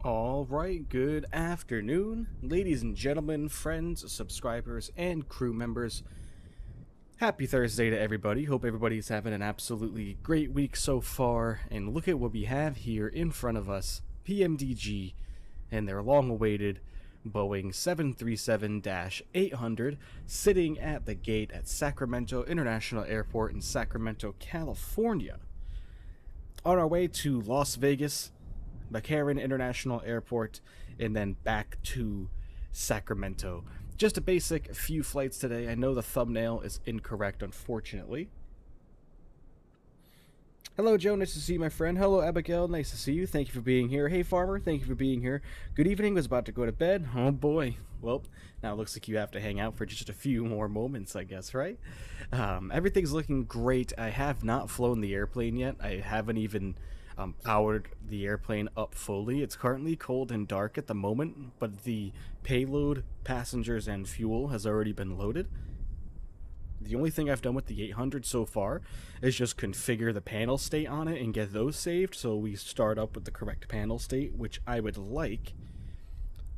All right, good afternoon, ladies and gentlemen, friends, subscribers, and crew members. Happy Thursday to everybody. Hope everybody's having an absolutely great week so far. And look at what we have here in front of us. PMDG and their long-awaited Boeing 737-800 sitting at the gate at Sacramento International Airport in Sacramento, California. On our way to Las Vegas, McCarran International Airport, and then back to Sacramento. Just a basic few flights today. I know the thumbnail is incorrect, unfortunately. Hello, Joe. Nice to see you, my friend. Hello, Abigail. Nice to see you. Thank you for being here. Hey, Farmer. Thank you for being here. Good evening. Was about to go to bed. Oh, boy. Well, now it looks like you have to hang out for just a few more moments, I guess, right? Everything's looking great. I have not flown the airplane yet. I haven't even powered the airplane up fully. It's currently cold and dark at the moment, but the payload, passengers, and fuel has already been loaded. The only thing I've done with the 800 so far is just configure the panel state on it and get those saved, so we start up with the correct panel state, which I would like.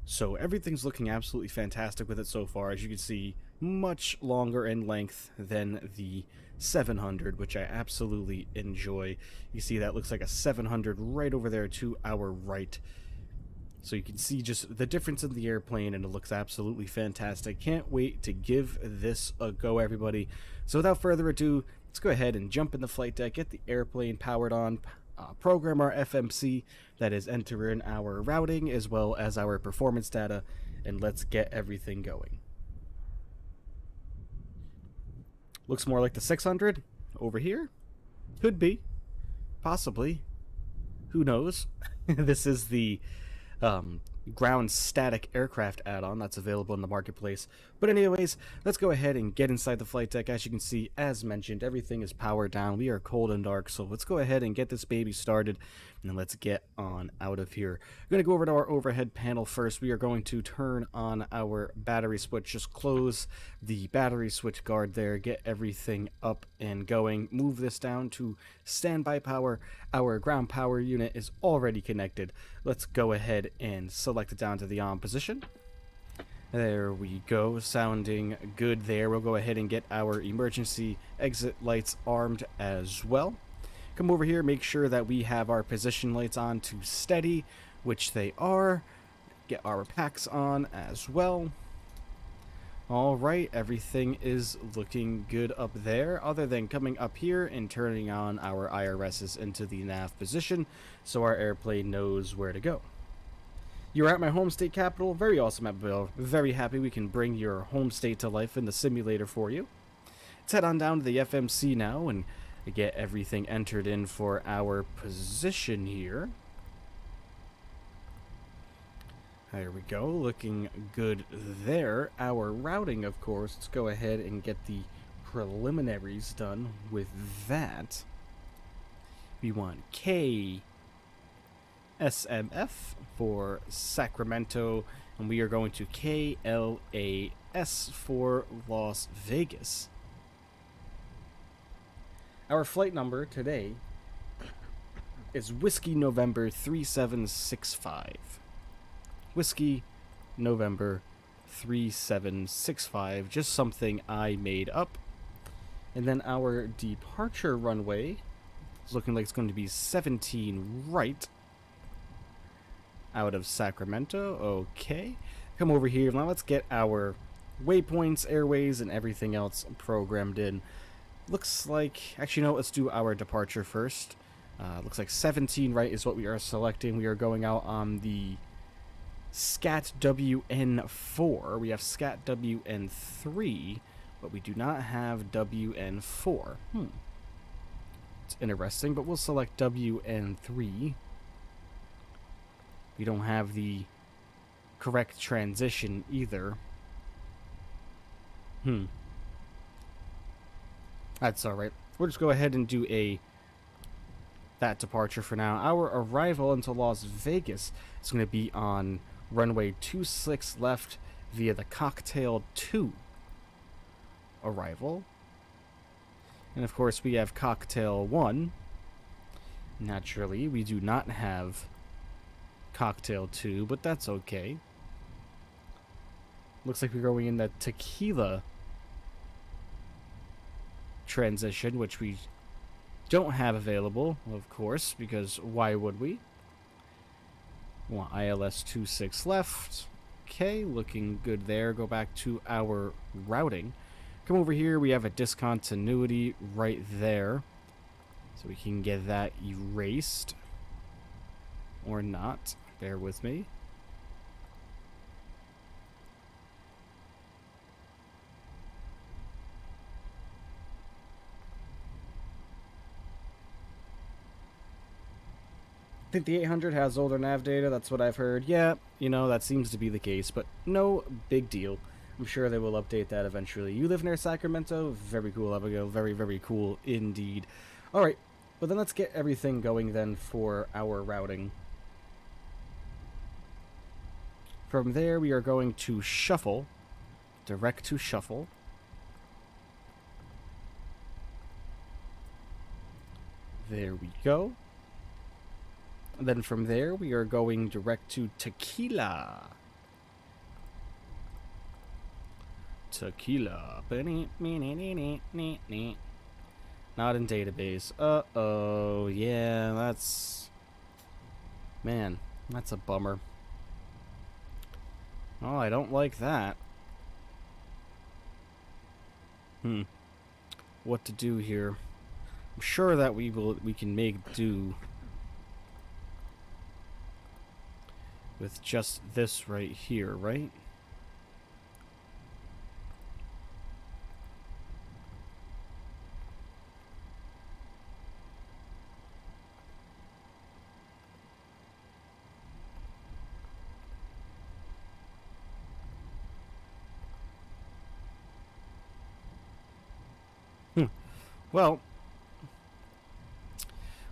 So everything's looking absolutely fantastic with it so far. As you can see, much longer in length than the 700, which I absolutely enjoy. You see that looks like a 700 right over there to our right. So you can see just the difference in the airplane, and it looks absolutely fantastic. Can't wait to give this a go, everybody. So without further ado, let's go ahead and jump in the flight deck, get the airplane powered on, program our FMC, that is enter in our routing as well as our performance data, and let's get everything going. Looks more like the 600 over here. Could be. Possibly. Who knows? This is the ground static aircraft add-on that's available in the marketplace. But anyways, let's go ahead and get inside the flight deck. As you can see, as mentioned, everything is powered down. We are cold and dark, so let's go ahead and get this baby started, and let's get on out of here. I'm going to go over to our overhead panel first. We are going to turn on our battery switch. Just close the battery switch guard there, get everything up and going. Move this down to standby power. Our ground power unit is already connected. Let's go ahead and select it down to the on position. There we go, sounding good there. We'll go ahead and get our emergency exit lights armed as well. Come over here, make sure that we have our position lights on to steady, which they are. Get our packs on as well. Alright, everything is looking good up there, other than coming up here and turning on our IRSs into the nav position so our airplane knows where to go. You're at my home state capital. Very awesome, Abigail. Very happy we can bring your home state to life in the simulator for you. Let's head on down to the FMC now and get everything entered in for our position here. There we go. Looking good there. Our routing, of course. Let's go ahead and get the preliminaries done with that. We want KSFM for Sacramento, and we are going to KLAS for Las Vegas. Our flight number today is Whiskey November 3765. Whiskey November 3765, just something I made up. And then our departure runway is looking like it's going to be 17 right out of Sacramento. Okay, come over here now. Let's get our waypoints, airways, and everything else programmed in. Looks like, actually no, let's do our departure first. Looks like 17 right is what we are selecting. We are going out on the SCAT WN4. We have SCAT WN3, but we do not have WN4. It's interesting, but we'll select WN3. We don't have the correct transition either. That's alright. We'll just go ahead and do that departure for now. Our arrival into Las Vegas is going to be on runway 26 left via the Cocktail 2 arrival. And of course we have Cocktail 1. Naturally, we do not have cocktail too, but that's okay. Looks like we're going in the tequila transition, which we don't have available, of course, because why would we? Want ILS 26 left. Okay, looking good there. Go back to our routing. Come over here, we have a discontinuity right there. So we can get that erased. Or not. Bear with me. I think the 800 has older nav data, that's what I've heard. Yeah, you know, that seems to be the case, but no big deal. I'm sure they will update that eventually. You live near Sacramento? Very cool, Abigail. Very, very cool indeed. Alright, well then let's get everything going then for our routing. From there, we are going to shuffle. Direct to shuffle. There we go. And then from there, we are going direct to tequila. Tequila. Not in database. Uh-oh. Yeah, that's... Man, that's a bummer. Oh, I don't like that. What to do here? I'm sure that we can make do with just this right here, right? Well,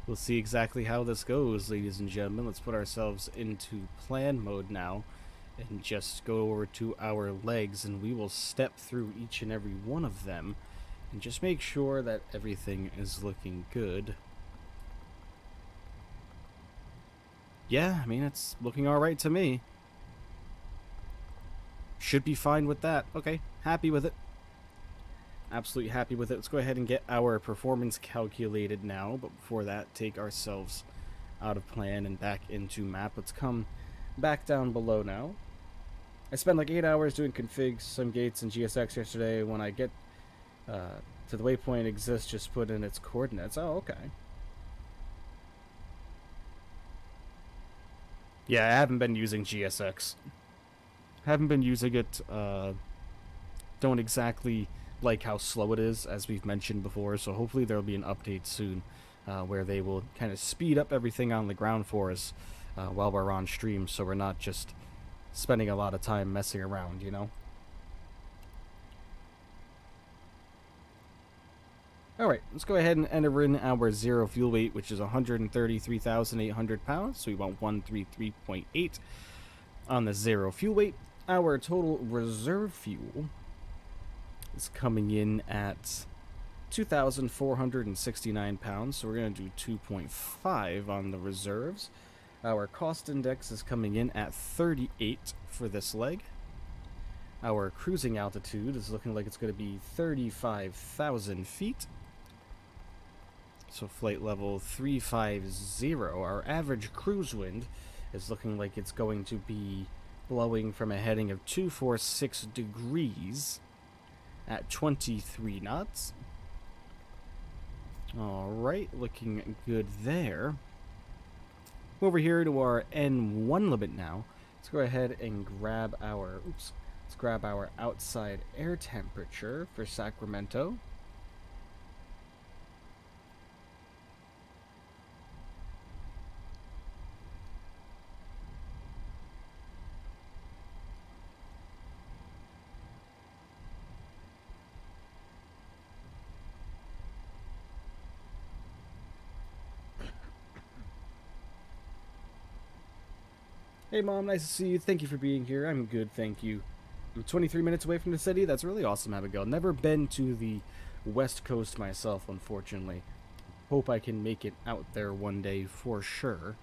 we'll see exactly how this goes, ladies and gentlemen. Let's put ourselves into plan mode now and just go over to our legs, and we will step through each and every one of them and just make sure that everything is looking good. Yeah, I mean, it's looking alright to me. Should be fine with that. Okay, happy with it. Absolutely happy with it. Let's go ahead and get our performance calculated now, but before that, take ourselves out of plan and back into map. Let's come back down below now. I spent like 8 hours doing configs, some gates, and GSX yesterday. When I get to the waypoint exists, just put in its coordinates. Oh, okay. Yeah, I haven't been using GSX. Haven't been using it. Don't exactly like how slow it is, as we've mentioned before, so hopefully there'll be an update soon where they will kind of speed up everything on the ground for us while we're on stream, so we're not just spending a lot of time messing around, you know? Alright, let's go ahead and enter in our zero fuel weight, which is 133,800 pounds, so we want 133.8 on the zero fuel weight. Our total reserve fuel is coming in at 2,469 pounds, so we're going to do 2.5 on the reserves. Our cost index is coming in at 38 for this leg. Our cruising altitude is looking like it's going to be 35,000 feet. So flight level 350. Our average cruise wind is looking like it's going to be blowing from a heading of 246 degrees at 23 knots. Alright, looking good there. Over here to our N1 limit now. Let's go ahead and grab our let's grab our outside air temperature for Sacramento. Hey Mom, nice to see you. Thank you for being here. I'm good, thank you. I'm 23 minutes away from the city. That's really awesome, Abigail. Never been to the West Coast myself, unfortunately. Hope I can make it out there one day for sure.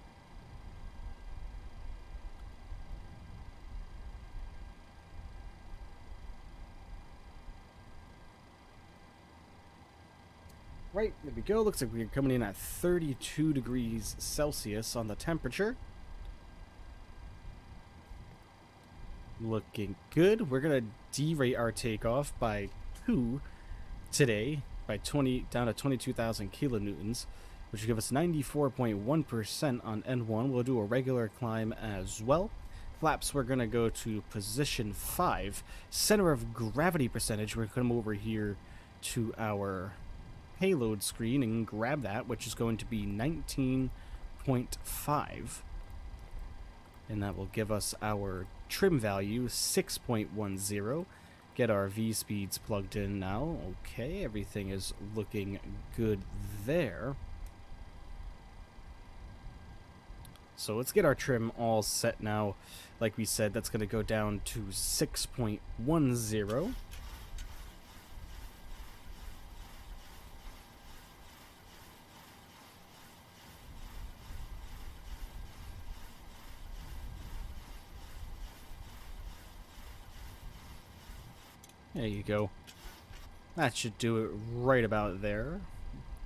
Alright, there we go. Looks like we're coming in at 32 degrees Celsius on the temperature. Looking good. We're going to derate our takeoff by 2 today, by 20 down to 22,000 kilonewtons, which will give us 94.1% on N1. We'll do a regular climb as well. Flaps, we're going to go to position 5. Center of gravity percentage, we're going to come over here to our payload screen and grab that, which is going to be 19.5. And that will give us our trim value, 6.10. Get our V speeds plugged in now. Okay, everything is looking good there. So let's get our trim all set now. Like we said, that's going to go down to 6.10. There you go. That should do it right about there.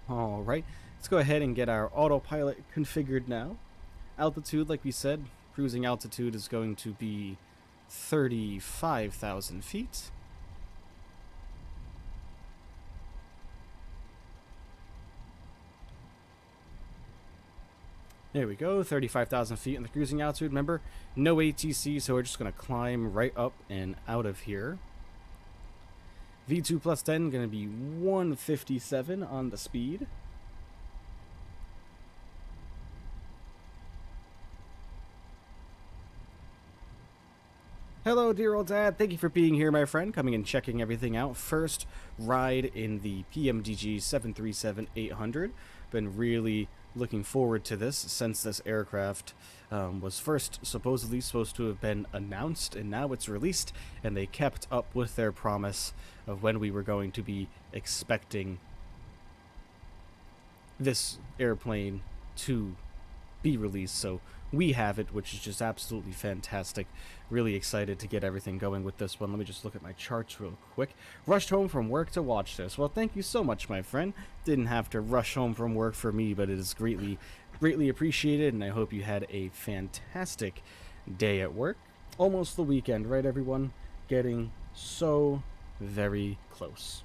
Alright, let's go ahead and get our autopilot configured now. Altitude, like we said, cruising altitude is going to be 35,000 feet. There we go, 35,000 feet in the cruising altitude. Remember, no ATC, so we're just going to climb right up and out of here. V2 plus 10, going to be 157 on the speed. Hello, dear old dad. Thank you for being here, my friend. Coming and checking everything out. First ride in the PMDG 737-800. Been really looking forward to this since this aircraft was first supposedly supposed to have been announced, and now it's released, and they kept up with their promise of when we were going to be expecting this airplane to be released. So we have it, which is just absolutely fantastic. Really excited to get everything going with this one. Let me just look at my charts real quick. Rushed home from work to watch this. Well, thank you so much, my friend. Didn't have to rush home from work for me, but it is greatly appreciated, and I hope you had a fantastic day at work. Almost the weekend, right, everyone? Getting so very close.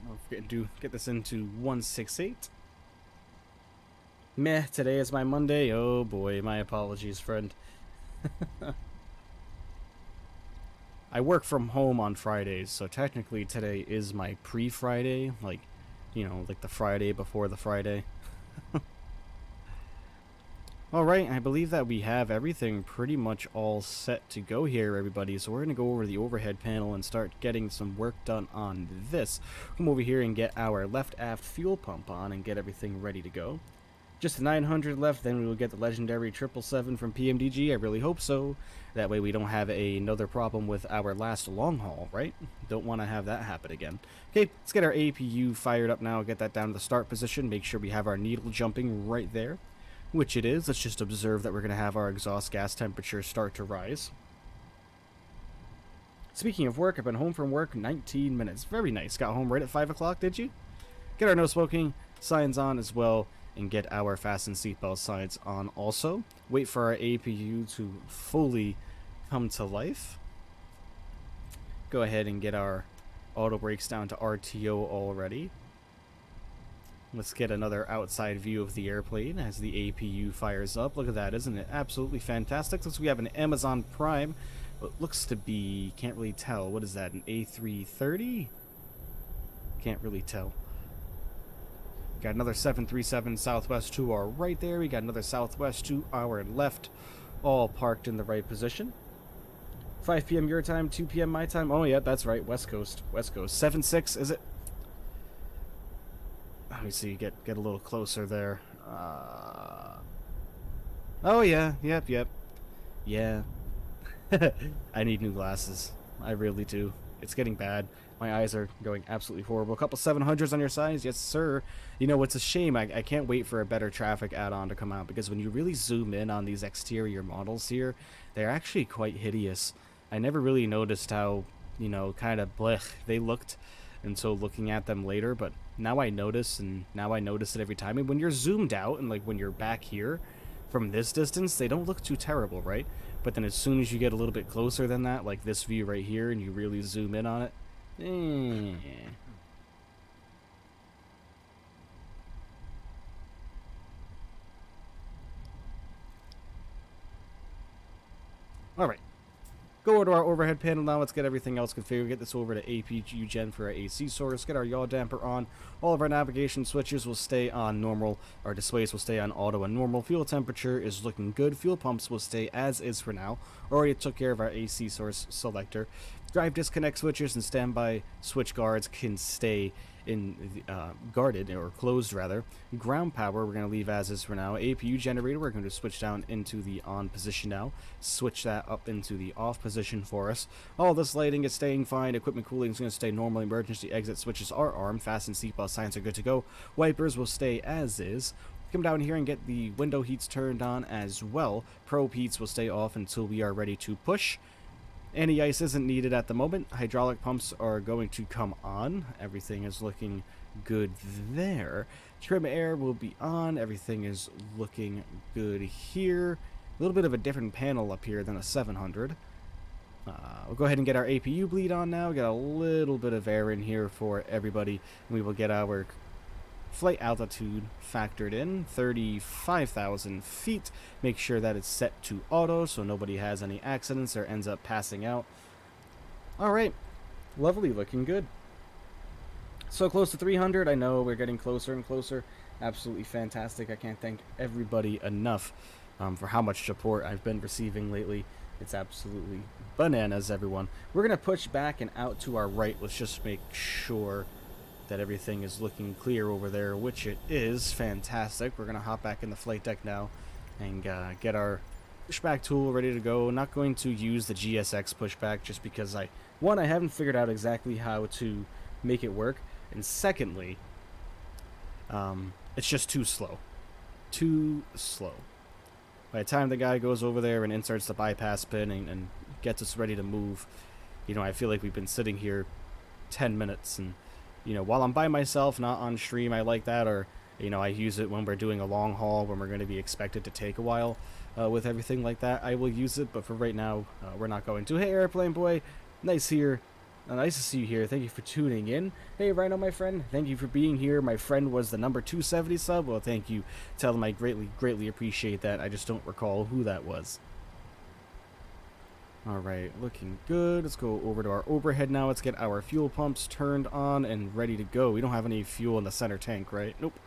Don't forget to get this into 168. Meh, today is my Monday. Oh boy, my apologies, friend. I work from home on Fridays, so technically today is my pre-Friday, like, you know, like the Friday before the Friday. Alright, I believe that we have everything pretty much all set to go here, everybody. So we're going to go over the overhead panel and start getting some work done on this. Come over here and get our left aft fuel pump on and get everything ready to go. Just the 900 left, then we will get the legendary 777 from PMDG. I really hope so. That way we don't have another problem with our last long haul, right? Don't want to have that happen again. Okay, let's get our APU fired up now. Get that down to the start position. Make sure we have our needle jumping right there, which it is. Let's just observe that we're going to have our exhaust gas temperature start to rise. Speaking of work, I've been home from work 19 minutes. Very nice. Got home right at 5 o'clock, did you? Get our no smoking signs on as well, and get our fasten seatbelt signs on also. Wait for our APU to fully come to life. Go ahead and get our auto brakes down to RTO already. Let's get another outside view of the airplane as the APU fires up. Look at that, isn't it absolutely fantastic? Looks like we have an Amazon Prime. What looks to be, can't really tell. What is that, an A330? Can't really tell. Got another 737 Southwest to our right there. We got another Southwest to our left, all parked in the right position. 5 p.m. your time, 2 p.m. my time. Oh, yeah, that's right. West Coast. West Coast. 7-6, is it? Let me see. Get a little closer there. Oh, yeah. Yep. Yeah. I need new glasses. I really do. It's getting bad. My eyes are going absolutely horrible. A couple 700s on your sides? Yes, sir. You know, it's a shame. I can't wait for a better traffic add-on to come out, because when you really zoom in on these exterior models here, they're actually quite hideous. I never really noticed how, you know, kind of blech they looked until looking at them later, but now I notice, and now I notice it every time. And when you're zoomed out, and like when you're back here, from this distance, they don't look too terrible, right? But then as soon as you get a little bit closer than that, like this view right here, and you really zoom in on it, Alright. Go over to our overhead panel now. Let's get everything else configured. Get this over to APU gen for our AC source. Get our yaw damper on. All of our navigation switches will stay on normal. Our displays will stay on auto and normal. Fuel temperature is looking good. Fuel pumps will stay as is for now. Already took care of our AC source selector. Drive disconnect switches and standby switch guards can stay in guarded, or closed rather. Ground power we're going to leave as is for now. APU generator we're going to switch down into the on position now. Switch that up into the off position for us. All this lighting is staying fine. Equipment cooling is going to stay normal. Emergency exit switches are armed. Fasten seatbelt signs are good to go. Wipers will stay as is. Come down here and get the window heats turned on as well. Probe heats will stay off until we are ready to push. Any ice isn't needed at the moment. Hydraulic pumps are going to come on. Everything is looking good there. Trim air will be on. Everything is looking good here. A little bit of a different panel up here than a 700. We'll go ahead and get our APU bleed on now. Get a little bit of air in here for everybody. And we will get our flight altitude factored in, 35,000 feet. Make sure that it's set to auto so nobody has any accidents or ends up passing out. Alright, lovely, looking good. So close to 300, I know we're getting closer and closer. Absolutely fantastic. I can't thank everybody enough for how much support I've been receiving lately. It's absolutely bananas, everyone. We're going to push back and out to our right. Let's just make sure that everything is looking clear over there, which it is. Fantastic. We're going to hop back in the flight deck now and get our pushback tool ready to go. Not going to use the GSX pushback just because I haven't figured out exactly how to make it work, and secondly, it's just too slow. Too slow. By the time the guy goes over there and inserts the bypass pin and gets us ready to move, you know, I feel like we've been sitting here 10 minutes, and you know, while I'm by myself, not on stream, I like that, or, you know, I use it when we're doing a long haul, when we're going to be expected to take a while with everything like that. I will use it, but for right now, we're not going to. Hey, Airplane Boy, nice here. Nice to see you here. Thank you for tuning in. Hey, Rhino, my friend, thank you for being here. My friend was the number 270 sub. Well, thank you. Tell him I greatly appreciate that. I just don't recall who that was. Alright, looking good. Let's go over to our overhead now. Let's get our fuel pumps turned on and ready to go. We don't have any fuel in the center tank, right? Nope.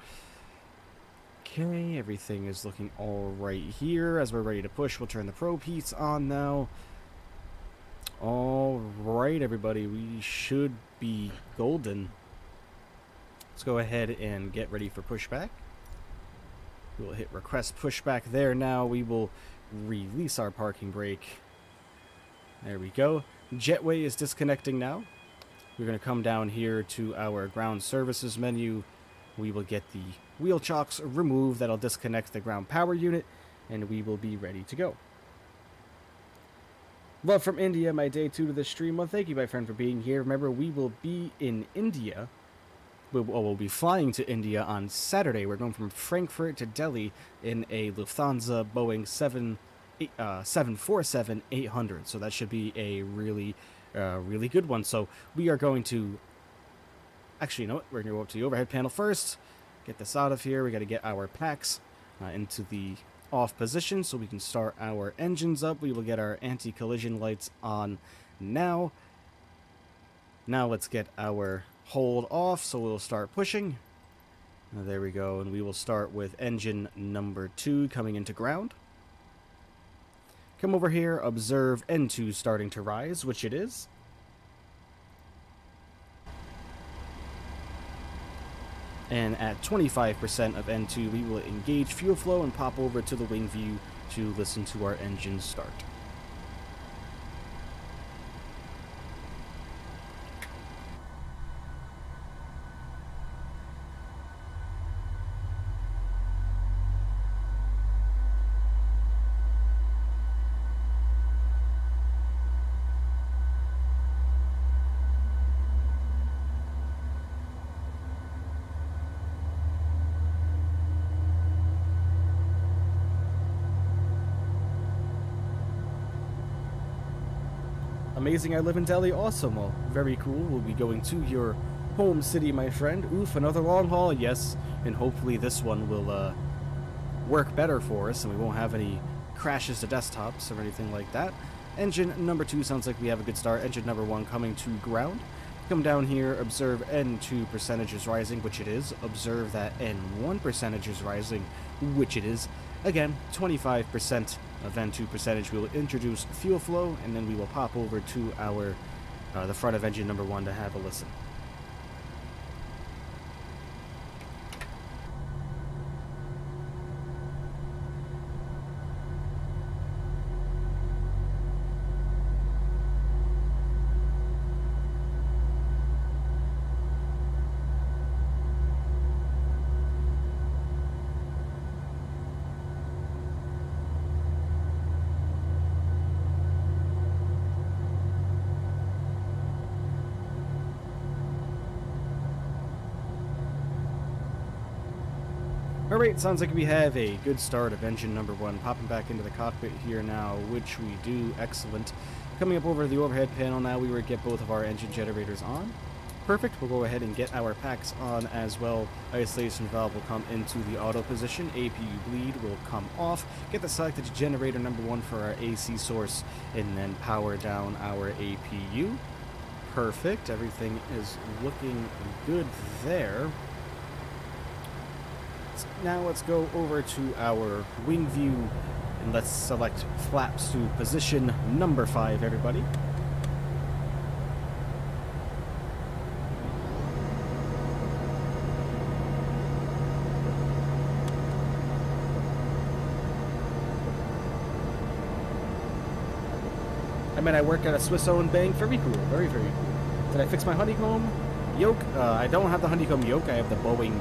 Okay, everything is looking alright here. As we're ready to push, we'll turn the probe heats on now. Alright, everybody. We should be golden. Let's go ahead and get ready for pushback. We'll hit request pushback there now. We will release our parking brake. There we go. Jetway is disconnecting now. We're going to come down here to our ground services menu. We will get the wheel chocks removed. That'll disconnect the ground power unit, and we will be ready to go. Love from India, my day 2 to the stream. Well, thank you, my friend, for being here. Remember, we will be in India. We'll be flying to India on Saturday. We're going from Frankfurt to Delhi in a Lufthansa Boeing 747-800, so that should be a really good one. So we are going to, actually, you know what, we're going to go up to the overhead panel first, get this out of here. We got to get our packs into the off position so we can start our engines up. We will get our anti-collision lights on now. Now let's get our hold off, so we'll start pushing. There we go, and we will start with engine number 2 coming into ground. Come over here, observe N2 starting to rise, which it is. And at 25% of N2, we will engage fuel flow and pop over to the wing view to listen to our engine start. amazing, I live in Delhi. Awesome. Well, very cool. We'll be going to your home city, my friend. Oof, another long haul. Yes, and hopefully this one will work better for us and we won't have any crashes to desktops or anything like that. Engine number 2 sounds like we have a good start. Engine number 1 coming to ground. Come down here, observe N2 percentage is rising, which it is. Observe that N1 percentage is rising, which it is. Again, 25% of N2 percentage. We will introduce fuel flow, and then we will pop over to our the front of engine number 1 to have a listen. Alright, sounds like we have a good start of engine number 1. Popping back into the cockpit here now, which we do. Excellent. Coming up over the overhead panel now, we will get both of our engine generators on. Perfect. We'll go ahead and get our packs on as well. Isolation valve will come into the auto position. APU bleed will come off. Get the selected generator number 1 for our AC source, and then power down our APU. Perfect. Everything is looking good there. Now let's go over to our wing view and let's select flaps to position number 5, everybody. I mean, I work at a Swiss-owned bank. Very cool. Very, very cool. Did I fix my honeycomb yoke? I don't have the honeycomb yoke. I have the Boeing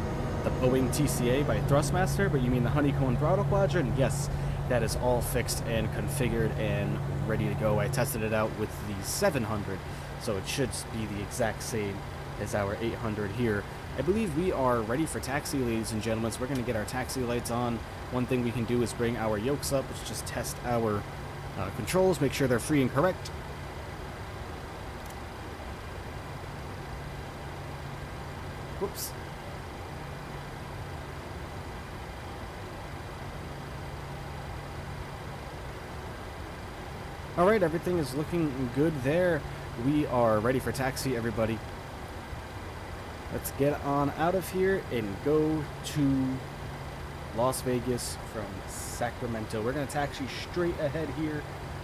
TCA by Thrustmaster, but you mean the honeycomb throttle quadrant? Yes, that is all fixed and configured and ready to go. I tested it out with the 700, so it should be the exact same as our 800 here. I believe we are ready for taxi, ladies and gentlemen, so we're going to get our taxi lights on. One thing we can do is bring our yokes up. Let's just test our controls, make sure they're free and correct. Whoops. Alright, everything is looking good there. We are ready for taxi, everybody. Let's get on out of here and go to Las Vegas from Sacramento. We're going to taxi straight ahead here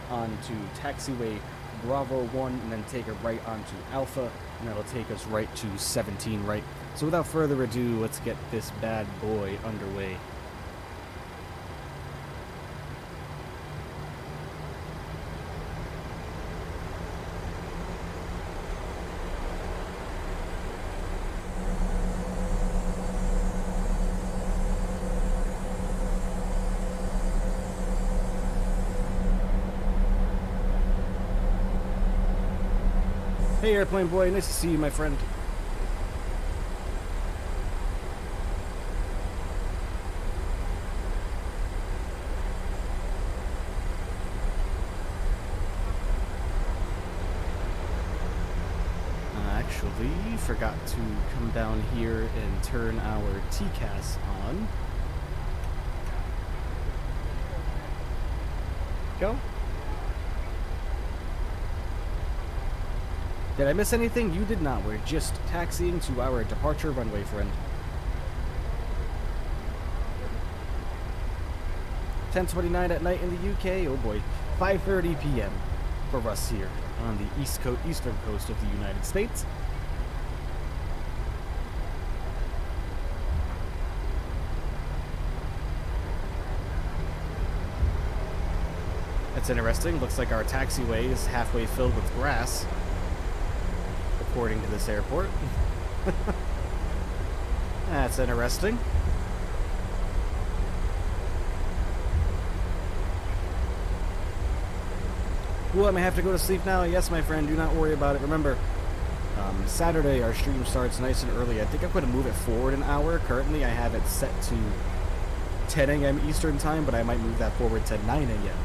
onto taxiway Bravo 1 and then take a right onto Alpha, and that'll take us right to 17 right. So without further ado, let's get this bad boy underway. Hey, airplane boy, nice to see you, my friend. Actually, forgot to come down here and turn our TCAS on. Go. Did I miss anything? You did not. We're just taxiing to our departure runway, friend. 10:29 at night in the UK. Oh boy. 5:30 p.m. for us here on the eastern coast of the United States. That's interesting. Looks like our taxiway is halfway filled with grass, according to this airport. That's interesting. Ooh, I may have to go to sleep now. Yes, my friend, do not worry about it. Remember, Saturday our stream starts nice and early. I think I'm going to move it forward an hour. Currently, I have it set to 10 a.m. Eastern time, but I might move that forward to 9 a.m.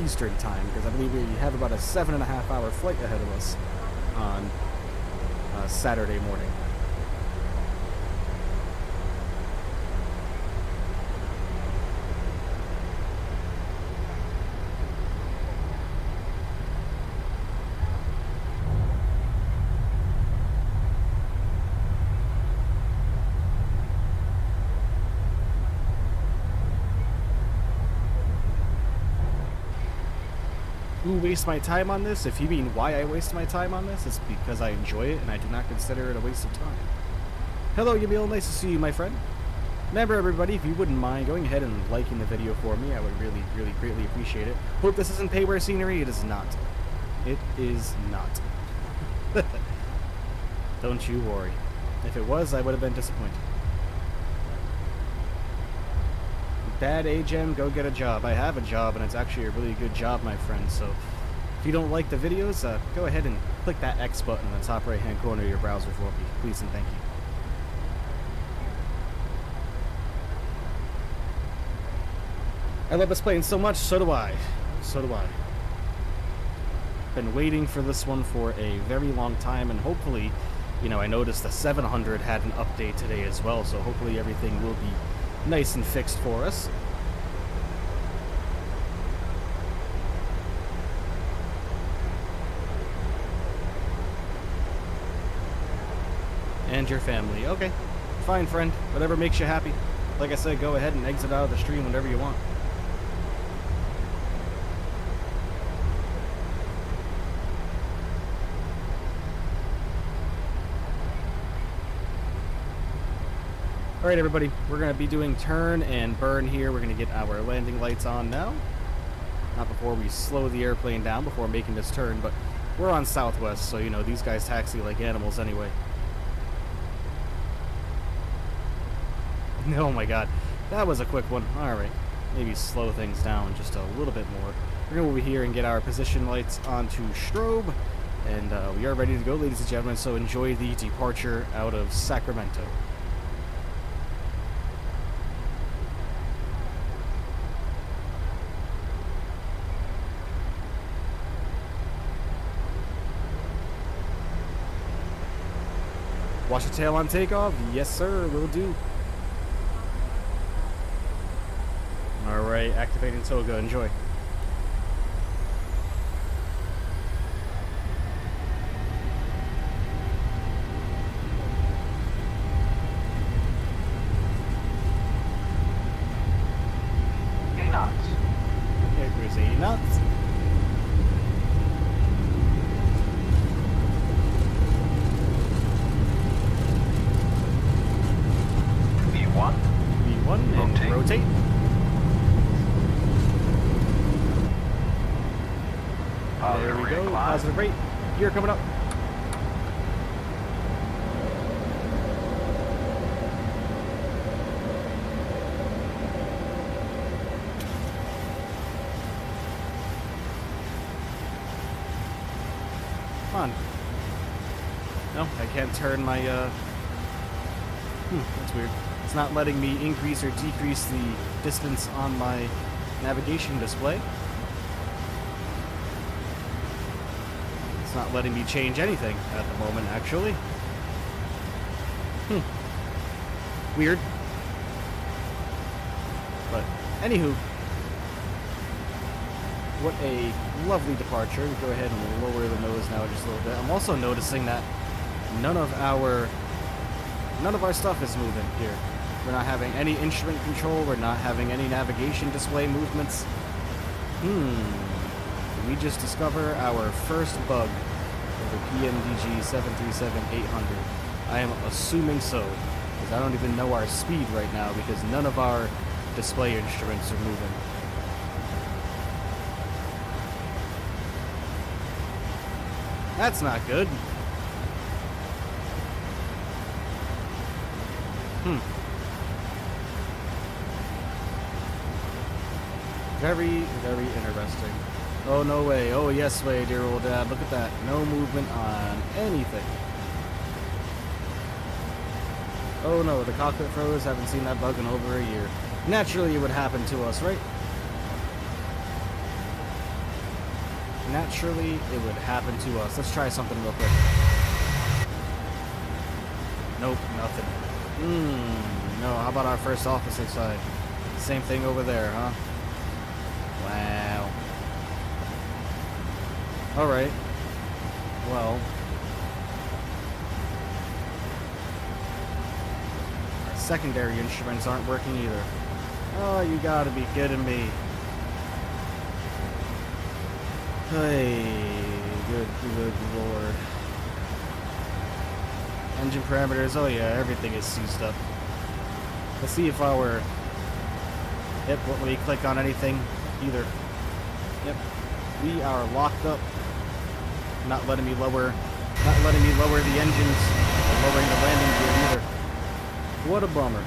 Eastern time, because I believe we have about a 7.5-hour flight ahead of us on Saturday morning. Who wastes my time on this? If you mean why I waste my time on this, it's because I enjoy it and I do not consider it a waste of time. Hello, Yamil. Nice to see you, my friend. Remember, everybody, if you wouldn't mind going ahead and liking the video for me, I would really, really greatly appreciate it. Hope this isn't payware scenery. It is not. It is not. Don't you worry. If it was, I would have been disappointed. Bad agent, go get a job. I have a job, and it's actually a really good job, my friend. So if you don't like the videos, go ahead and click that X button in the top right-hand corner of your browser for me. Please and thank you. I love this plane so much, so do I. So do I. Been waiting for this one for a very long time, and hopefully, you know, I noticed the 700 had an update today as well, so hopefully everything will be nice and fixed for us. And your family. Okay. Fine, friend. Whatever makes you happy. Like I said, go ahead and exit out of the stream whenever you want. Alright, everybody, we're going to be doing turn and burn here. We're going to get our landing lights on now. Not before we slow the airplane down before making this turn, but we're on Southwest, so, you know, these guys taxi like animals anyway. Oh my god, that was a quick one. Alright, maybe slow things down just a little bit more. We're going to over here and get our position lights onto strobe, and we are ready to go, ladies and gentlemen, so enjoy the departure out of Sacramento. Watch the tail on takeoff? Yes, sir, will do. Alright, activating toga. Enjoy. Knots. Okay, cruise 80 knots. V1 and rotate. There we go. Positive rate. Gear coming up. Come on. No, I can't turn my, that's weird. It's not letting me increase or decrease the distance on my navigation display. It's not letting me change anything at the moment, actually. Weird. But, anywho. What a lovely departure. We go ahead and lower the nose now just a little bit. I'm also noticing that none of our stuff is moving here. We're not having any instrument control. We're not having any navigation display movements. Did we just discover our first bug of the PMDG 737-800? I am assuming so, because I don't even know our speed right now because none of our display instruments are moving. That's not good. Very, very interesting. Oh, no way. Oh, yes way, dear old dad. Look at that. No movement on anything. Oh, no. The cockpit froze. Haven't seen that bug in over a year. Naturally, it would happen to us, right? naturally it would happen to us. Let's try something real quick. Nope, nothing. No, how about our first officer side? Same thing over there, huh? Wow. Alright. Well. Our secondary instruments aren't working either. Oh, you gotta be kidding me. Hey, good lord. Engine parameters, oh yeah, everything is seized up. Let's see if our... Yep, won't let me click on anything either. Yep, we are locked up. Not letting me lower the engines, or lowering the landing gear either. What a bummer.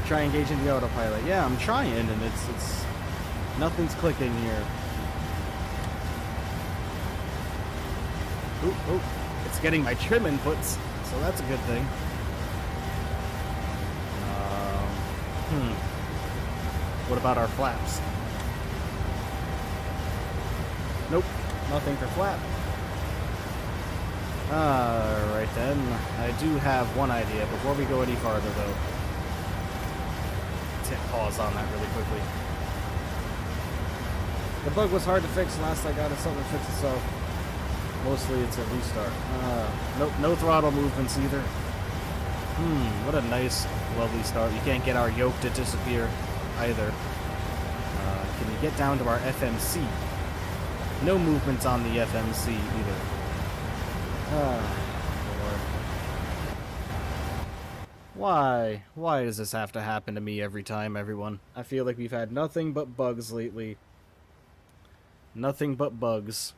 Try engaging the autopilot. Yeah, I'm trying, and it's nothing's clicking here. Ooh, it's getting my trim inputs, so that's a good thing. What about our flaps? Nope, nothing for flap. Alright then. I do have one idea. Before we go any farther, though, let's hit pause on that really quickly. The bug was hard to fix. Last I got it, something to fix itself. Mostly it's a restart. Nope, no throttle movements either. What a nice, lovely start. You can't get our yoke to disappear either. Can you get down to our FMC? No movements on the FMC either. Lord. Why? Why does this have to happen to me every time, everyone? I feel like we've had nothing but bugs lately. Nothing but bugs.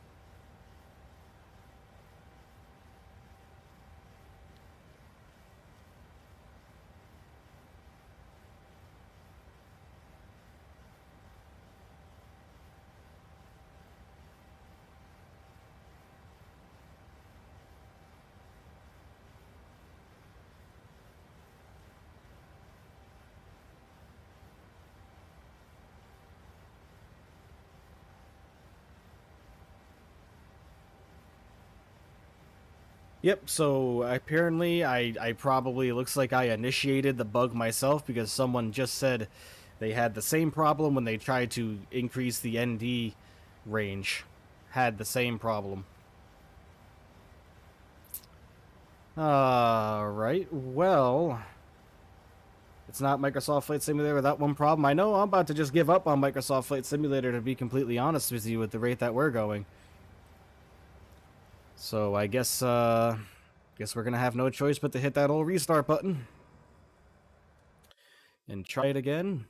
Yep, so apparently I probably, looks like I initiated the bug myself, because someone just said they had the same problem when they tried to increase the ND range. Had the same problem. Alright, well, it's not Microsoft Flight Simulator without one problem. I know I'm about to just give up on Microsoft Flight Simulator, to be completely honest with you, with the rate that we're going. So I guess we're gonna have no choice but to hit that old restart button and try it again.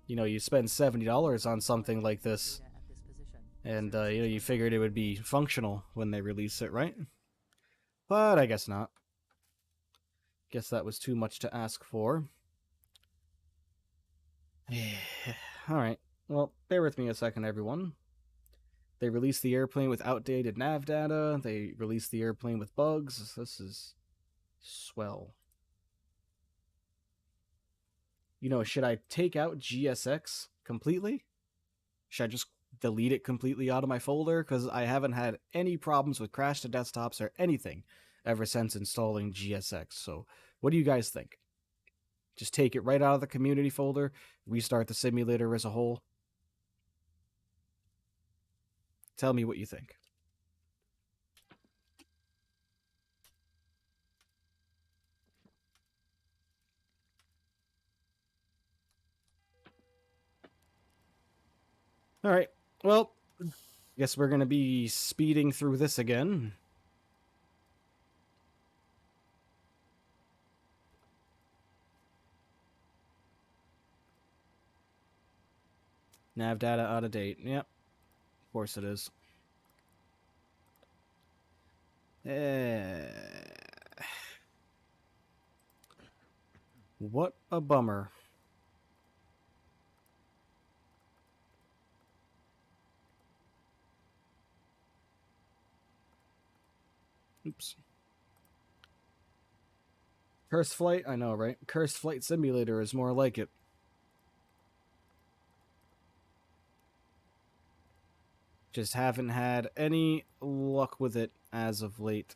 You know, you spend $70 on something like this, and you know, you figured it would be functional when they release it, right? But I guess not. Guess that was too much to ask for. Alright, well, bear with me a second, everyone. They released the airplane with outdated nav data. They released the airplane with bugs. This is swell. You know, should I take out GSX completely? Should I just delete it completely out of my folder? Because I haven't had any problems with crash to desktops or anything ever since installing GSX. So what do you guys think? Just take it right out of the community folder, restart the simulator as a whole? Tell me what you think. Alright, well, guess we're going to be speeding through this again. Nav data out of date. Yep, of course it is. What a bummer. Oops. Cursed Flight? I know, right? Cursed Flight Simulator is more like it. Just haven't had any luck with it as of late.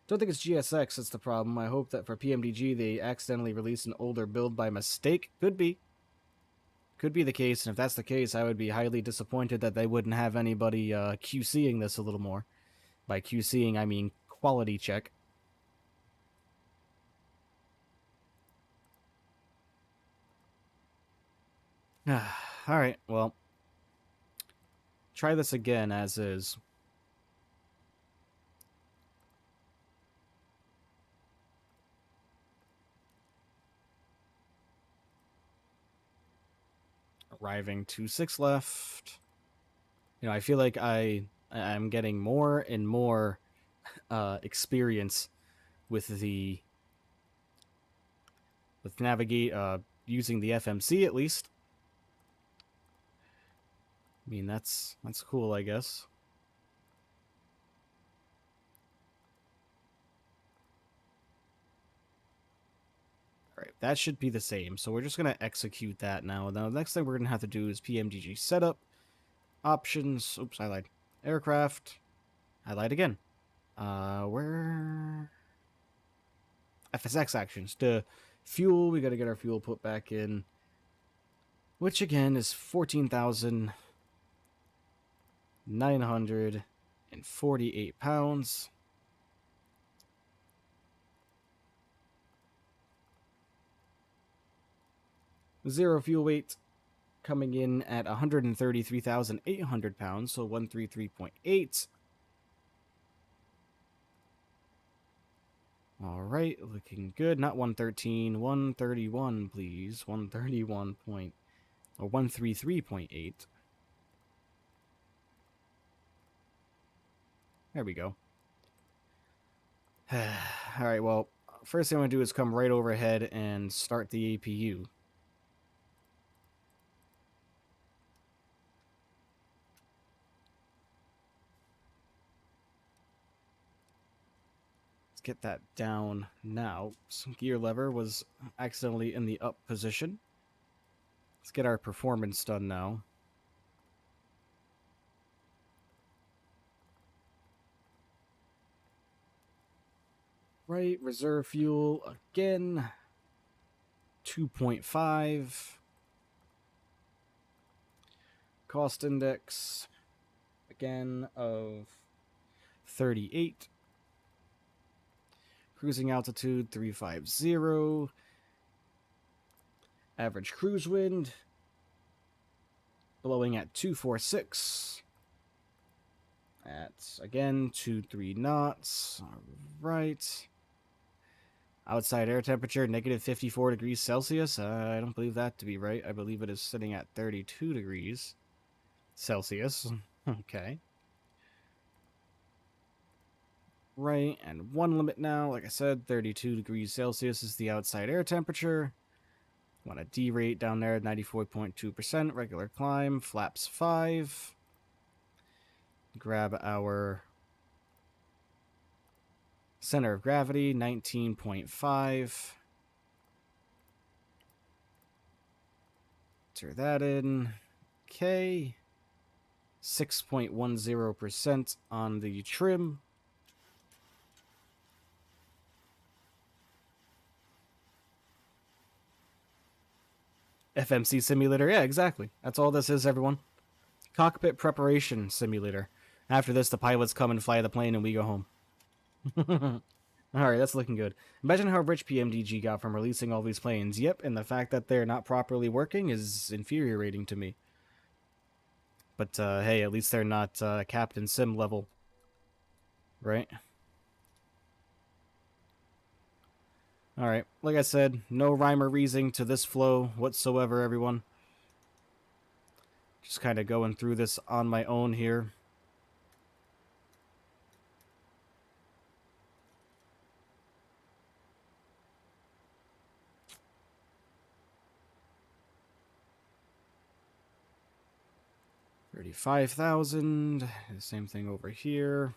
Don't think it's GSX that's the problem. I hope that for PMDG they accidentally released an older build by mistake. Could be. Could be the case, and if that's the case, I would be highly disappointed that they wouldn't have anybody QCing this a little more. By QCing, I mean quality check. Alright, well. Try this again as is. Arriving to 6 left. You know, I feel like I'm getting more and more experience with navigate using the FMC at least. I mean, that's cool, I guess. Alright, that should be the same. So we're just going to execute that now. Now, the next thing we're going to have to do is PMDG setup. Options. Oops, I lied. Aircraft. I lied again. Where? FSX actions. The fuel, we got to get our fuel put back in. Which, again, is 14,948 pounds. Zero fuel weight coming in at 133,800 pounds, so 133.8. All right, looking good. Not 113, 131, please. 133.8. There we go. All right, well, first thing I'm going to do is come right overhead and start the APU. Get that down now. Some gear lever was accidentally in the up position. Let's get our performance done now. Right, reserve fuel again. 2.5. Cost index again of 38. Cruising altitude 350. Average cruise wind blowing at 246. At again 23 knots. All right. Outside air temperature negative 54 degrees Celsius. I don't believe that to be right. I believe it is sitting at 32 degrees Celsius. Okay. Right, and one limit now, like I said, 32 degrees Celsius is the outside air temperature. Want a D rate down there, 94.2%, regular climb, flaps 5. Grab our center of gravity, 19.5. Enter that in. Okay. 6.10% on the trim. FMC simulator. Yeah, exactly. That's all this is, everyone. Cockpit preparation simulator. After this, the pilots come and fly the plane and we go home. Alright, that's looking good. Imagine how rich PMDG got from releasing all these planes. Yep, and the fact that they're not properly working is infuriating to me. But, hey, at least they're not Captain Sim level. Right? Alright, like I said, no rhyme or reason to this flow whatsoever, everyone. Just kind of going through this on my own here. $35,000. Same thing over here.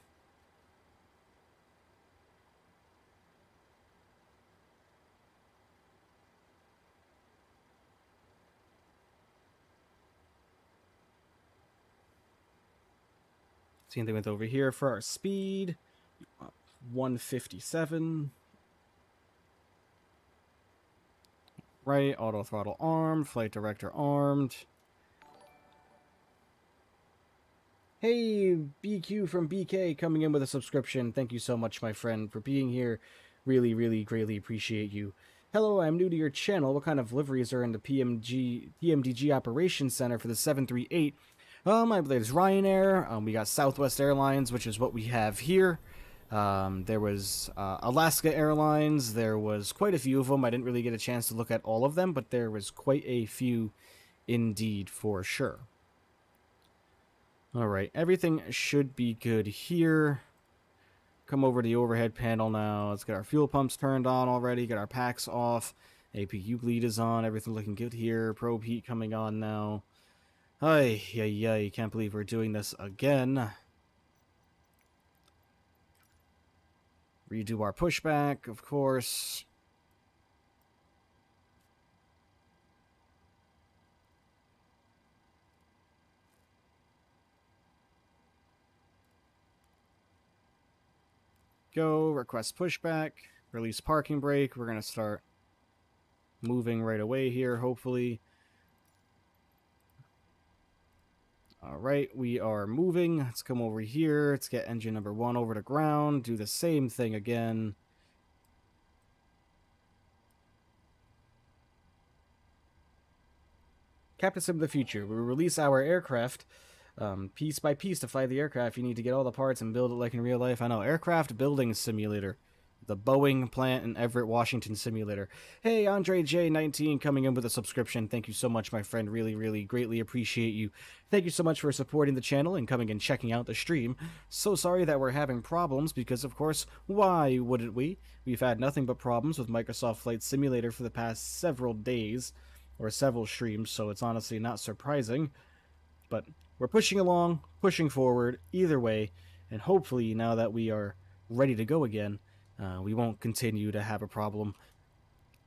Same thing with over here for our speed. 157. Right, auto throttle armed, flight director armed. Hey, BQ from BK coming in with a subscription. Thank you so much, my friend, for being here. Really, really greatly appreciate you. Hello, I'm new to your channel. What kind of liveries are in the PMDG Operations Center for the 738? I believe there's Ryanair. We got Southwest Airlines, which is what we have here. There was Alaska Airlines. There was quite a few of them. I didn't really get a chance to look at all of them, but there was quite a few indeed for sure. Alright, everything should be good here. Come over to the overhead panel now. Let's get our fuel pumps turned on already. Get our packs off. APU bleed is on. Everything looking good here. Probe heat coming on now. Ay, can't believe we're doing this again. Redo our pushback, of course. Go, request pushback, release parking brake. We're going to start moving right away here, hopefully. Alright, we are moving. Let's come over here. Let's get engine number 1 over to ground. Do the same thing again. Captain Sim of the future. We release our aircraft piece by piece to fly the aircraft. You need to get all the parts and build it like in real life. I know. Aircraft building simulator. The Boeing plant in Everett, Washington simulator. Hey, Andre J19 coming in with a subscription. Thank you so much, my friend. Really, really greatly appreciate you. Thank you so much for supporting the channel and coming and checking out the stream. So sorry that we're having problems because, of course, why wouldn't we? We've had nothing but problems with Microsoft Flight Simulator for the past several days, or several streams, so it's honestly not surprising. But we're pushing along, pushing forward, either way, and hopefully now that we are ready to go again, we won't continue to have a problem.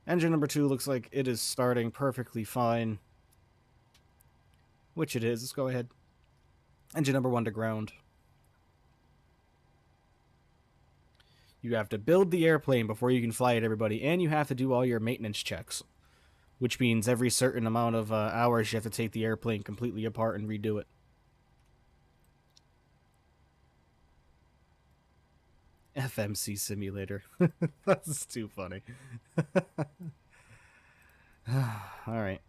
Engine number 2 looks like it is starting perfectly fine. Which it is. Let's go ahead. Engine number 1 to ground. You have to build the airplane before you can fly it, everybody, and you have to do all your maintenance checks. Which means every certain amount of hours you have to take the airplane completely apart and redo it. FMC simulator. That's too funny. Alright.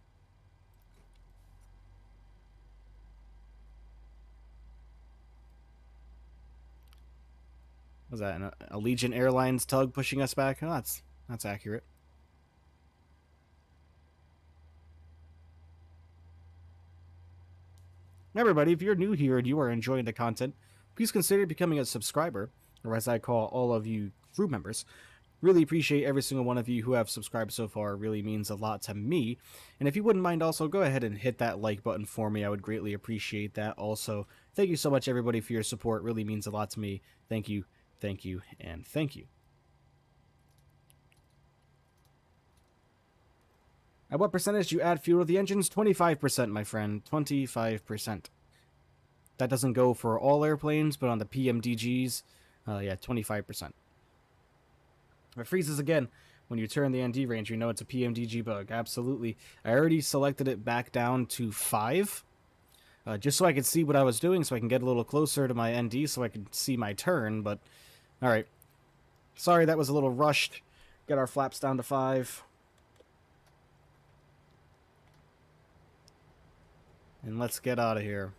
Was that an Allegiant Airlines tug pushing us back? Oh, that's accurate. Everybody, if you're new here and you are enjoying the content, please consider becoming a subscriber, or as I call all of you, crew members. Really appreciate every single one of you who have subscribed so far. It really means a lot to me. And if you wouldn't mind also, go ahead and hit that like button for me. I would greatly appreciate that also. Thank you so much, everybody, for your support. It really means a lot to me. Thank you, and thank you. At what percentage do you add fuel to the engines? 25%, my friend. 25%. That doesn't go for all airplanes, but on the PMDGs, yeah, 25%. If it freezes again when you turn the ND range, you know it's a PMDG bug. Absolutely. I already selected it back down to 5, just so I could see what I was doing, so I can get a little closer to my ND so I can see my turn, but alright. Sorry, that was a little rushed. Get our flaps down to 5. And let's get out of here.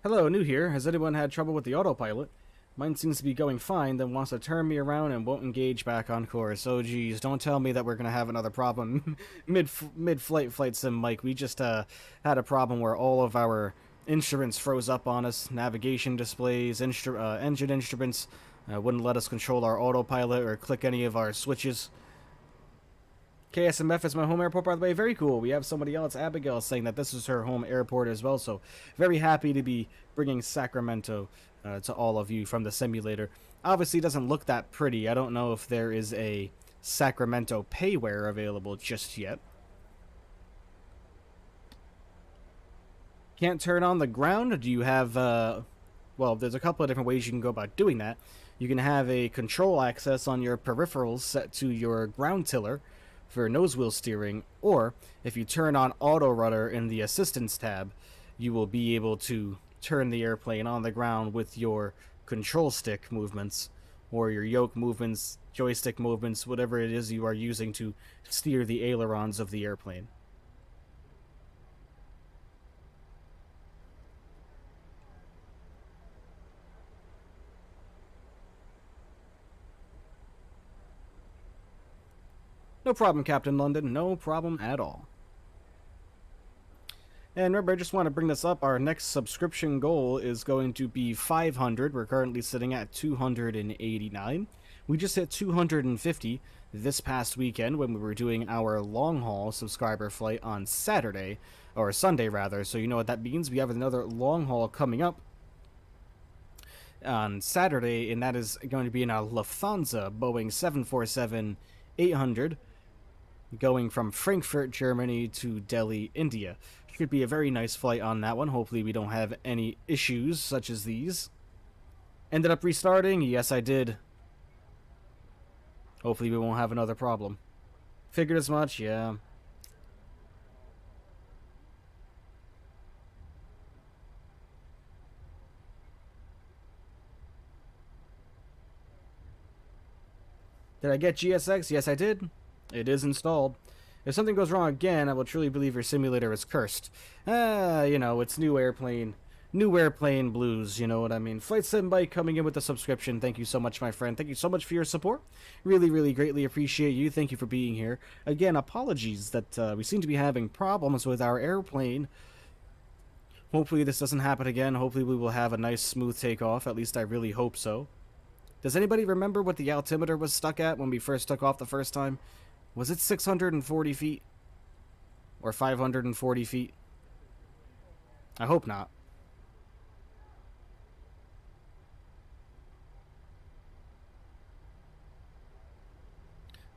Hello, new here. Has anyone had trouble with the autopilot? Mine seems to be going fine, then wants to turn me around and won't engage back on course. Oh geez, don't tell me that we're going to have another problem mid-flight flight sim, Mike. We just had a problem where all of our instruments froze up on us. Navigation displays, engine instruments wouldn't let us control our autopilot or click any of our switches. KSMF is my home airport, by the way. Very cool. We have somebody else, Abigail, saying that this is her home airport as well. So very happy to be bringing Sacramento to all of you from the simulator. Obviously, it doesn't look that pretty. I don't know if there is a Sacramento payware available just yet. Can't turn on the ground? Do you have, well, there's a couple of different ways you can go about doing that. You can have a control access on your peripherals set to your ground tiller for nose wheel steering, or if you turn on auto rudder in the assistance tab, you will be able to turn the airplane on the ground with your control stick movements or your yoke movements, joystick movements, whatever it is you are using to steer the ailerons of the airplane. No problem, Captain London. No problem at all. And remember, I just want to bring this up. Our next subscription goal is going to be 500. We're currently sitting at 289. We just hit 250 this past weekend when we were doing our long-haul subscriber flight on Saturday, or Sunday rather. So you know what that means. We have another long-haul coming up on Saturday, and that is going to be in a Lufthansa Boeing 747-800. Going from Frankfurt, Germany to Delhi, India. Should be a very nice flight on that one. Hopefully we don't have any issues such as these. Ended up restarting? Yes, I did. Hopefully we won't have another problem. Figured as much, yeah. Did I get GSX? Yes, I did. It is installed. If something goes wrong again, I will truly believe your simulator is cursed. You know, it's new airplane blues, you know what I mean. Flight Sim Bike coming in with a subscription. Thank you so much, my friend. Thank you so much for your support. Really, really greatly appreciate you. Thank you for being here. Again, apologies that we seem to be having problems with our airplane. Hopefully this doesn't happen again. Hopefully we will have a nice smooth takeoff. At least I really hope so. Does anybody remember what the altimeter was stuck at when we first took off the first time? Was it 640 feet? Or 540 feet? I hope not.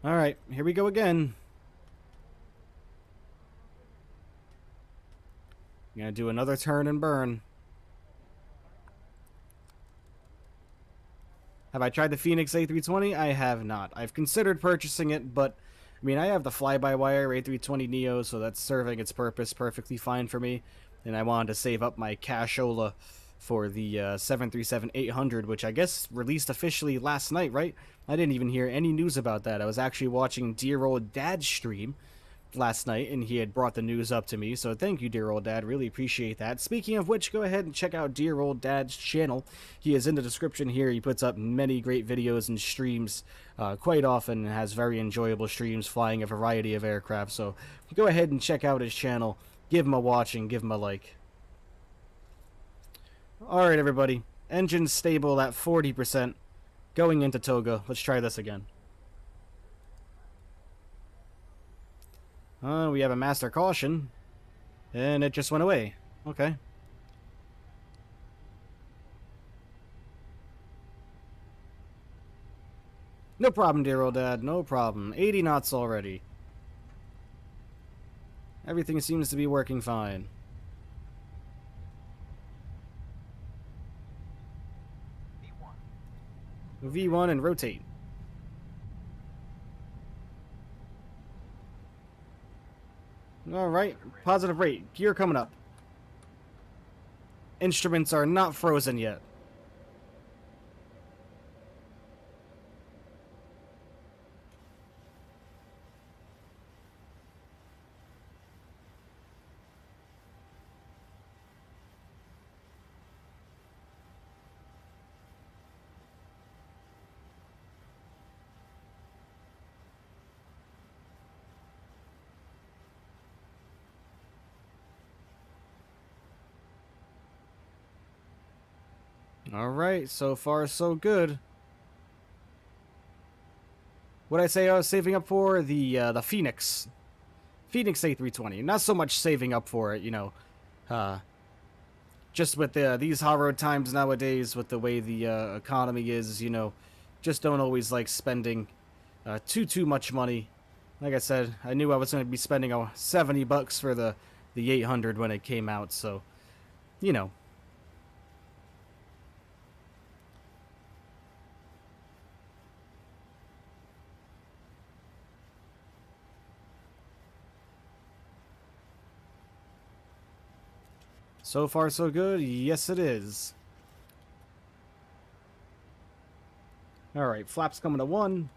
Alright, here we go again. I'm gonna do another turn and burn. Have I tried the Phoenix A320? I have not. I've considered purchasing it, but I mean, I have the fly-by-wire A320neo, so that's serving its purpose perfectly fine for me. And I wanted to save up my cashola for the 737-800, which I guess released officially last night, right? I didn't even hear any news about that. I was actually watching dear old Dad's stream last night, and he had brought the news up to me, so thank you, dear old Dad. Really appreciate that. Speaking of which, go ahead and check out dear old Dad's channel. He is in the description here. He puts up many great videos and streams quite often, and has very enjoyable streams flying a variety of aircraft, so go ahead and check out his channel. Give him a watch and give him a like. Alright, everybody. Engine stable at 40%. Going into Toga. Let's try this again. We have a master caution. And it just went away. Okay. No problem, dear old Dad. No problem. 80 knots already. Everything seems to be working fine. V1 and rotate. Alright, positive rate. Gear coming up. Instruments are not frozen yet. Alright, so far so good. What I say I was saving up for? The Phoenix A320. Not so much saving up for it, you know. Just with these hot road times nowadays, with the way the economy is, you know, just don't always like spending too much money. Like I said, I knew I was going to be spending $70 for the 800 when it came out, so you know. So far, so good. Yes, it is. All right, flaps coming to 1.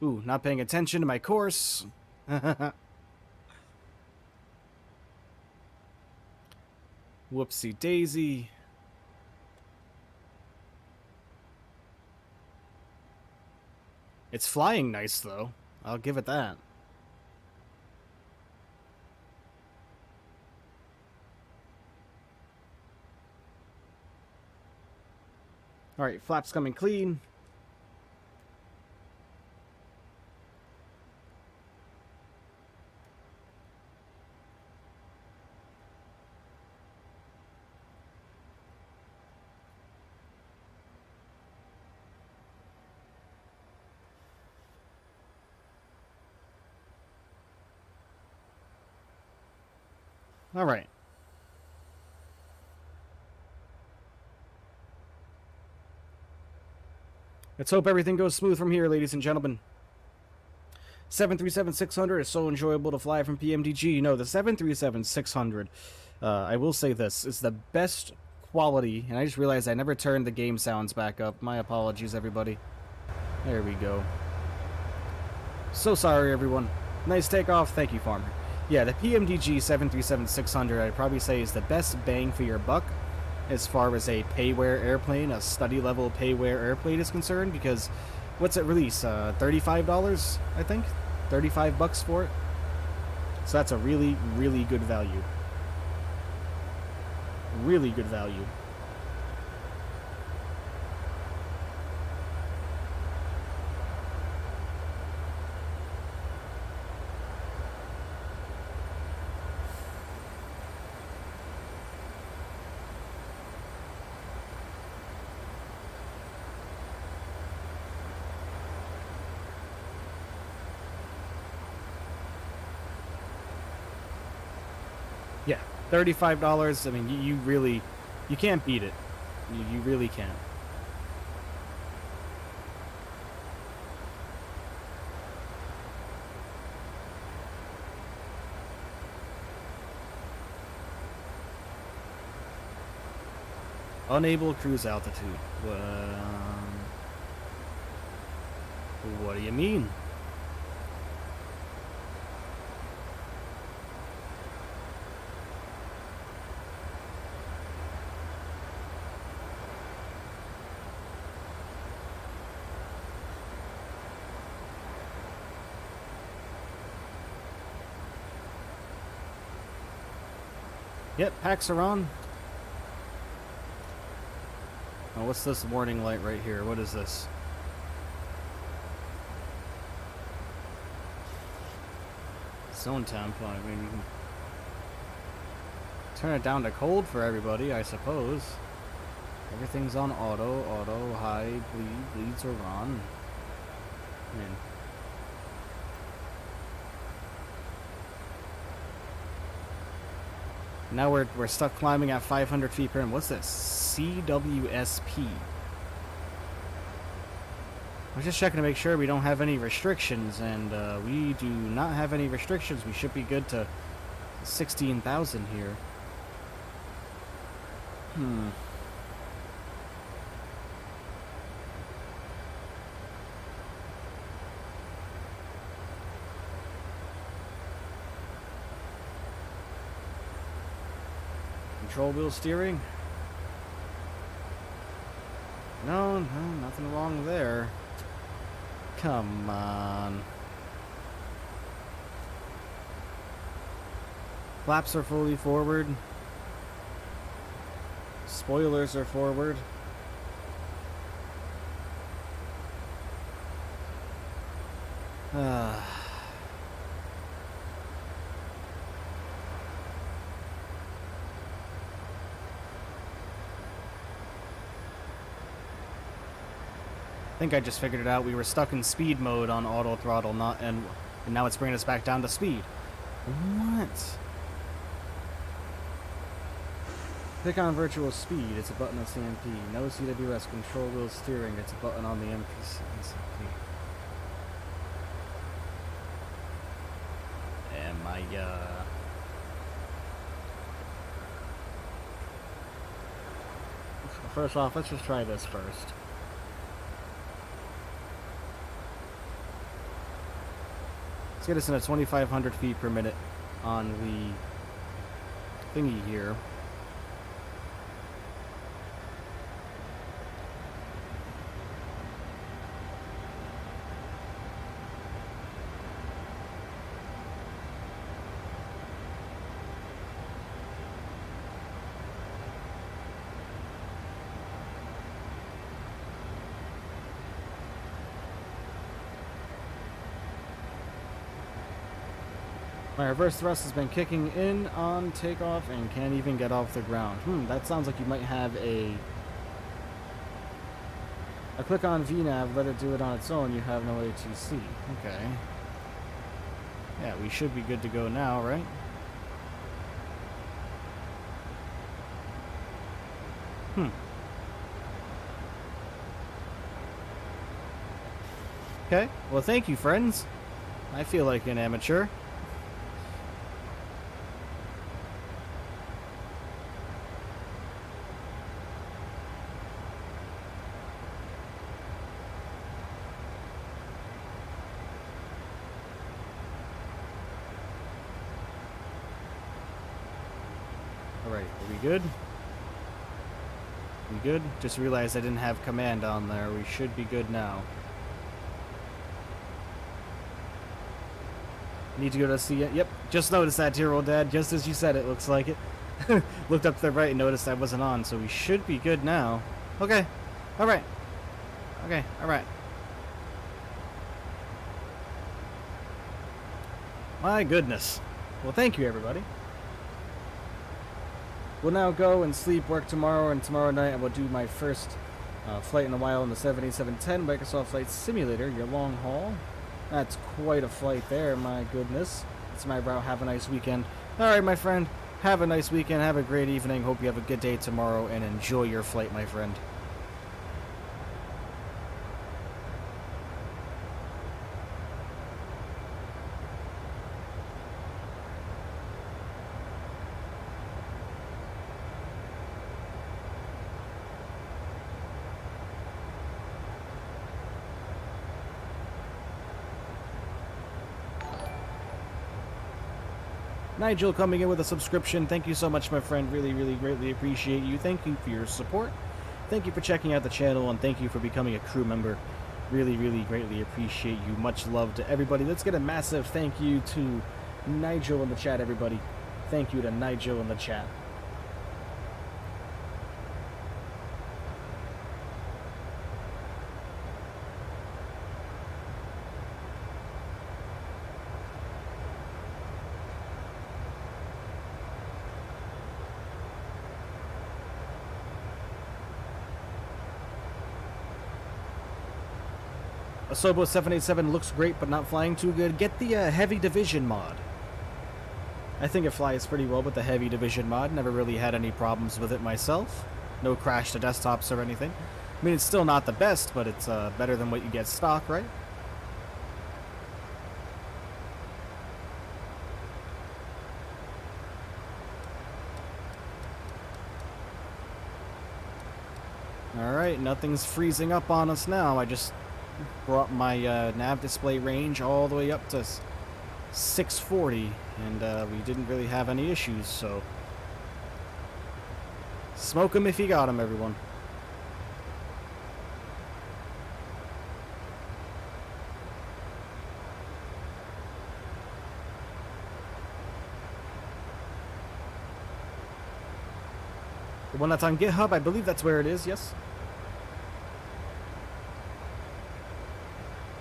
Ooh, not paying attention to my course. Whoopsie daisy. It's flying nice, though. I'll give it that. Alright, flaps coming clean. Alright. Let's hope everything goes smooth from here, ladies and gentlemen. 737-600 is so enjoyable to fly from PMDG. You know, the 737-600, I will say this, is the best quality. And I just realized I never turned the game sounds back up. My apologies, everybody. There we go. So sorry, everyone. Nice takeoff. Thank you, Farmer. Yeah, the PMDG 737-600, I'd probably say, is the best bang for your buck as far as a payware airplane, a study-level payware airplane is concerned, because what's it release? $35, I think? $35 for it? So that's a really, really good value. Really good value. Yeah, $35. I mean, you really, you can't beat it. You really can't. Unable cruise altitude. What do you mean? Yep, packs are on. Oh, what's this warning light right here? What is this? Zone temp. I mean, you can turn it down to cold for everybody, I suppose. Everything's on auto, high, bleeds are on. Man. Now we're stuck climbing at 500 feet per minute. What's this? CWSP. I was just checking to make sure we don't have any restrictions, and we do not have any restrictions. We should be good to 16,000 here. Control wheel steering? No, nothing wrong there. Come on. Flaps are fully forward. Spoilers are forward. I think I just figured it out. We were stuck in speed mode on auto throttle, and now it's bringing us back down to speed. What? Click on virtual speed. It's a button on CMP. No CWS. Control wheel steering. It's a button on the MCP. Am I First off, let's just try this first. Let's get us in at 2,500 feet per minute on the thingy here. My reverse thrust has been kicking in on takeoff and can't even get off the ground. That sounds like you might have a click on VNAV, let it do it on its own, you have no ATC. Okay. Yeah, we should be good to go now, right? Okay, well thank you, friends. I feel like an amateur. Alright, are we good? We good? Just realized I didn't have command on there. We should be good now. Need to go to see it. Yep, just noticed that, dear old dad. Just as you said it, looks like it. Looked up to the right and noticed I wasn't on, so we should be good now. Okay. Alright. Okay, alright. My goodness. Well, thank you, everybody. We'll now go and sleep, work tomorrow, and tomorrow night I will do my first flight in a while in the 787-10 Microsoft Flight Simulator, your long haul. That's quite a flight there, my goodness. It's my route. Have a nice weekend. Alright, my friend. Have a nice weekend. Have a great evening. Hope you have a good day tomorrow, and enjoy your flight, my friend. Nigel coming in with a subscription. Thank you so much, my friend. Really, really greatly appreciate you. Thank you for your support. Thank you for checking out the channel, and thank you for becoming a crew member. Really, really greatly appreciate you. Much love to everybody. Let's get a massive thank you to Nigel in the chat, everybody. Thank you to Nigel in the chat. Asobo 787 looks great, but not flying too good. Get the Heavy Division mod. I think it flies pretty well with the Heavy Division mod. Never really had any problems with it myself. No crash to desktops or anything. I mean, it's still not the best, but it's better than what you get stock, right? Alright, nothing's freezing up on us now. I just brought my nav display range all the way up to 640, and we didn't really have any issues, so smoke 'em if you got 'em, everyone. The one that's on GitHub, I believe that's where it is, yes?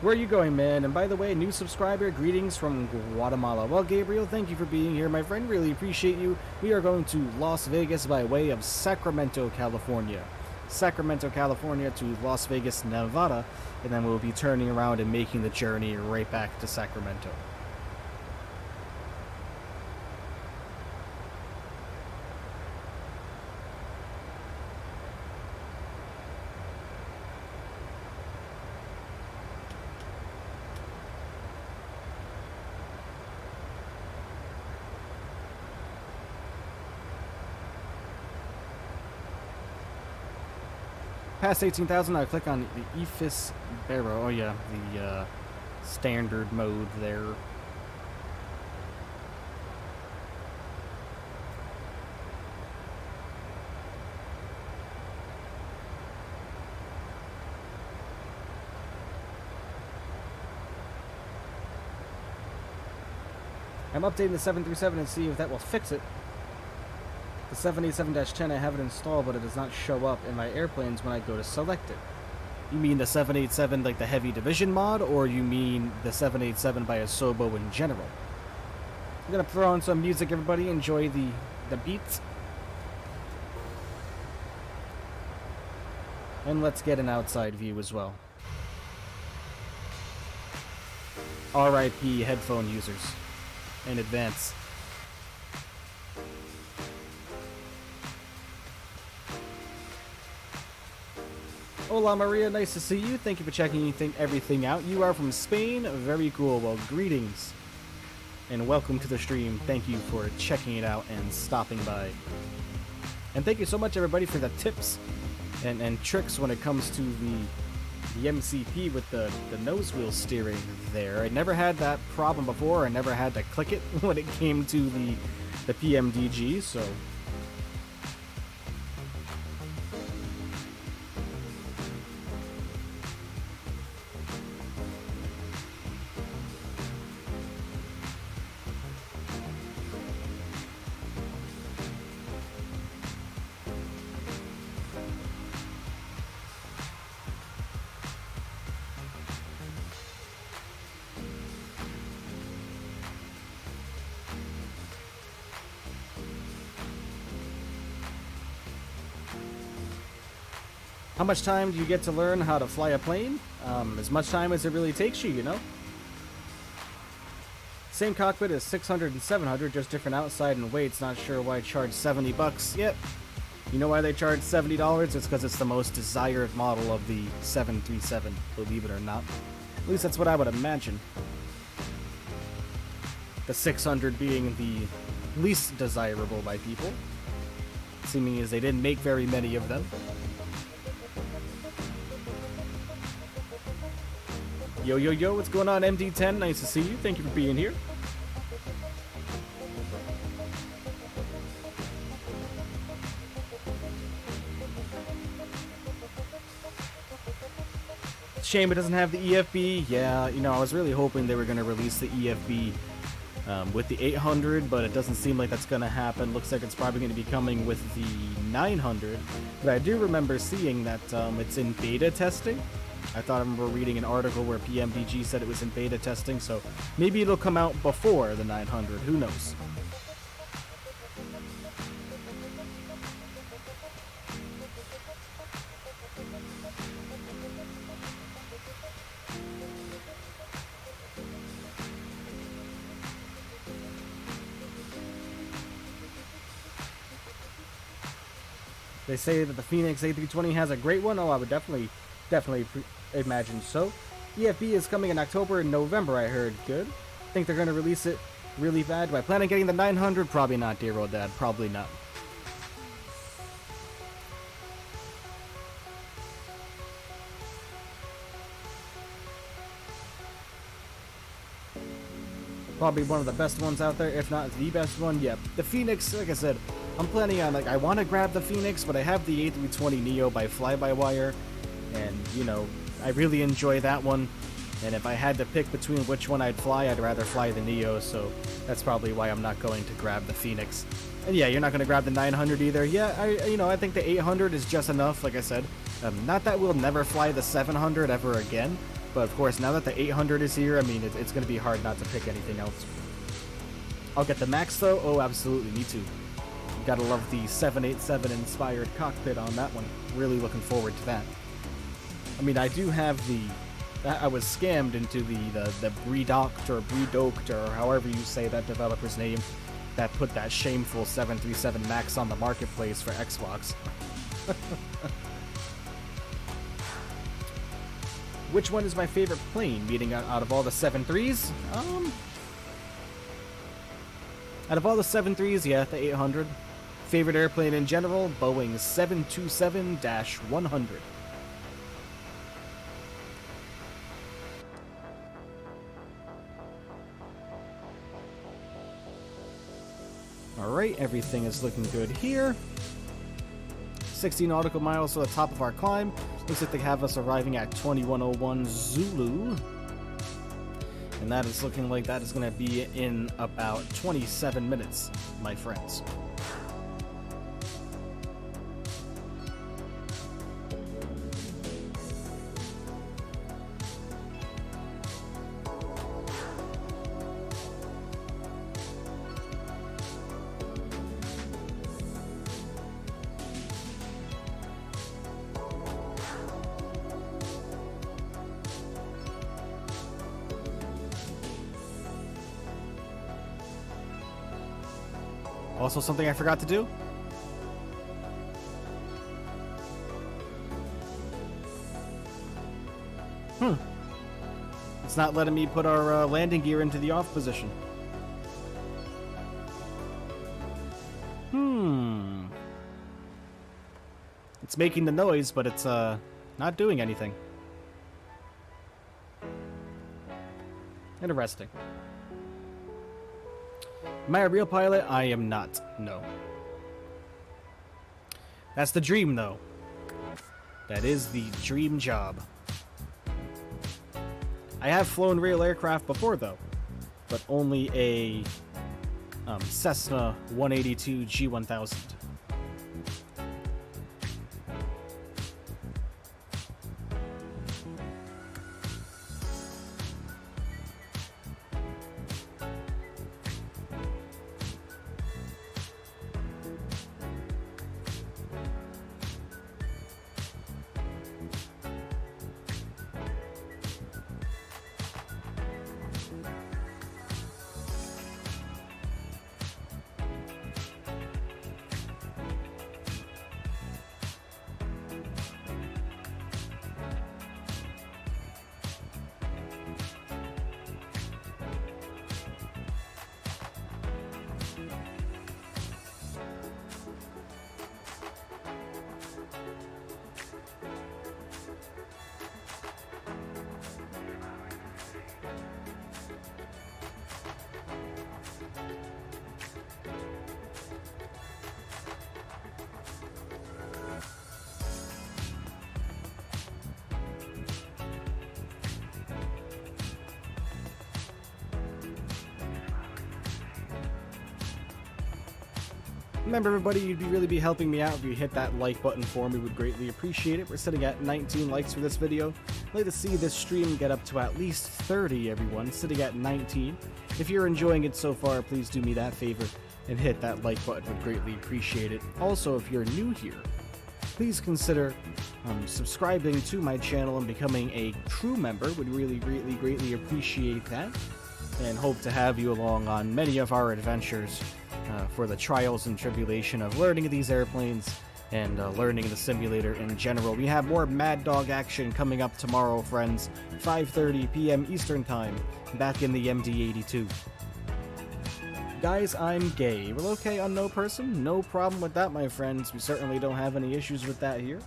Where are you going, man? And by the way, new subscriber, greetings from Guatemala. Well, Gabriel, thank you for being here, my friend. Really appreciate you. We are going to Las Vegas by way of Sacramento, California. Sacramento, California to Las Vegas, Nevada, and then we'll be turning around and making the journey right back to Sacramento. Past 18,000, I click on the EFIS Barrow. Oh yeah, the standard mode there. I'm updating the 737 and see if that will fix it. The 787-10, I have it installed, but it does not show up in my airplanes when I go to select it. You mean the 787, like the Heavy Division mod, or you mean the 787 by Asobo in general? I'm gonna throw on some music, everybody. Enjoy the beats. And let's get an outside view as well. RIP headphone users in advance. Hola Maria, nice to see you. Thank you for checking everything out. You are from Spain? Very cool. Well, greetings and welcome to the stream. Thank you for checking it out and stopping by. And thank you so much everybody for the tips and tricks when it comes to the MCP with the nose wheel steering there. I never had that problem before. I never had to click it when it came to the PMDG, so how much time do you get to learn how to fly a plane? As much time as it really takes you, you know? Same cockpit as 600 and 700, just different outside and weights. Not sure why I charge $70. Yep. You know why they charge $70? It's because it's the most desired model of the 737, believe it or not. At least that's what I would imagine. The 600 being the least desirable by people. Seeming as they didn't make very many of them. Yo, yo, yo, what's going on, MD10? Nice to see you. Thank you for being here. Shame it doesn't have the EFB. Yeah, you know, I was really hoping they were going to release the EFB with the 800, but it doesn't seem like that's going to happen. Looks like it's probably going to be coming with the 900. But I do remember seeing that it's in beta testing. I thought I remember reading an article where PMDG said it was in beta testing, so maybe it'll come out before the 900. Who knows? They say that the Phoenix A320 has a great one. Oh, I would definitely imagine so. EFB is coming in October and November, I heard. Good. Think they're going to release it really bad. Do I plan on getting the 900? Probably not, dear old dad. Probably not. Probably one of the best ones out there, if not the best one. Yep. The Phoenix, like I said, I'm planning on, I want to grab the Phoenix, but I have the A320neo by fly-by-wire, and, you know, I really enjoy that one, and if I had to pick between which one I'd fly, I'd rather fly the Neo, so that's probably why I'm not going to grab the Phoenix. And yeah, you're not going to grab the 900 either. Yeah, I think the 800 is just enough, like I said. Not that we'll never fly the 700 ever again, But of course, now that the 800 is here, I mean, it's going to be hard not to pick anything else. I'll get the Max, though. Oh, absolutely. Me too. Gotta love the 787-inspired cockpit on that one. Really looking forward to that. I mean, I do have the... I was scammed into the Bredocked or Bredoked, or however you say that developer's name, that put that shameful 737 MAX on the marketplace for Xbox. Which one is my favorite plane, meaning out of all the 7.3s? Out of all the 7.3s, yeah, the 800. Favorite airplane in general, Boeing 727-100. Alright, everything is looking good here. 60 nautical miles to the top of our climb. Looks like they have us arriving at 2101 Zulu. And that is looking like that is going to be in about 27 minutes, my friends. Also, something I forgot to do. It's not letting me put our landing gear into the off position. It's making the noise, but it's not doing anything. Interesting. Am I a real pilot? I am not. No. That's the dream, though. That is the dream job. I have flown real aircraft before, though, but only a Cessna 182 G1000. Remember, everybody, you'd really be helping me out if you hit that like button for me. Would greatly appreciate it. We're sitting at 19 likes for this video. I'd like to see this stream get up to at least 30, everyone. Sitting at 19. If you're enjoying it so far, please do me that favor and hit that like button. Would greatly appreciate it. Also, if you're new here, please consider subscribing to my channel and becoming a crew member. Would really greatly appreciate that, and hope to have you along on many of our adventures for the trials and tribulation of learning these airplanes and learning the simulator in general. We have more Mad Dog action coming up tomorrow, friends. 5:30 p.m. Eastern Time, back in the MD-82. Guys, I'm gay. Well, okay on no person? No problem with that, my friends. We certainly don't have any issues with that here.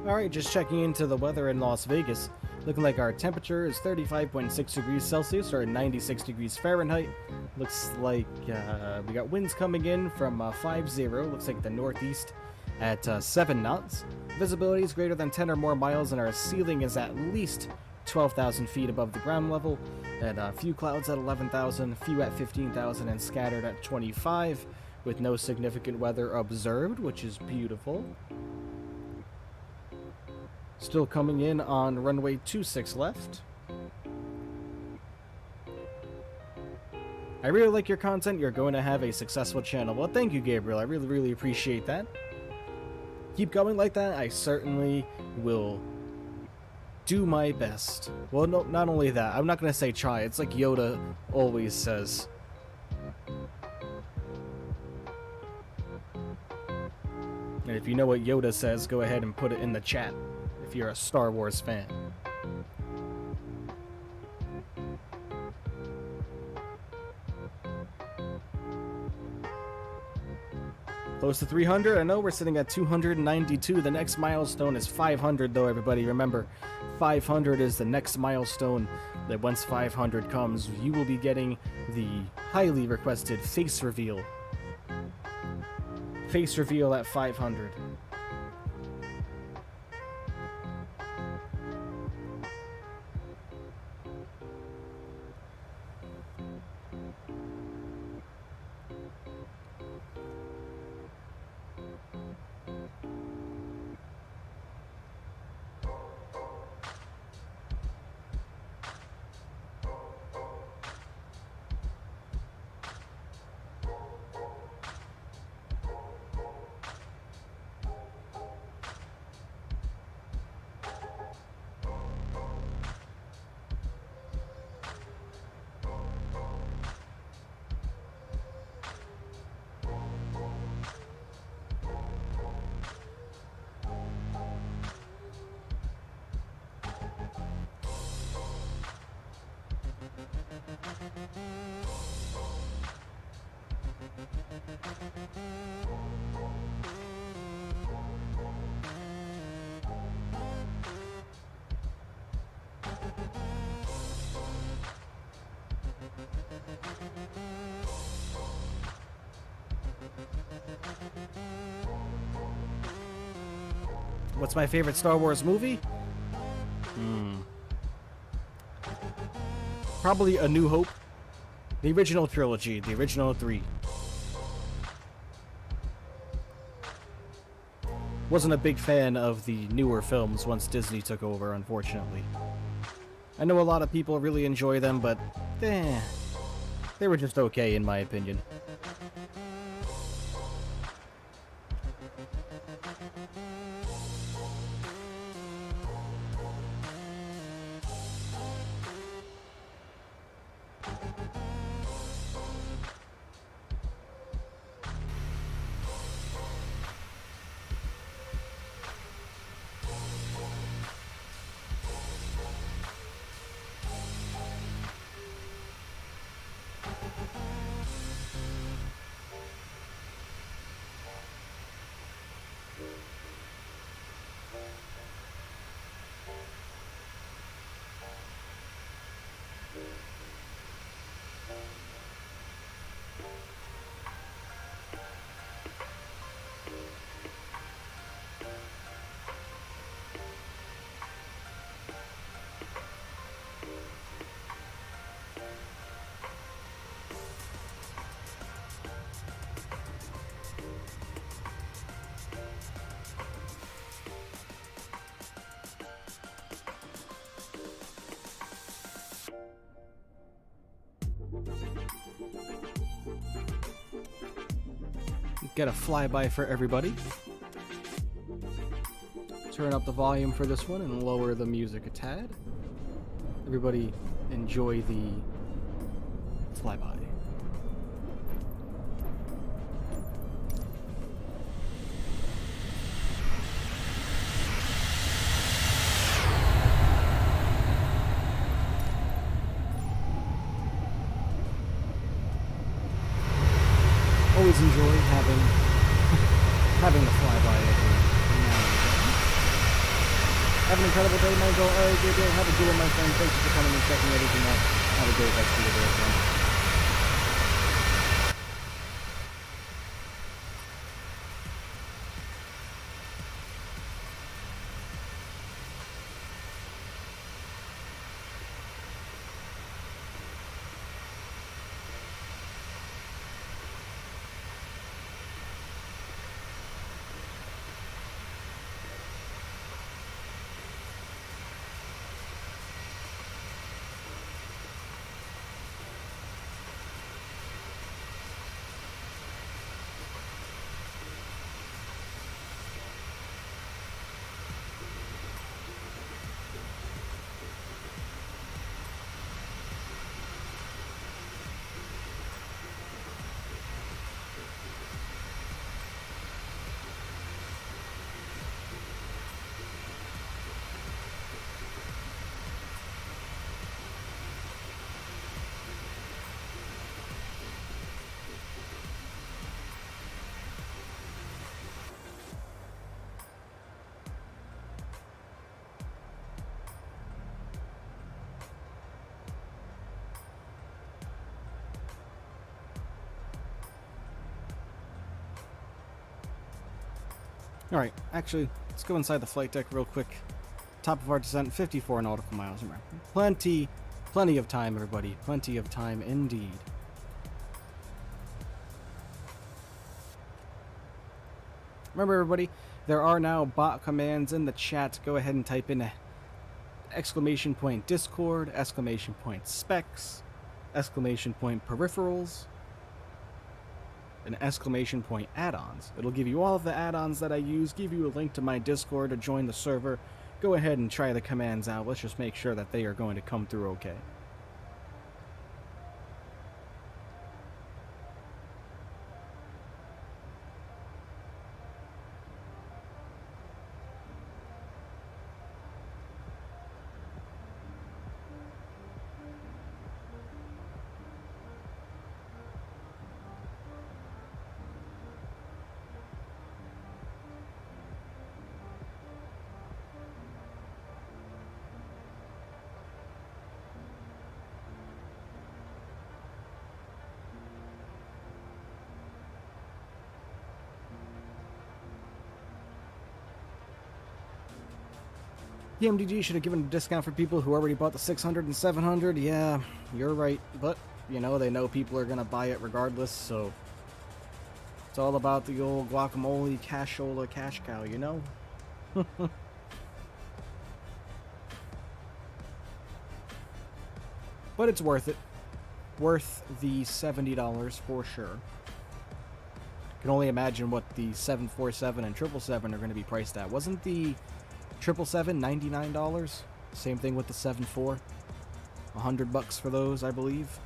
Alright, just checking into the weather in Las Vegas. Looking like our temperature is 35.6 degrees Celsius or 96 degrees Fahrenheit. Looks like we got winds coming in from 50, looks like the northeast at 7 knots. Visibility is greater than 10 or more miles and our ceiling is at least 12,000 feet above the ground level. And a few clouds at 11,000, few at 15,000 and scattered at 25 with no significant weather observed, which is beautiful. Still coming in on runway 26 left. I really like your content. You're going to have a successful channel. Well, thank you, Gabriel. I really, really appreciate that. Keep going like that. I certainly will do my best. Well, no, not only that. I'm not going to say try. It's like Yoda always says. And if you know what Yoda says, go ahead and put it in the chat. If you're a Star Wars fan. Close to 300. I know we're sitting at 292. The next milestone is 500 though, everybody. Remember, 500 is the next milestone. That once 500 comes, you will be getting the highly requested face reveal. Face reveal at 500. What's my favorite Star Wars movie? Probably A New Hope. The original trilogy, the original 3. Wasn't a big fan of the newer films once Disney took over, unfortunately. I know a lot of people really enjoy them, but they were just okay in my opinion. Get a flyby for everybody. Turn up the volume for this one and lower the music a tad. Everybody enjoy the flyby. Always enjoy having the flyby every now and Have an incredible day, Michael. All right, good day. Have a good one, my friend. Thank you for coming and checking everything out. Have a great rest of your day, friend. Alright, actually, let's go inside the flight deck real quick. Top of our descent, 54 nautical miles. Plenty of time, everybody. Plenty of time indeed. Remember, everybody, there are now bot commands in the chat. Go ahead and type in exclamation point Discord, exclamation point specs, exclamation point peripherals, and exclamation point add-ons. It'll give you all of the add-ons that I use, give you a link to my Discord to join the server. Go ahead and try the commands out. Let's just make sure that they are going to come through okay. PMDG should have given a discount for people who already bought the 600 and 700. Yeah, you're right. But, you know, they know people are going to buy it regardless, so it's all about the old guacamole, cashola, cash cow, you know? But it's worth it. Worth the $70 for sure. Can only imagine what the 747 and 777 are going to be priced at. Wasn't the 777 $99? Same thing with the 74. $100 for those, I believe.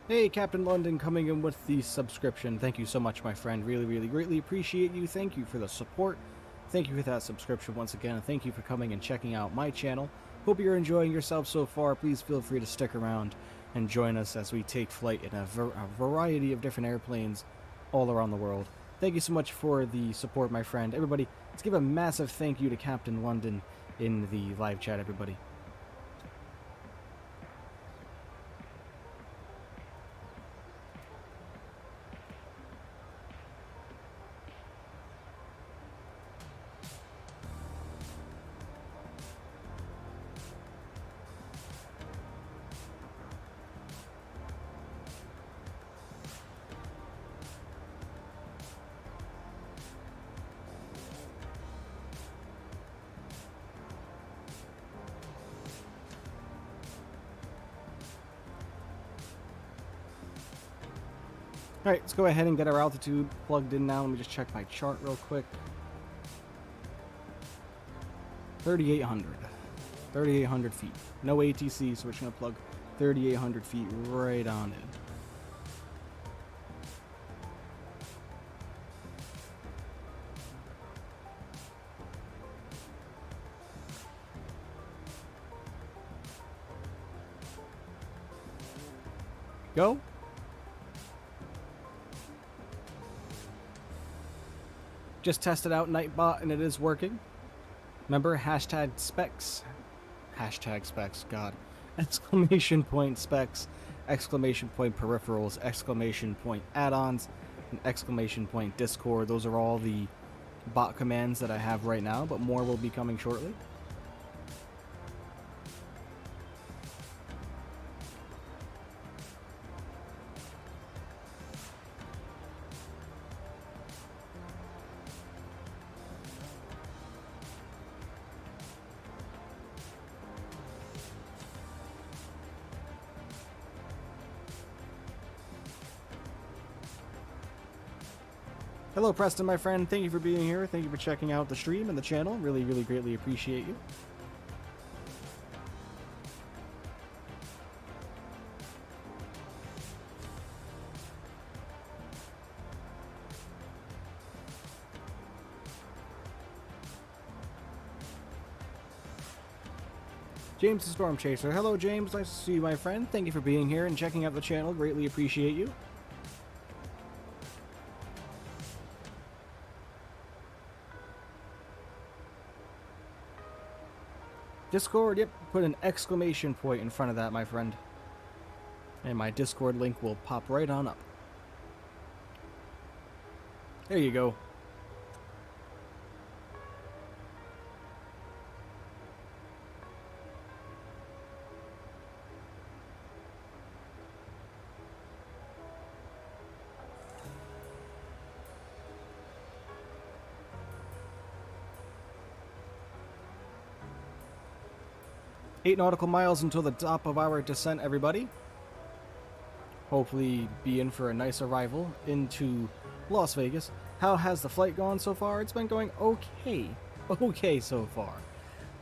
Hey, Captain London coming in with the subscription. Thank you so much, my friend. Really, really greatly appreciate you. Thank you for the support. Thank you for that subscription once again. And thank you for coming and checking out my channel. Hope you're enjoying yourself so far. Please feel free to stick around and join us as we take flight in a variety of different airplanes all around the world. Thank you so much for the support, my friend. Everybody, let's give a massive thank you to Captain London in the live chat, everybody. Alright, let's go ahead and get our altitude plugged in now. Let me just check my chart real quick. 3,800. 3,800 feet. No ATC, so we're just going to plug 3,800 feet right on in. Go. Just tested out Nightbot and it is working. Remember, hashtag specs. Hashtag specs, God. Exclamation point specs. Exclamation point peripherals. Exclamation point add-ons. And exclamation point Discord. Those are all the bot commands that I have right now, but more will be coming shortly. Hello, Preston, my friend. Thank you for being here. Thank you for checking out the stream and the channel. Really, really greatly appreciate you. James the Storm Chaser. Hello, James. Nice to see you, my friend. Thank you for being here and checking out the channel. Greatly appreciate you. Discord, yep, put an exclamation point in front of that, my friend. And my Discord link will pop right on up. There you go. Eight nautical miles until the top of our descent, everybody. Hopefully be in for a nice arrival into Las Vegas. How has the flight gone so far? It's been going okay. Okay so far.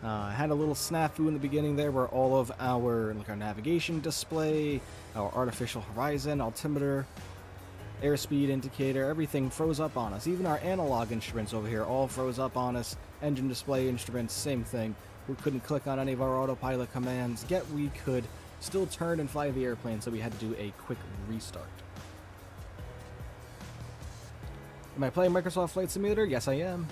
I had a little snafu in the beginning there where all of our navigation display, our artificial horizon, altimeter, airspeed indicator, everything froze up on us. Even our analog instruments over here all froze up on us. Engine display instruments, same thing. We couldn't click on any of our autopilot commands, yet we could still turn and fly the airplane, so we had to do a quick restart. Am I playing Microsoft Flight Simulator? Yes, I am.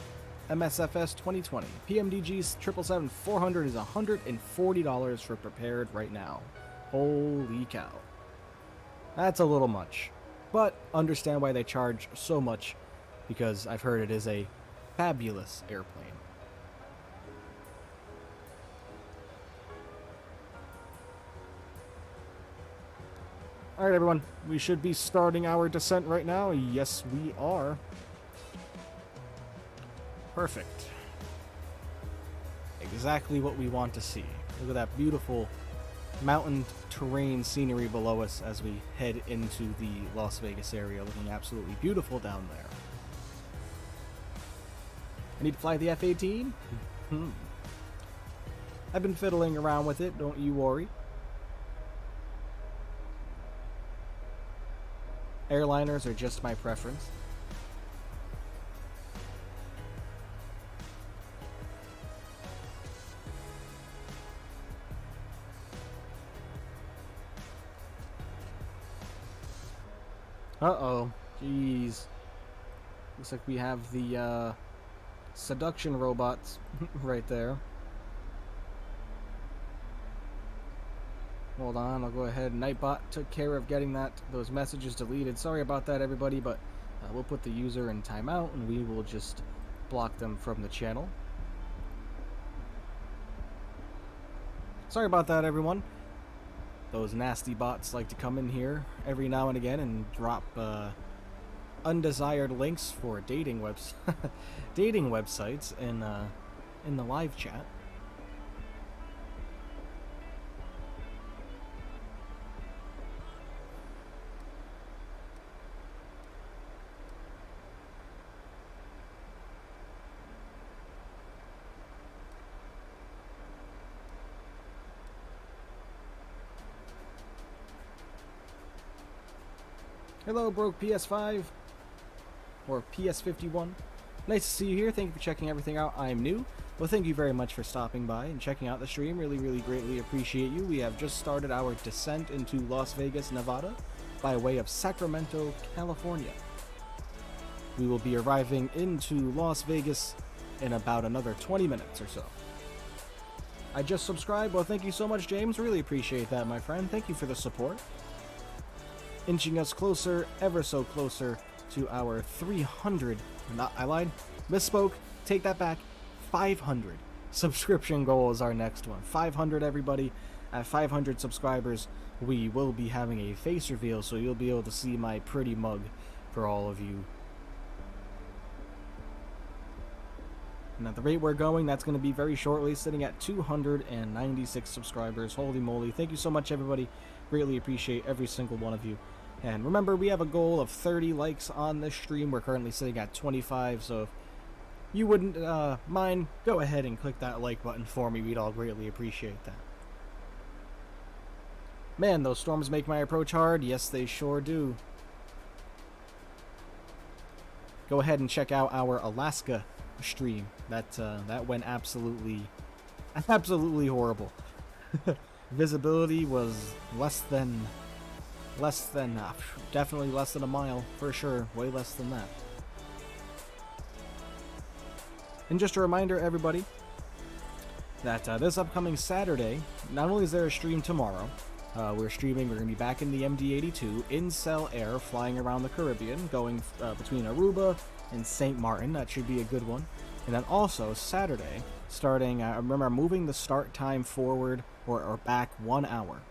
MSFS 2020. PMDG 777-400 is $140 for prepared right now. Holy cow. That's a little much. But understand why they charge so much, because I've heard it is a fabulous airplane. Alright, everyone. We should be starting our descent right now. Yes, we are. Perfect. Exactly what we want to see. Look at that beautiful mountain terrain scenery below us as we head into the Las Vegas area. Looking absolutely beautiful down there. I need to fly the F-18? I've been fiddling around with it, don't you worry. Airliners are just my preference. Uh-oh. Jeez. Looks like we have the, seduction robots right there. Hold on, I'll go ahead. Nightbot took care of getting those messages deleted. Sorry about that, everybody, but we'll put the user in timeout and we will just block them from the channel. Sorry about that, everyone. Those nasty bots like to come in here every now and again and drop undesired links for dating websites in the live chat. Hello, Broke PS5 or PS51. Nice to see you here. Thank you for checking everything out. I'm new. Well, thank you very much for stopping by and checking out the stream. Really, really greatly appreciate you. We have just started our descent into Las Vegas, Nevada by way of Sacramento, California. We will be arriving into Las Vegas in about another 20 minutes or so. I just subscribed. Well, thank you so much, James. Really appreciate that, my friend. Thank you for the support. Inching us closer, ever so closer, to our 300, I lied, misspoke, take that back, 500 subscription goal is our next one. 500, everybody. At 500 subscribers, we will be having a face reveal, so you'll be able to see my pretty mug for all of you. And at the rate we're going, that's going to be very shortly, sitting at 296 subscribers. Holy moly. Thank you so much, everybody. Greatly appreciate every single one of you. And remember, we have a goal of 30 likes on this stream. We're currently sitting at 25, so if you wouldn't mind, go ahead and click that like button for me. We'd all greatly appreciate that. Man, those storms make my approach hard. Yes, they sure do. Go ahead and check out our Alaska stream. That went absolutely horrible. Visibility was definitely less than a mile for sure, way less than that. And just a reminder, everybody, that this upcoming Saturday, not only is there a stream tomorrow, we're going to be back in the MD-82 in Cell Air, flying around the Caribbean, going between Aruba and St. Martin. That should be a good one. And then also Saturday, starting, remember, moving the start time forward or back 1 hour.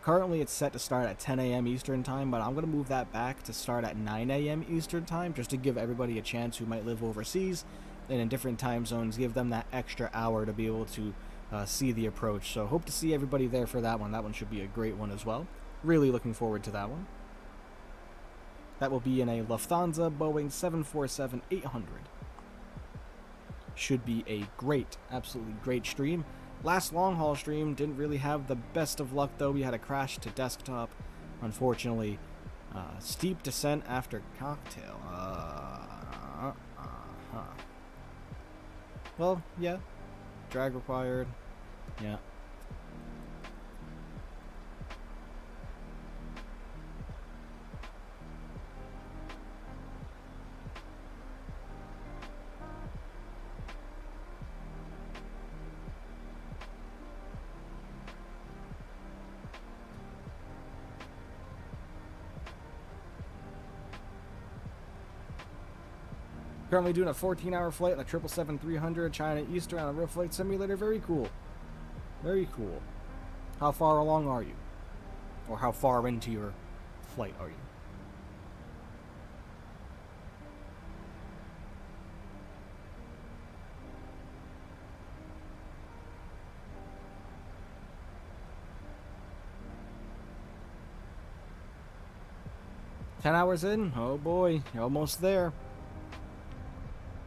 Currently it's set to start at 10 a.m. Eastern time, but I'm going to move that back to start at 9 a.m. Eastern time, just to give everybody a chance who might live overseas and in different time zones, give them that extra hour to be able to see the approach. So hope to see everybody there for that one. That one should be a great one as well. Really looking forward to that one. That will be in a Lufthansa Boeing 747-800. Should be a great, absolutely great stream. Last long haul stream didn't really have the best of luck though. We had a crash to desktop, unfortunately. Steep descent after cocktail. Well, yeah. Drag required. Yeah. Currently doing a 14-hour flight on a 777-300 China Eastern on a real flight simulator. Very cool. Very cool. How far along are you? Or how far into your flight are you? Ten hours in? Oh boy, you're almost there.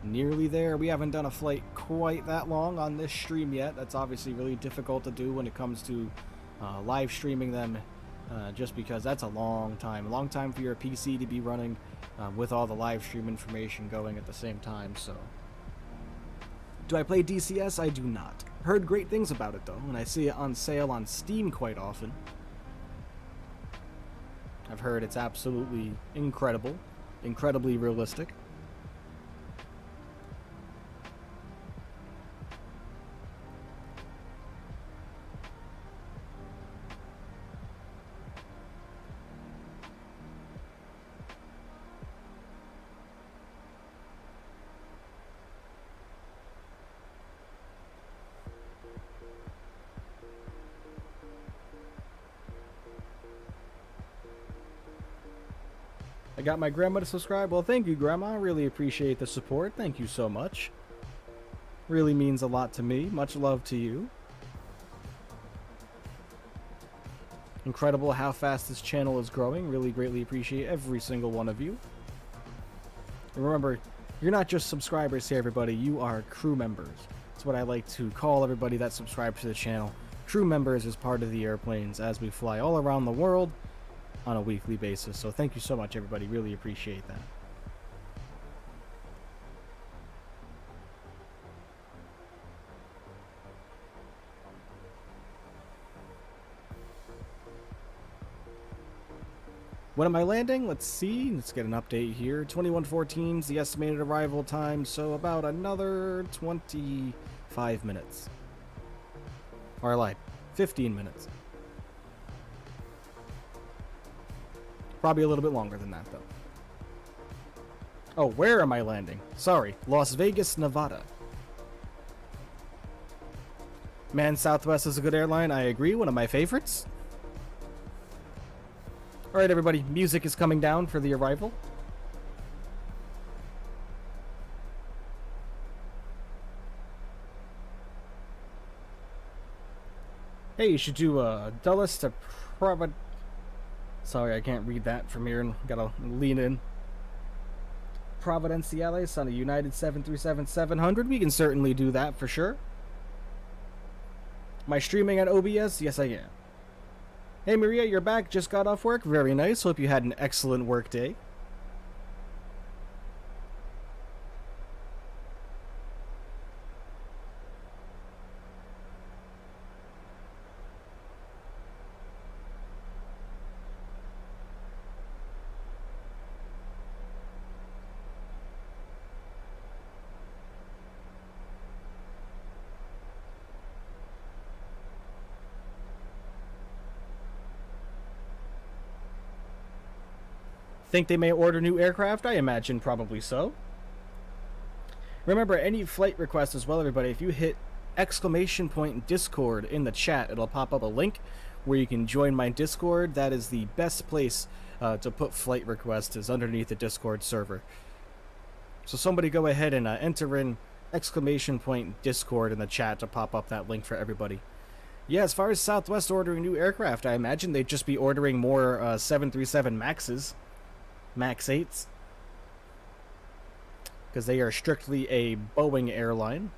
Nearly there. We haven't done a flight quite that long on this stream yet. That's obviously really difficult to do when it comes to live streaming them, just because that's a long time. A long time for your PC to be running with all the live stream information going at the same time. So, do I play DCS? I do not. Heard great things about it though, and I see it on sale on Steam quite often. I've heard it's absolutely incredible, incredibly realistic. I got my grandma to subscribe. Well, thank you, Grandma. I really appreciate the support. Thank you so much. Really means a lot to me. Much love to you. Incredible how fast this channel is growing. Really greatly appreciate every single one of you. And remember, you're not just subscribers here, everybody. You are crew members. That's what I like to call everybody that subscribes to the channel. Crew members as part of the airplanes as we fly all around the world. on a weekly basis. So thank you so much, everybody. Really appreciate that. When am I landing? Let's see. Let's get an update here. 21:14 is the estimated arrival time, so about another 25 minutes. Or I lied. 15 minutes. Probably a little bit longer than that, though. Oh, where am I landing? Sorry. Las Vegas, Nevada. Man, Southwest is a good airline. I agree. One of my favorites. Alright, everybody. Music is coming down for the arrival. Hey, you should do Dulles to Provid... Sorry, I can't read that from here, and gotta lean in. Providenciales on a United 737-700. We can certainly do that for sure. Am I streaming on OBS? Yes, I am. Hey, Maria, you're back. Just got off work. Very nice. Hope you had an excellent work day. Think they may order new aircraft? I imagine probably so. Remember, any flight request as well, everybody, if you hit ! Discord in the chat, it'll pop up a link where you can join my Discord. That is the best place to put flight requests, is underneath the Discord server. So somebody go ahead and enter in ! Discord in the chat to pop up that link for everybody. Yeah, as far as Southwest ordering new aircraft, I imagine they'd just be ordering more 737 Maxes. Max 8s, because they are strictly a Boeing airline.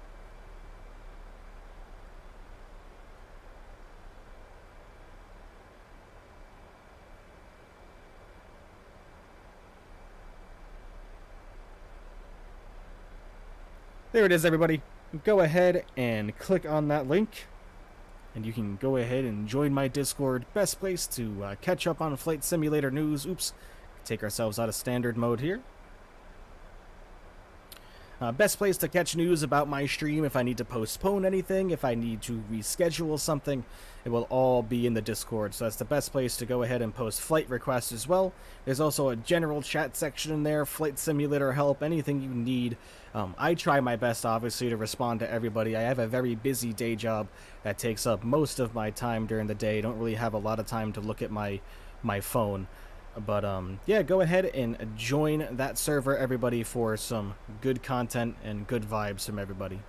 There it is, everybody. Go ahead and click on that link, and you can go ahead and join my Discord. Best place to catch up on Flight Simulator news. Oops. Take ourselves out of standard mode here. Best place to catch news about my stream. If I need to postpone anything, if I need to reschedule something, it will all be in the Discord. So that's the best place to go ahead and post flight requests as well. There's also a general chat section in there, Flight Simulator help, anything you need. I try my best, obviously, to respond to everybody. I have a very busy day job that takes up most of my time during the day. Don't really have a lot of time to look at my phone. But, yeah, go ahead and join that server, everybody, for some good content and good vibes from everybody.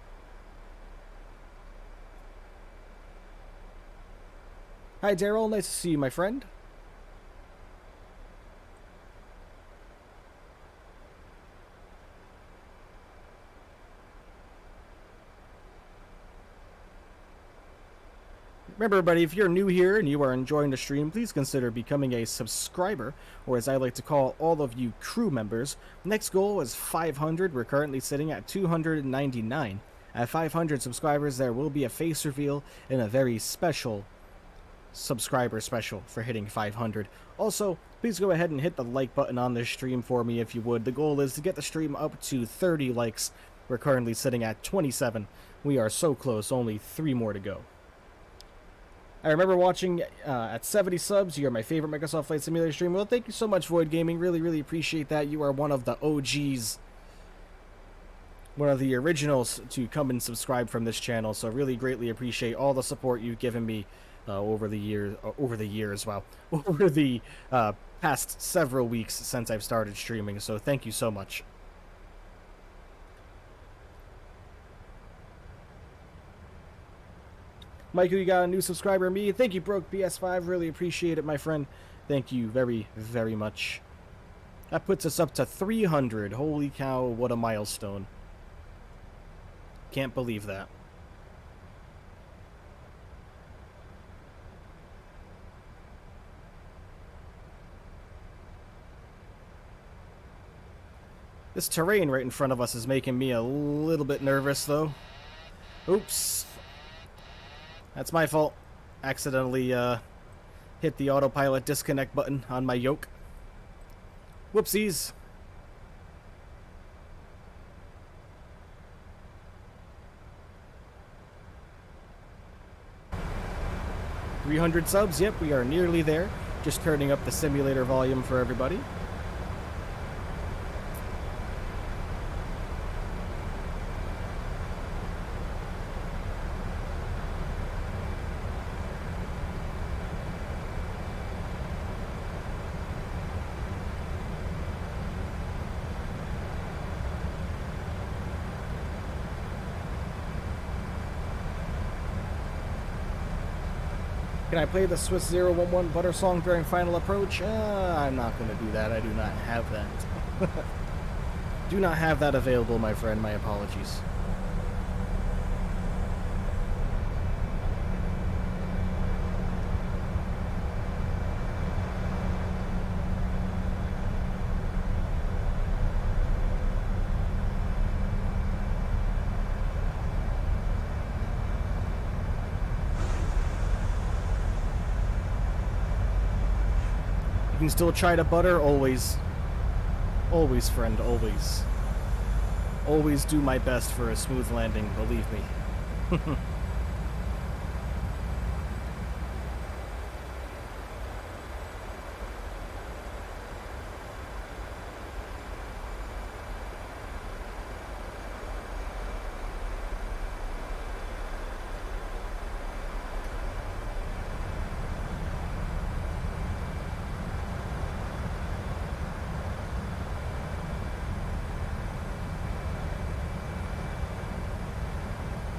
Hi, Daryl. Nice to see you, my friend. Remember, everybody, if you're new here and you are enjoying the stream, please consider becoming a subscriber, or as I like to call all of you, crew members. Next goal is 500. We're currently sitting at 299. At 500 subscribers, there will be a face reveal and a very special subscriber special for hitting 500. Also, please go ahead and hit the like button on this stream for me if you would. The goal is to get the stream up to 30 likes. We're currently sitting at 27. We are so close, only 3 more to go. I remember watching at 70 subs. You are my favorite Microsoft Flight Simulator stream. Well, thank you so much, Void Gaming. Really, really appreciate that. You are one of the OGs, one of the originals to come and subscribe from this channel. So really greatly appreciate all the support you've given me over the year, over the past several weeks since I've started streaming. So thank you so much. Michael, you got a new subscriber, me. Thank you, Broke PS5. Really appreciate it, my friend. Thank you very, very much. That puts us up to 300. Holy cow, what a milestone. Can't believe that. This terrain right in front of us is making me a little bit nervous, though. Oops. That's my fault. Accidentally hit the autopilot disconnect button on my yoke. Whoopsies. $300 subs, yep, we are nearly there. Just turning up the simulator volume for everybody. Can I play the Swiss 011 Butter song during final approach? I'm not going to do that. I do not have that. Do not have that available, my friend. My apologies. You can still try to butter, always. Always, friend, always. Always do my best for a smooth landing, believe me.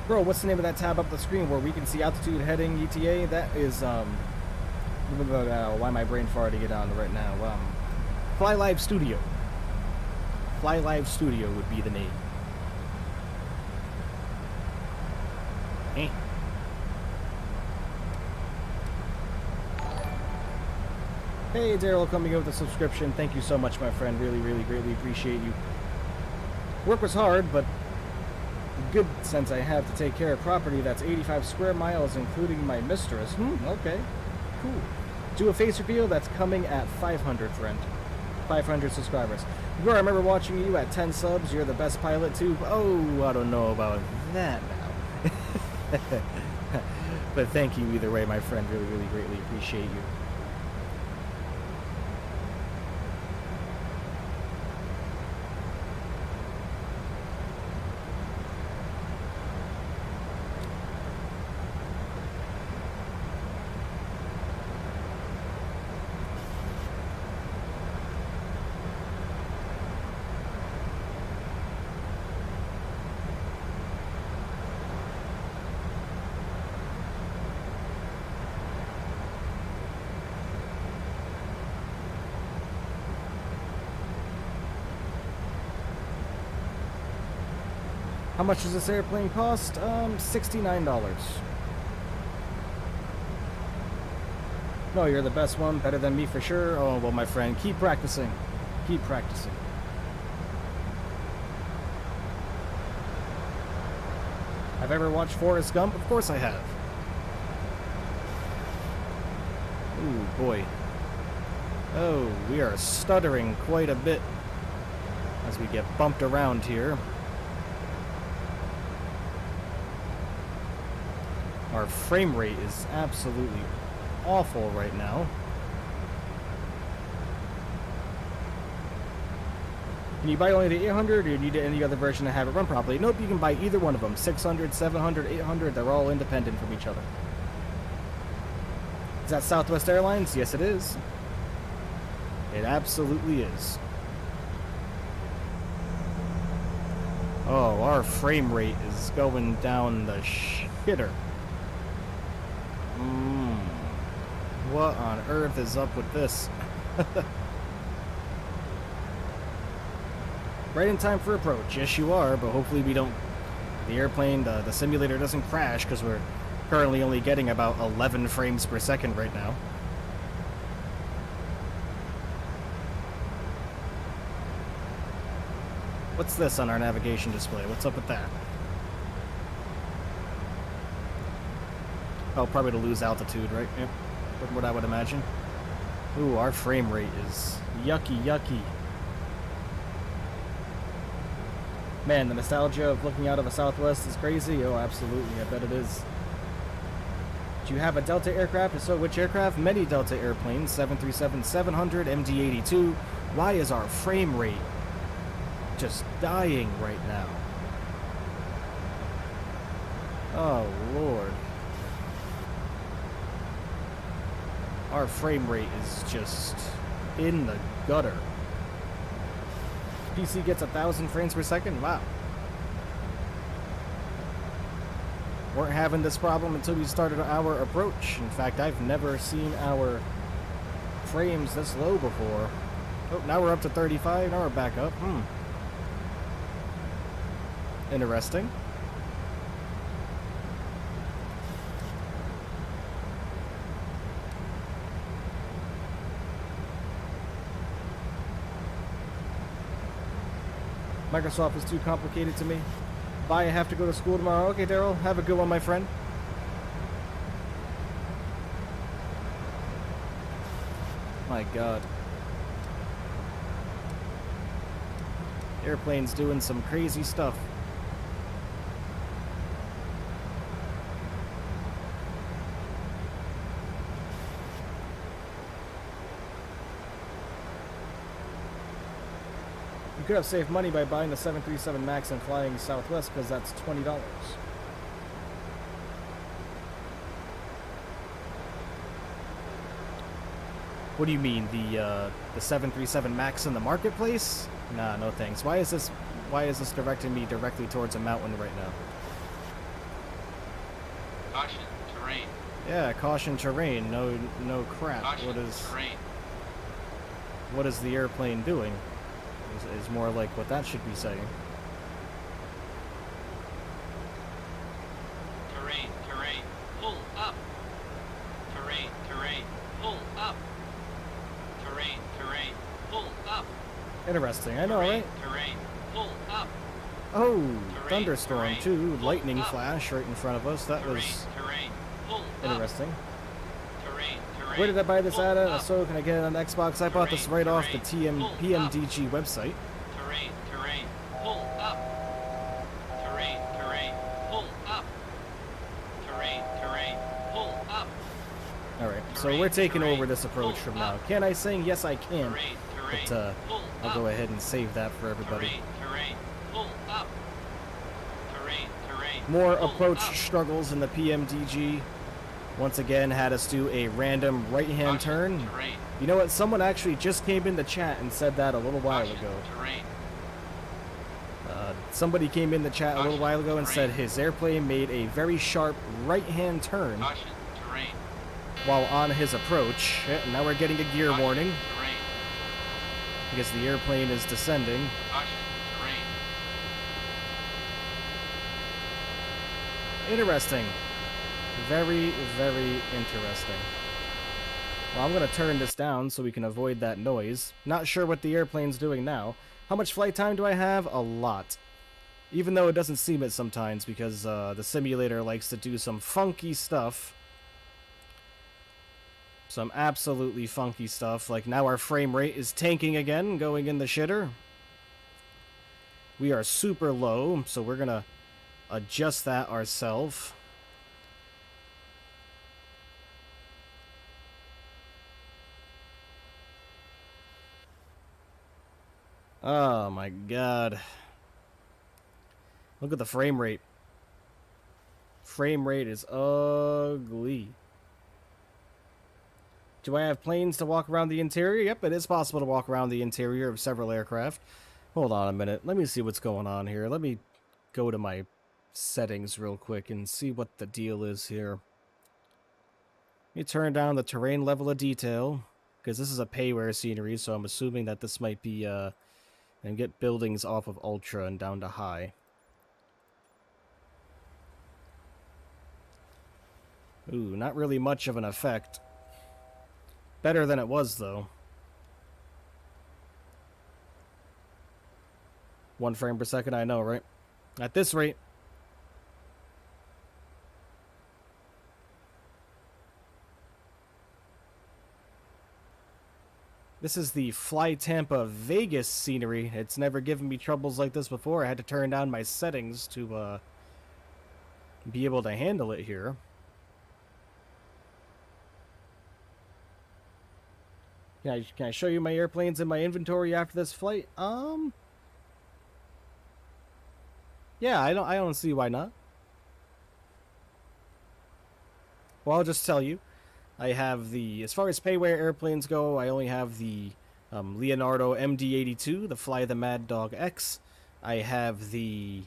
Bro, what's the name of that tab up the screen where we can see altitude, heading, ETA? That is, why my brain farting it on right now? Fly Live Studio. Fly Live Studio would be the name. Eh. Hey, Daryl, coming in with a subscription. Thank you so much, my friend. Really, really, greatly appreciate you. Work was hard, but good since I have to take care of property that's 85 square miles, including my mistress. Okay. Cool. Do a face reveal that's coming at 500, friend. 500 subscribers. Bro, I remember watching you at 10 subs. You're the best pilot, too. Oh, I don't know about that now. But thank you either way, my friend. Really, really greatly appreciate you. How much does this airplane cost? $69. No, you're the best one. Better than me for sure. Oh, well, my friend, keep practicing. Keep practicing. Have I ever watched Forrest Gump? Of course I have. Ooh, boy. Oh, we are stuttering quite a bit as we get bumped around here. Our frame rate is absolutely awful right now. Can you buy only the 800, or do you need any other version to have it run properly? Nope, you can buy either one of them. 600, 700, 800, they're all independent from each other. Is that Southwest Airlines? Yes, it is. It absolutely is. Oh, our frame rate is going down the shitter. What on earth is up with this? Right in time for approach. Yes, you are, but hopefully we don't... The airplane, the simulator doesn't crash, because we're currently only getting about 11 frames per second right now. What's this on our navigation display? What's up with that? Oh, probably to lose altitude, right? Yep. What I would imagine. Ooh, our frame rate is yucky, yucky. Man, the nostalgia of looking out of a Southwest is crazy. Oh, absolutely. I bet it is. Do you have a Delta aircraft? If so, which aircraft? Many Delta airplanes. 737-700, MD-82. Why is our frame rate just dying right now? Oh, Lord. Our frame rate is just in the gutter. PC gets 1,000 frames per second? Wow. Weren't having this problem until we started our approach. In fact, I've never seen our frames this low before. Oh, now we're up to 35. Now we're back up. Interesting. Microsoft is too complicated to me. Bye, I have to go to school tomorrow. Okay, Daryl, have a good one, my friend. My God. Airplane's doing some crazy stuff. You could have saved money by buying the 737 MAX and flying Southwest, because that's $20. What do you mean, the 737 MAX in the marketplace? Nah, no thanks. Why is this directing me directly towards a mountain right now? Caution, terrain. Yeah, caution terrain. No crap. Caution, terrain. What is the airplane doing? Is more like what that should be saying. Terrain, terrain, pull up. Terrain, terrain, pull up. Terrain, terrain, pull up. Interesting, I know, Terrain, right? terrain, pull up. Oh, Terrain, thunderstorm terrain, too. pull Lightning up. flash right in front of us. That Terrain, was terrain, pull interesting. up. Terrain, terrain, Where did I buy this pull at? up. So can I get it on Xbox? I bought this Terrain, right off the terrain, pull PMDG website. Terrain, terrain, pull up. Terrain, terrain, pull up. Terrain, terrain, pull up. Alright, so Terrain, we're taking terrain, over this approach pull from now. up. Can I sing? Yes, I can. Terrain, terrain, But pull I'll up. go ahead and save that for everybody. Terrain, terrain, pull up. Terrain, terrain, More pull approach up. struggles in the PMDG. Once again, had us do a random right-hand Caution, turn. terrain. You know what? Someone actually just came in the chat and said that a little while Caution, ago. terrain. Somebody came in the chat a little Caution, while ago and said terrain. his airplane made a very sharp right-hand turn Caution, terrain. while on his approach. Yeah, now we're getting a gear Caution, warning terrain. because the airplane is descending. Caution, terrain. Interesting. Very, very interesting. Well, I'm going to turn this down so we can avoid that noise. Not sure what the airplane's doing now. How much flight time do I have? A lot. Even though it doesn't seem it sometimes because the simulator likes to do some funky stuff. Some absolutely funky stuff. Like now our frame rate is tanking again, going in the shitter. We are super low, so we're going to adjust that ourselves. Oh my God. Look at the frame rate. Frame rate is ugly. Do I have planes to walk around the interior? Yep, it is possible to walk around the interior of several aircraft. Hold on a minute. Let me see what's going on here. Let me go to my settings real quick and see what the deal is here. Let me turn down the terrain level of detail, because this is a payware scenery, so I'm assuming that this might be, and get buildings off of ultra and down to high. Ooh, not really much of an effect. Better than it was, though. 1 frame per second, I know, right? At this rate. This is the Fly Tampa Vegas scenery. It's never given me troubles like this before. I had to turn down my settings to be able to handle it here. Can I show you my airplanes in my inventory after this flight? Yeah, I don't see why not. Well, I'll just tell you. I have the, as far as payware airplanes go, I only have the Leonardo MD-82, the Fly the Mad Dog X. I have the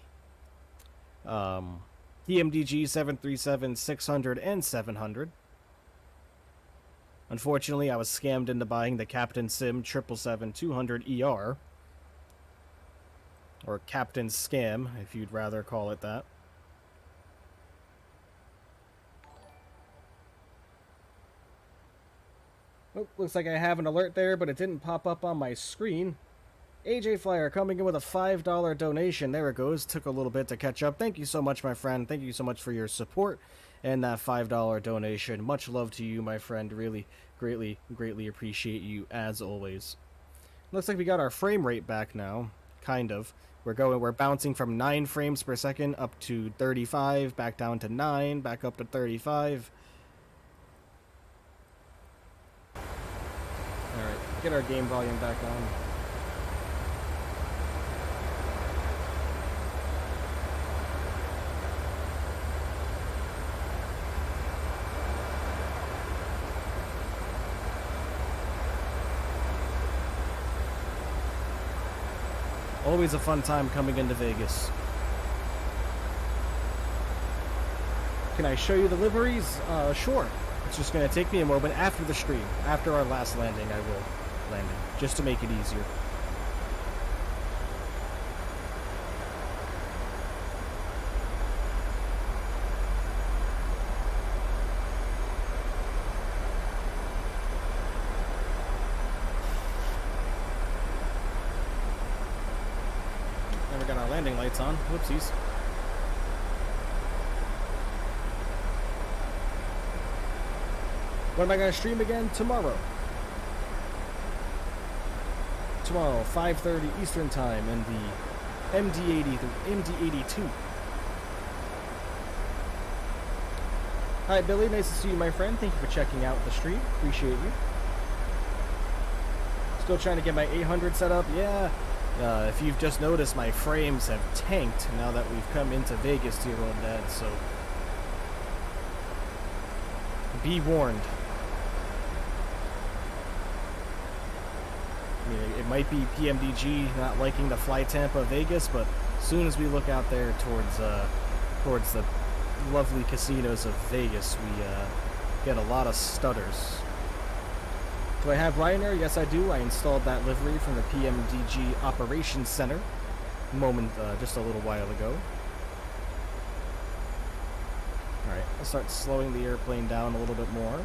PMDG 737, 600, and 700. Unfortunately, I was scammed into buying the Captain Sim 777-200 ER. Or Captain Scam, if you'd rather call it that. Oh, looks like I have an alert there, but it didn't pop up on my screen. AJ Flyer coming in with a $5 donation. There it goes. Took a little bit to catch up. Thank you so much, my friend. Thank you so much for your support and that $5 donation. Much love to you, my friend. Really, greatly appreciate you, as always. Looks like we got our frame rate back now. Kind of. We're bouncing from 9 frames per second up to 35, back down to 9, back up to 35. Alright, get our game volume back on. Always a fun time coming into Vegas. Can I show you the liveries? Sure. It's just going to take me a moment after the stream. After our last landing, I will land it, just to make it easier. Never got our landing lights on. Whoopsies. When am I going to stream again? Tomorrow. Tomorrow, 5:30 Eastern Time in the MD-82. Hi, Billy. Nice to see you, my friend. Thank you for checking out the stream. Appreciate you. Still trying to get my 800 set up. Yeah. If you've just noticed, my frames have tanked now that we've come into Vegas, dear old dad, so be warned. I mean, it might be PMDG not liking the Fly Tampa Vegas, but as soon as we look out there towards the lovely casinos of Vegas, we get a lot of stutters. Do I have Ryanair? Yes, I do. I installed that livery from the PMDG Operations Center just a little while ago. Alright, I'll start slowing the airplane down a little bit more.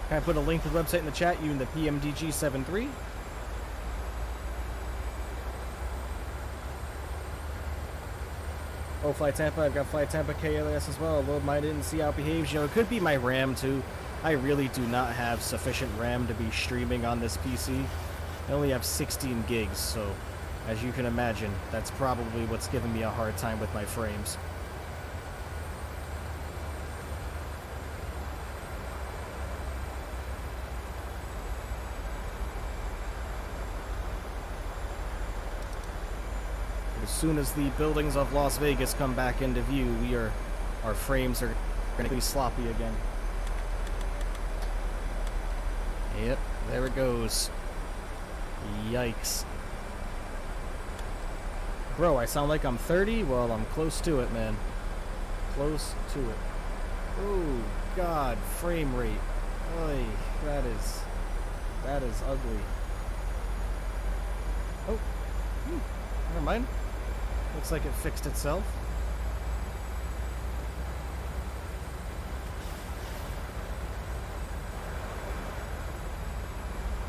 Can I put a link to the website in the chat? You and the PMDG 73. Oh, Fly Tampa. I've got Fly Tampa KLAS as well. Load mine didn't see how it behaves. You know, it could be my RAM too. I really do not have sufficient RAM to be streaming on this PC. I only have 16 gigs, so as you can imagine, that's probably what's giving me a hard time with my frames. As soon as the buildings of Las Vegas come back into view, our frames are going to be sloppy again. Yep, there it goes. Yikes. Bro, I sound like I'm 30? Well, I'm close to it, man. Close to it. Oh, God, frame rate. Oy, that is ugly. Oh, never mind. Looks like it fixed itself.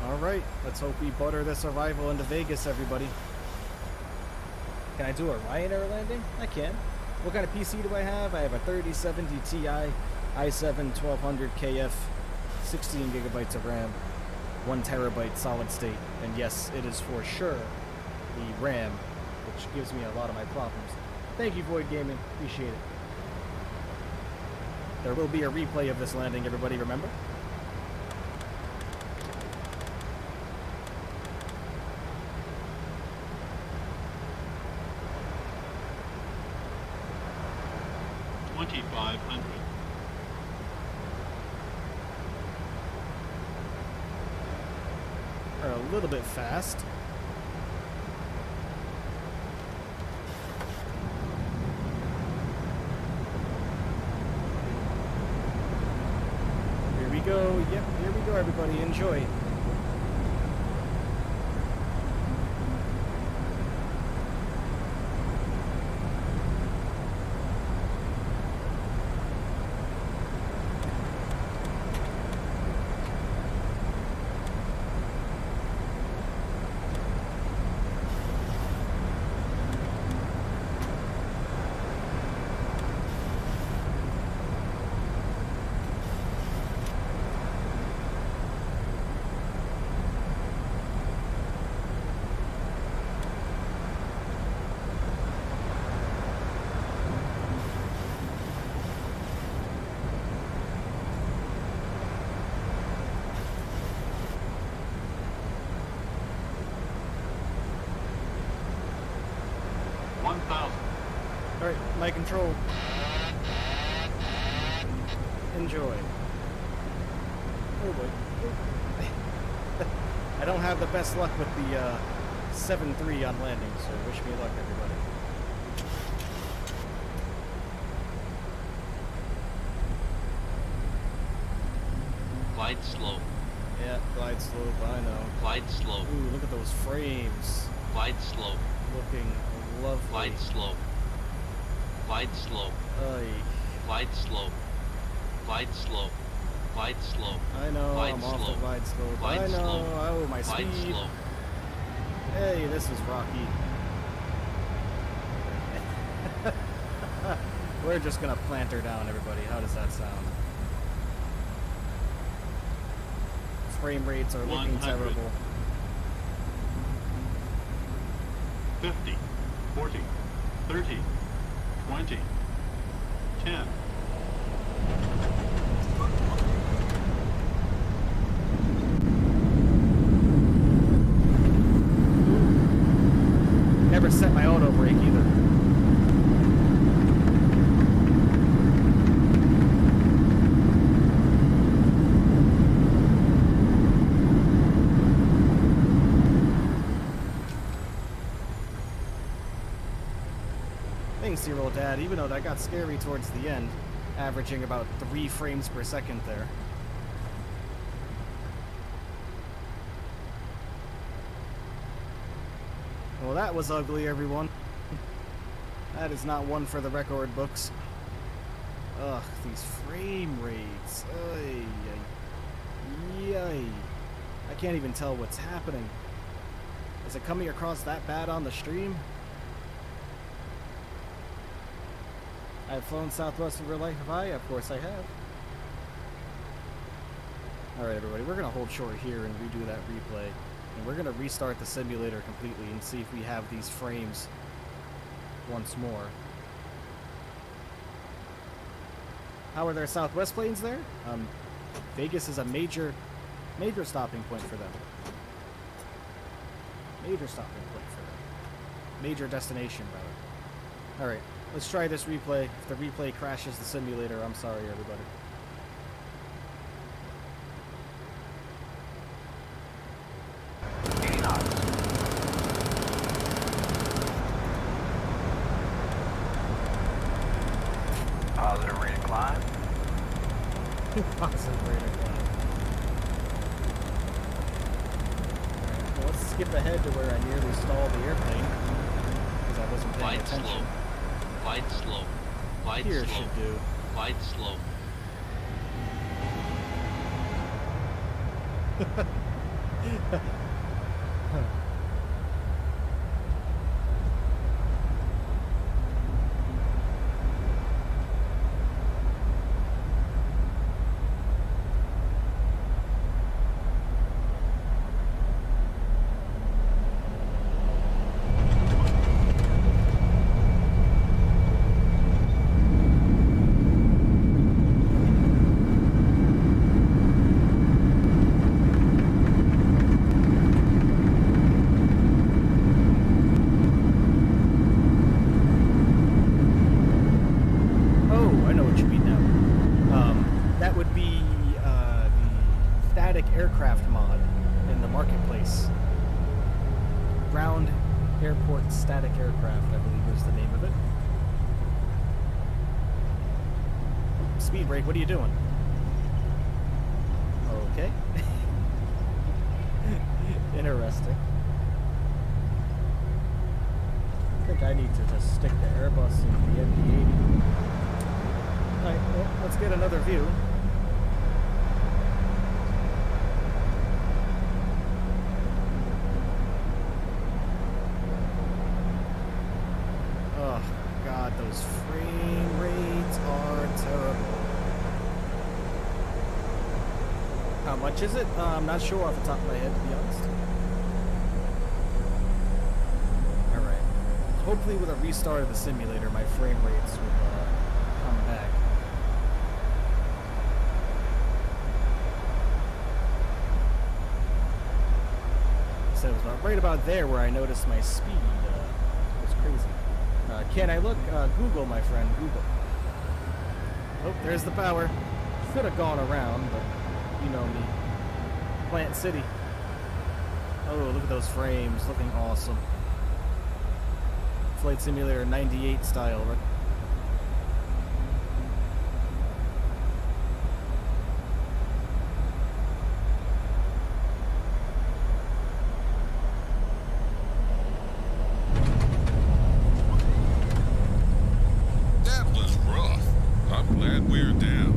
Alright, let's hope we butter this arrival into Vegas, everybody. Can I do a Ryanair landing? I can. What kind of PC do I have? I have a 3070 Ti, i7 1200KF, 16 gigabytes of RAM, 1 terabyte solid state, and yes, it is for sure the RAM, which gives me a lot of my problems. Thank you, Void Gaming. Appreciate it. There will be a replay of this landing, everybody, remember? Are a little bit fast. Here we go. Yep, here we go, everybody. Enjoy. Alright, my control. Enjoy. Oh boy. I don't have the best luck with the 7-3 on landing, so wish me luck, everybody. Glide slope. Yeah, glide slope, I know. Glide slope. Ooh, look at those frames. Glide slope. Looking lovely. Glide slope. Glide slope. Ay. Glide slope. Glide slope. Glide slope. I know, glide I'm off the slope. glide slope. Glide I know, slope. oh, my Glide speed. slope. Hey, this is rocky. We're just gonna plant her down, everybody. How does that sound? Frame rates are looking 100. terrible. 50, 40, 30, 20, 10. Never set my auto brake either. Thanks, Zero Dad, even though that got scary towards the end, averaging about 3 frames per second there. Well, that was ugly, everyone. That is not one for the record books. Ugh, these frame rates. Ay, ay, ay. I can't even tell what's happening. Is it coming across that bad on the stream? I've flown Southwest in real life, have I? Of course I have. Alright, everybody, we're going to hold short here and redo that replay. And we're going to restart the simulator completely and see if we have these frames once more. How are their Southwest planes there? Vegas is a major stopping point for them. Major stopping point for them. Major destination, rather. Alright, let's try this replay. If the replay crashes the simulator, I'm sorry, everybody. Concentrated one. Alright, well, let's skip ahead to where I nearly stalled the airplane. Because I wasn't paying Glide attention. slow. Glide slow. Glide Here slow. should do. Glide slow. Aircraft mod in the marketplace. Ground Airport Static Aircraft, I believe is the name of it. Speed brake, what are you doing? Okay. Interesting. I think I need to just stick to Airbus and the MD-80. Alright, well, let's get another view. Oh, God, those frame rates are terrible. How much is it? I'm not sure off the top of my head, to be honest. Alright. Hopefully with a restart of the simulator, my frame rates will come back. So it was right about there where I noticed my speed was crazy. Can I look? Google, my friend, Google. Oh, there's the power. Could have gone around, but you know me. Plant City. Oh, look at those frames, looking awesome. Flight Simulator 98 style, right? That was rough. I'm glad we're down.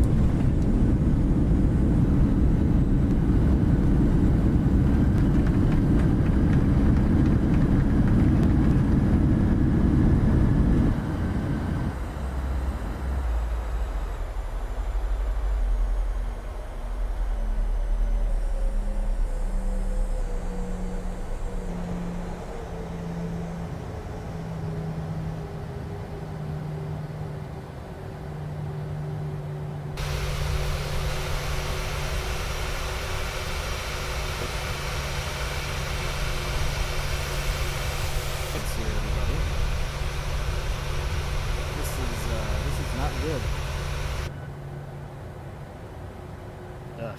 Let's see, everybody. This is not good. Ugh.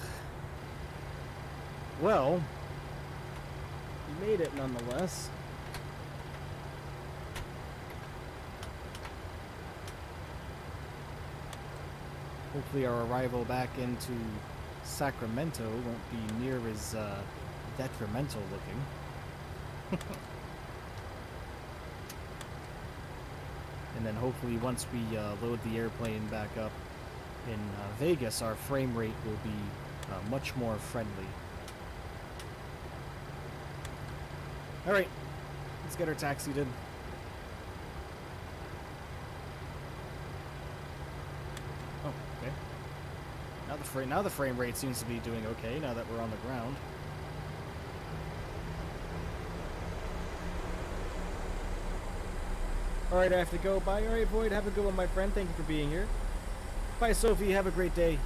Well, you made it nonetheless. Hopefully our arrival back into Sacramento won't be near as detrimental looking. And then hopefully once we load the airplane back up in Vegas, our frame rate will be much more friendly. Alright, let's get her taxied in. Oh, okay. Now the frame rate seems to be doing okay now that we're on the ground. Alright, I have to go. Bye. Alright, Void, have a good one, my friend. Thank you for being here. Bye, Sophie. Have a great day.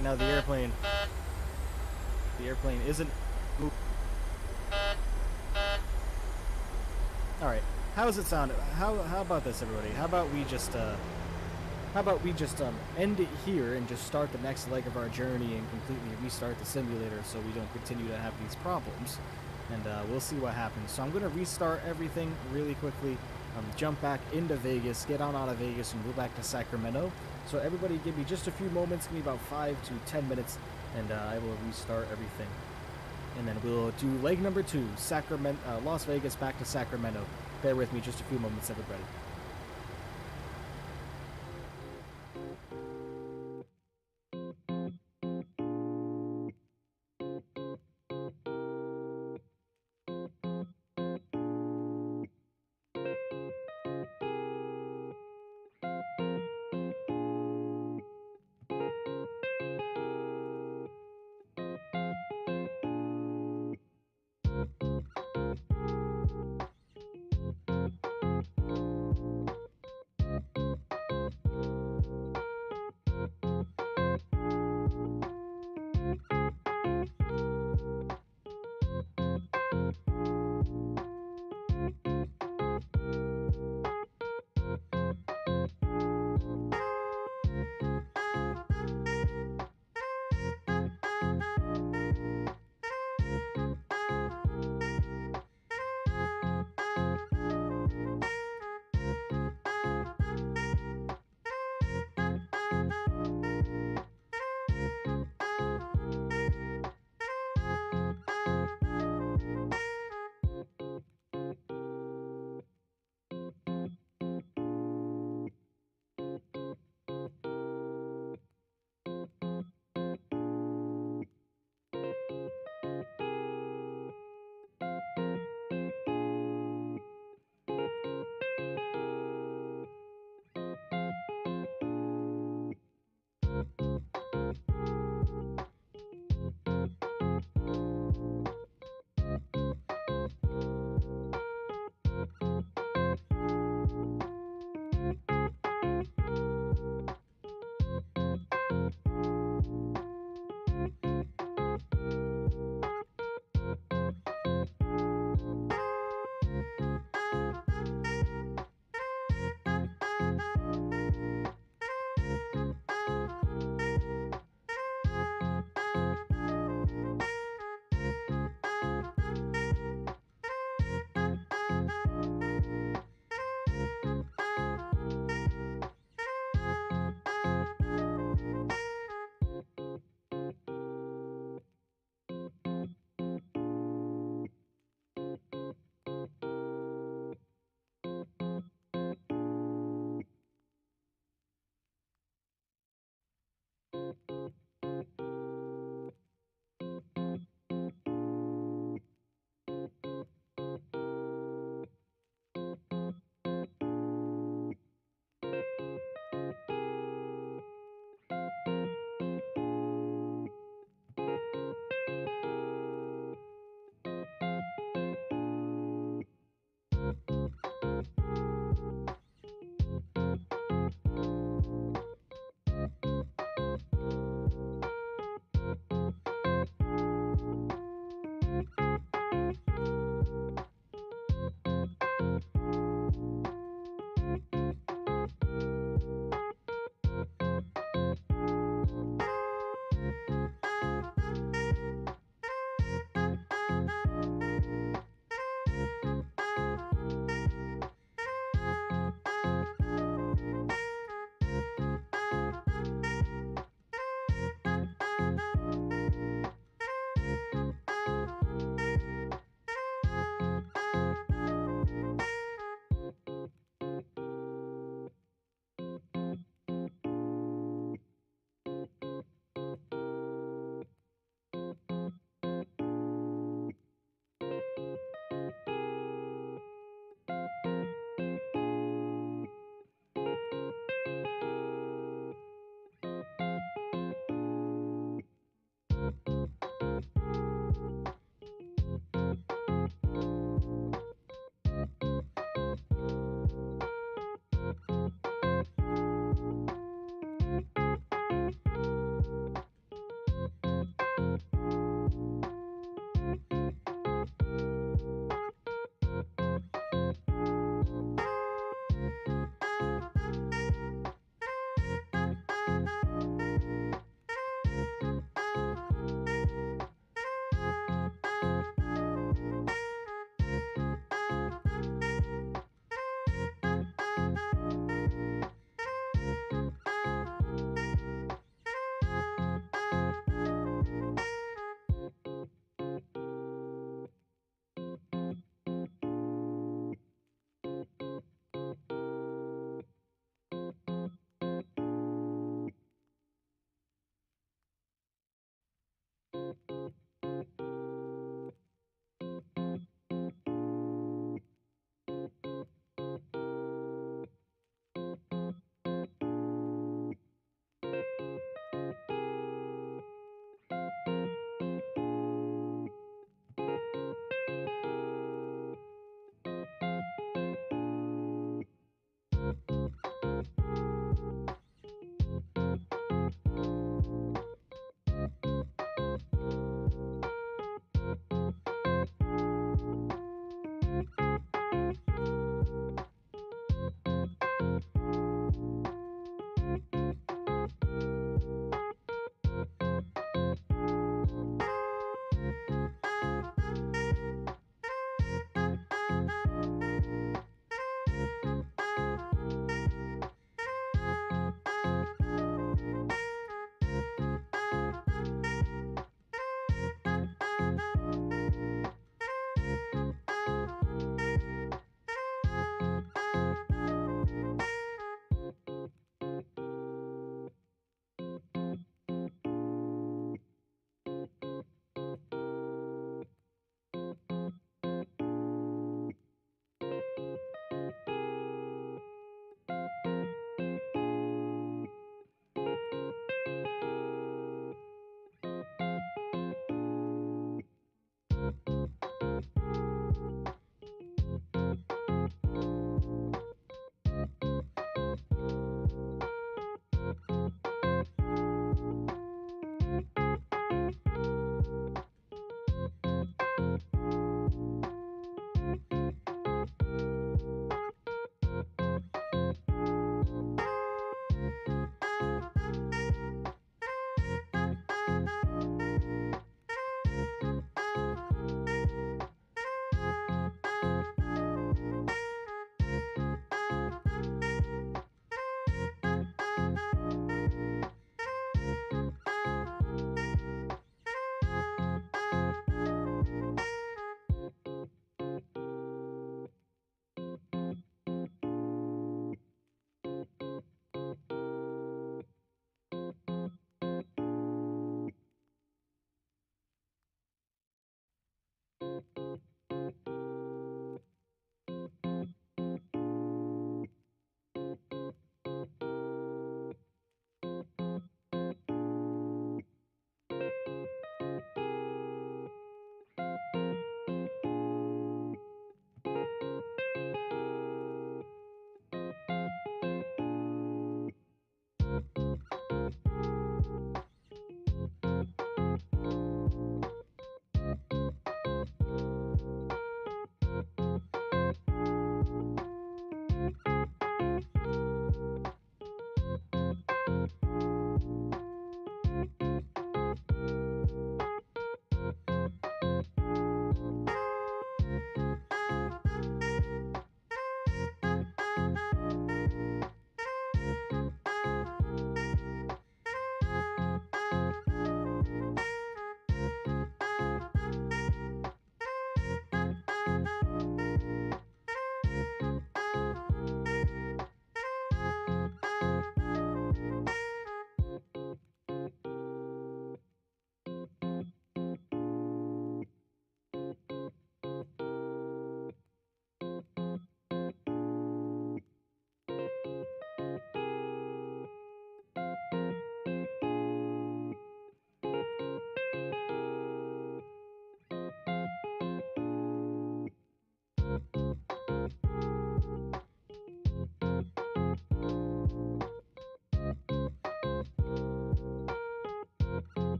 Now the airplane. The airplane isn't... Alright. How does it sound? How about this, everybody? How about we just end it here and just start the next leg of our journey and completely restart the simulator so we don't continue to have these problems. And we'll see what happens. So I'm going to restart everything really quickly, jump back into Vegas, get on out of Vegas, and go back to Sacramento. So everybody give me just a few moments, give me about 5 to 10 minutes, and I will restart everything. And then we'll do leg number 2, Las Vegas back to Sacramento. Bear with me just a few moments, everybody.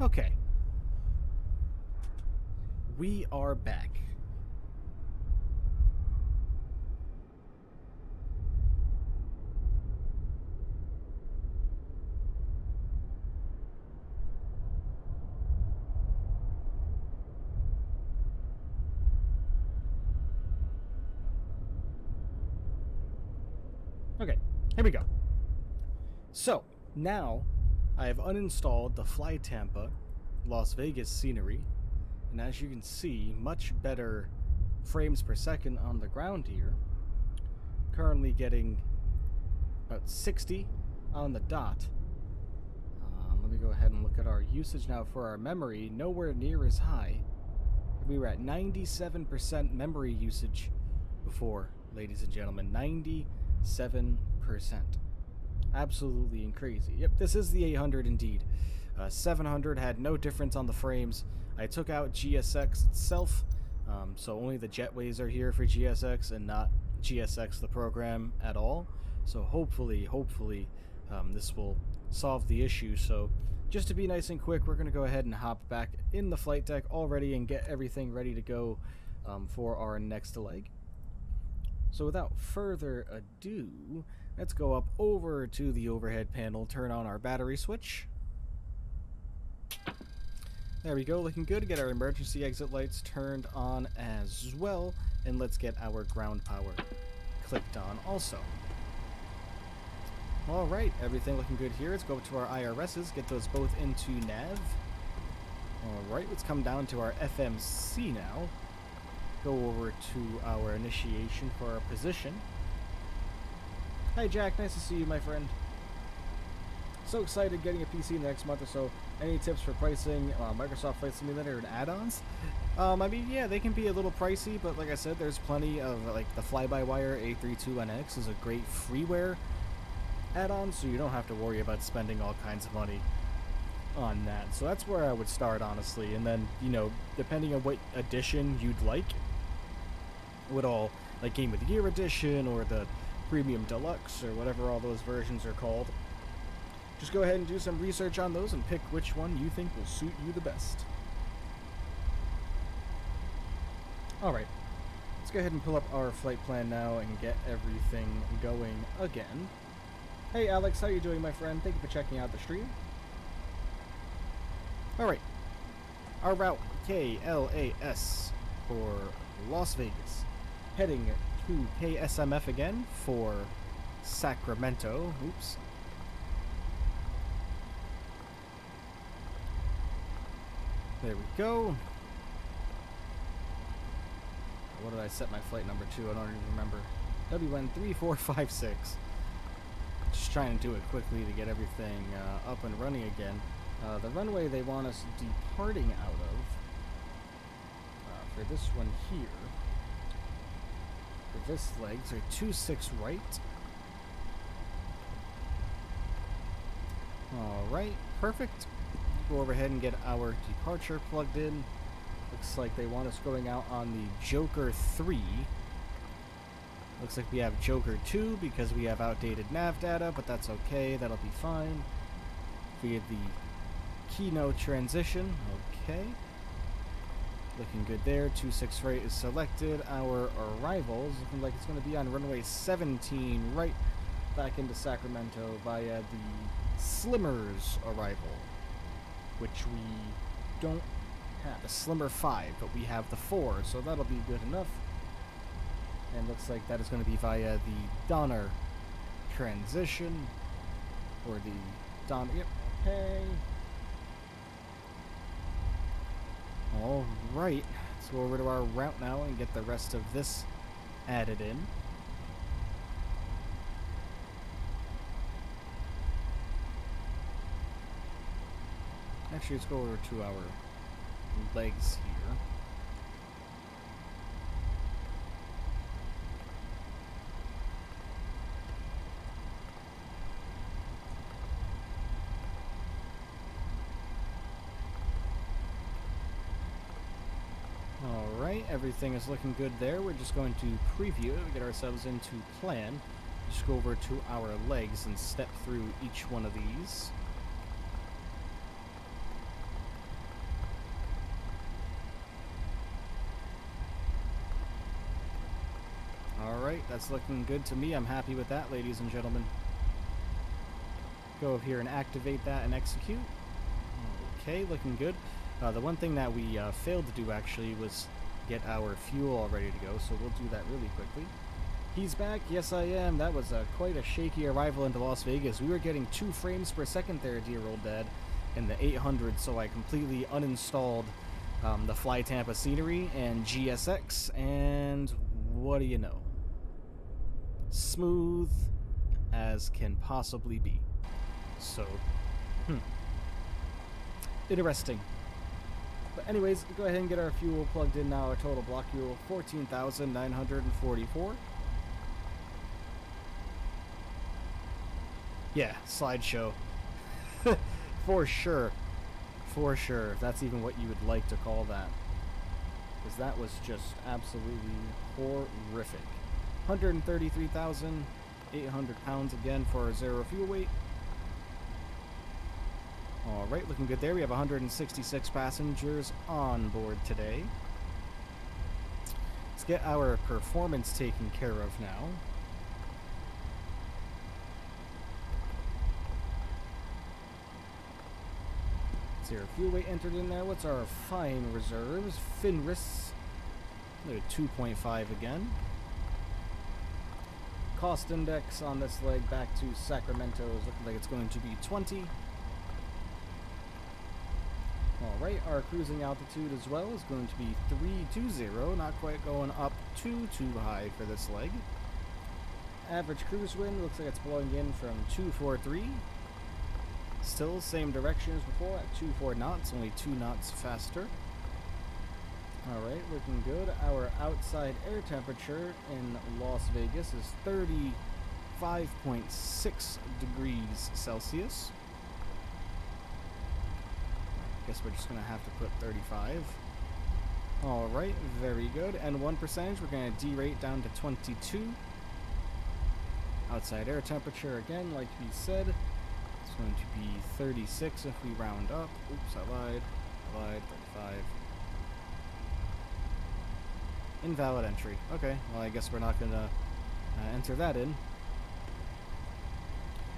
Okay. We are back. Okay, here we go. So, now I have uninstalled the Fly Tampa Las Vegas scenery, and as you can see, much better frames per second on the ground here. Currently getting about 60 on the dot. Let me go ahead and look at our usage now for our memory. Nowhere near as high. We were at 97% memory usage before, ladies and gentlemen. 97%. Absolutely crazy. Yep, this is the 800 indeed. 700 had no difference on the frames. I took out GSX itself, so only the jetways are here for GSX and not GSX the program at all. So hopefully, this will solve the issue. So just to be nice and quick, we're going to go ahead and hop back in the flight deck already and get everything ready to go for our next leg. So without further ado, let's go up over to the overhead panel, turn on our battery switch. There we go, looking good. Get our emergency exit lights turned on as well, and let's get our ground power clicked on also. Alright, everything looking good here. Let's go to our IRSs, get those both into nav. Alright, let's come down to our FMC now. Go over to our initiation for our position. Hi Jack, nice to see you, my friend. So excited getting a PC next month or so. Any tips for pricing Microsoft Flight Simulator and add-ons? I mean, yeah, they can be a little pricey, but like I said, there's plenty of, like, the fly-by-wire A32NX is a great freeware add-on, so you don't have to worry about spending all kinds of money on that. So that's where I would start, honestly, and then, you know, depending on what edition you'd like, with all, like, Game of the Year edition, or the Premium Deluxe, or whatever all those versions are called, just go ahead and do some research on those and pick which one you think will suit you the best. Alright, let's go ahead and pull up our flight plan now and get everything going again. Hey Alex, how you doing, my friend? Thank you for checking out the stream. Alright, our route KLAS for Las Vegas, heading to KSMF again for Sacramento. Oops. There we go. What did I set my flight number to? I don't even remember. WN3456. Just trying to do it quickly to get everything up and running again. The runway they want us departing out of, for this one here, for this leg. So 26 right. Alright, perfect. Go over ahead and get our departure plugged in. Looks like they want us going out on the Joker 3. Looks like we have Joker 2 because we have outdated nav data, but that's okay, that'll be fine. We get the keynote transition, okay. Looking good there. 26 right is selected. Our arrival is looking like it's going to be on runway 17 right back into Sacramento via the Slimmer's arrival, which we don't have. The Slimmer 5, but we have the 4, so that'll be good enough. And looks like that is going to be via the Donner transition, or the Donner, yep, okay. Alright, let's go over to our route now and get the rest of this added in. Actually, let's go over to our legs here. Alright, everything is looking good there. We're just going to preview it, get ourselves into plan. Just go over to our legs and step through each one of these. Alright, that's looking good to me. I'm happy with that, ladies and gentlemen. Go over here and activate that and execute. Okay, looking good. The one thing that we failed to do, actually, was get our fuel all ready to go, so we'll do that really quickly. He's back. Yes, I am. That was quite a shaky arrival into Las Vegas. We were getting 2 frames per second there, dear old dad, in the 800, so I completely uninstalled the Fly Tampa scenery and GSX, and what do you know? Smooth as can possibly be. So, interesting. But anyways, go ahead and get our fuel plugged in now. Our total block fuel, 14,944. Yeah, slideshow. For sure. For sure. If that's even what you would like to call that. Because that was just absolutely horrific. 133,800 pounds again for our 0 fuel weight. Alright, looking good there. We have 166 passengers on board today. Let's get our performance taken care of now. Zero fuel weight entered in there. What's our fine reserves? Finris, 2.5 again. Cost index on this leg back to Sacramento is looking like it's going to be 20. Alright, our cruising altitude as well is going to be 320, not quite going up too high for this leg. Average cruise wind looks like it's blowing in from 243. Still same direction as before at 24 knots, only 2 knots faster. Alright, looking good. Our outside air temperature in Las Vegas is 35.6 degrees Celsius. Guess we're just going to have to put 35. Alright, very good. And 1%, we're going to derate down to 22. Outside air temperature, again, like we said, it's going to be 36 if we round up. Oops, I lied. 35. Invalid entry. Okay, well, I guess we're not going to enter that in.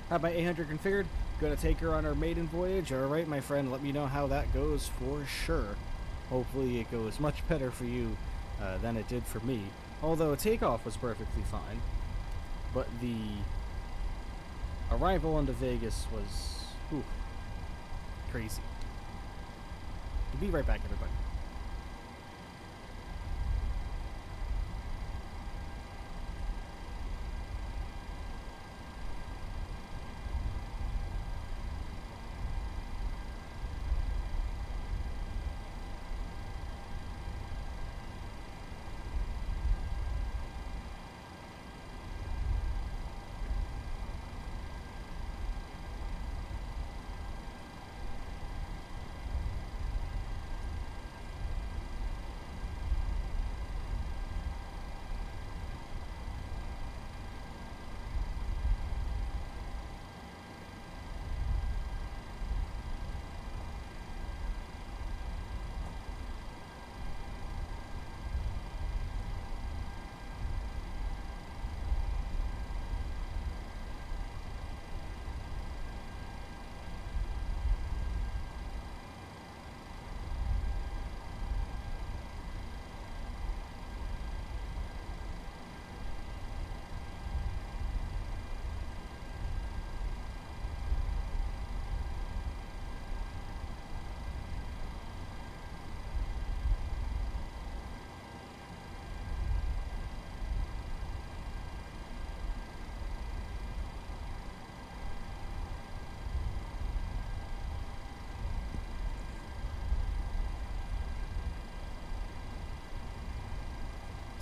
Have my 800 configured. Gonna take her on our maiden voyage. Alright, my friend, let me know how that goes for sure. Hopefully it goes much better for you than it did for me. Although takeoff was perfectly fine. But the arrival into Vegas was crazy. We'll be right back, everybody.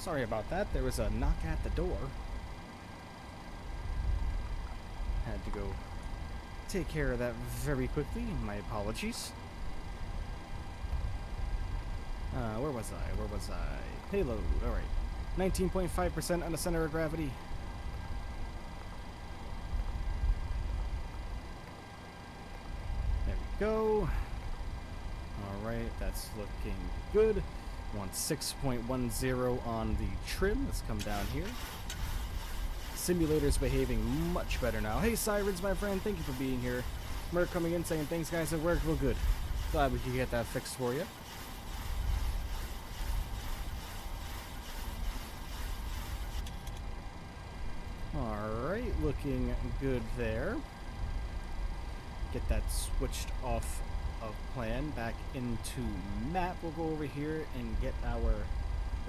Sorry about that. There was a knock at the door. Had to go take care of that very quickly. My apologies. Where was I? Payload. Alright. 19.5% on the center of gravity. There we go. Alright, that's looking good. Want 6.10 on the trim. Let's come down here. Simulator's behaving much better now. Hey, Sirens, my friend, thank you for being here. Merc coming in saying, thanks, guys, it worked real good. Glad we could get that fixed for you. Alright, looking good there. Get that switched off of plan back into map. We'll go over here and get our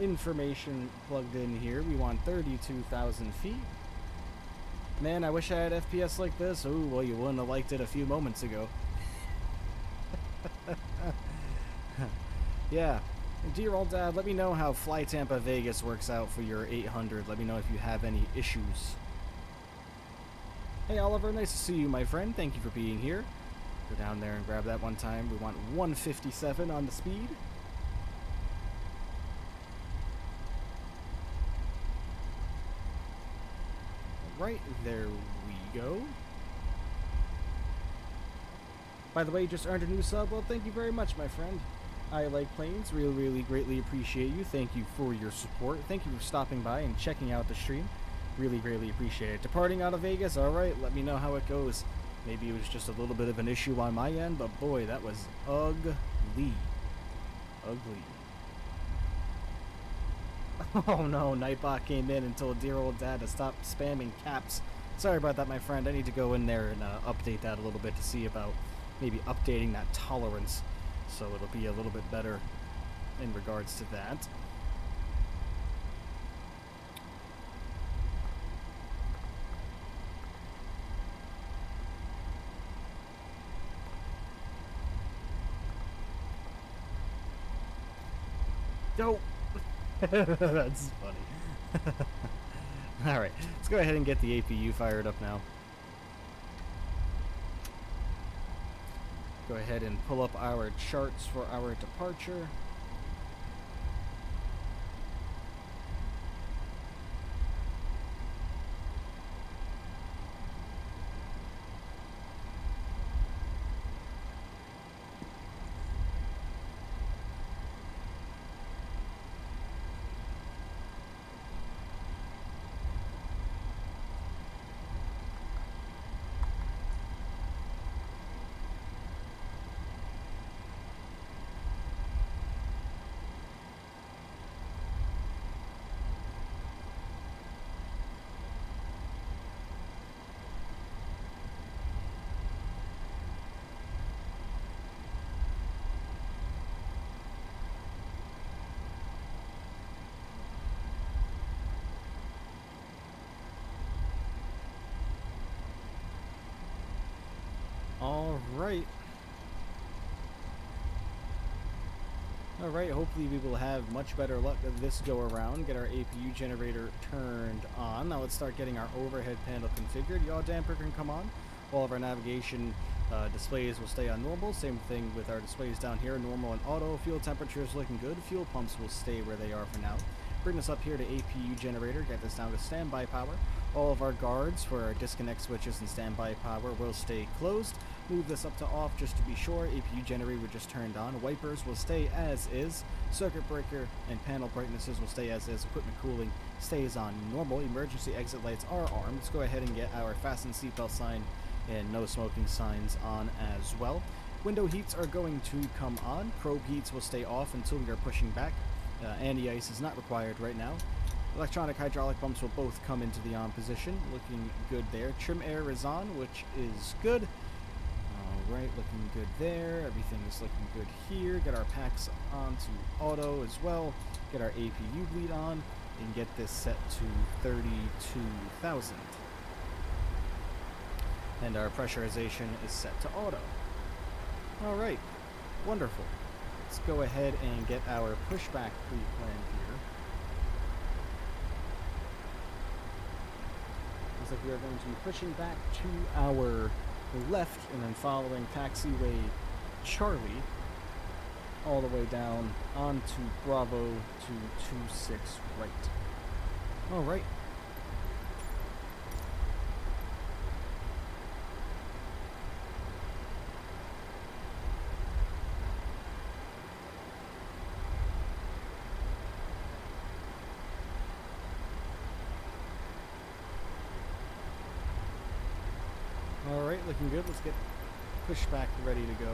information plugged in here. We want 32,000 feet. Man, I wish I had FPS like this. Oh, well, you wouldn't have liked it a few moments ago. Yeah. Dear old dad, let me know how Fly Tampa Vegas works out for your 800. Let me know if you have any issues. Hey, Oliver, nice to see you, my friend. Thank you for being here. Go down there and grab that one time. We want 157 on the speed. Right, there we go. By the way, you just earned a new sub. Well, thank you very much, my friend. I like planes. Really greatly appreciate you. Thank you for your support. Thank you for stopping by and checking out the stream. Really greatly appreciate it. Departing out of Vegas, alright, let me know how it goes. Maybe it was just a little bit of an issue on my end, but boy, that was ugly. Ugly. Oh no, Nightbot came in and told dear old dad to stop spamming caps. Sorry about that, my friend. I need to go in there and update that a little bit to see about maybe updating that tolerance so it'll be a little bit better in regards to that. Dope. That's funny. Alright, let's go ahead and get the APU fired up now. Go ahead and pull up our charts for our departure. Alright, hopefully we will have much better luck this go around. Get our APU generator turned on. Now let's start getting our overhead panel configured. Yaw damper can come on. All of our navigation displays will stay on normal. Same thing with our displays down here, normal and auto. Fuel temperature is looking good. Fuel pumps will stay where they are for now. Bring this up here to APU generator. Get this down to standby power. All of our guards for our disconnect switches and standby power will stay closed. Move this up to off just to be sure. APU generator just turned on. Wipers will stay as is. Circuit breaker and panel brightnesses will stay as is. Equipment cooling stays on normal. Emergency exit lights are armed. Let's go ahead and get our fasten seatbelt sign and no smoking signs on as well. Window heats are going to come on. Probe heats will stay off until we are pushing back. Anti-ice is not required right now. Electronic hydraulic pumps will both come into the on position. Looking good there. Trim air is on, which is good. Alright, looking good there. Everything is looking good here. Get our packs onto auto as well. Get our APU bleed on. And get this set to 32,000. And our pressurization is set to auto. Alright, wonderful. Let's go ahead and get our pushback pre-planned here. Looks like we are going to be pushing back to our left and then following taxiway Charlie all the way down onto Bravo to 26 right. All right. Alright, looking good. Let's get Pushback ready to go.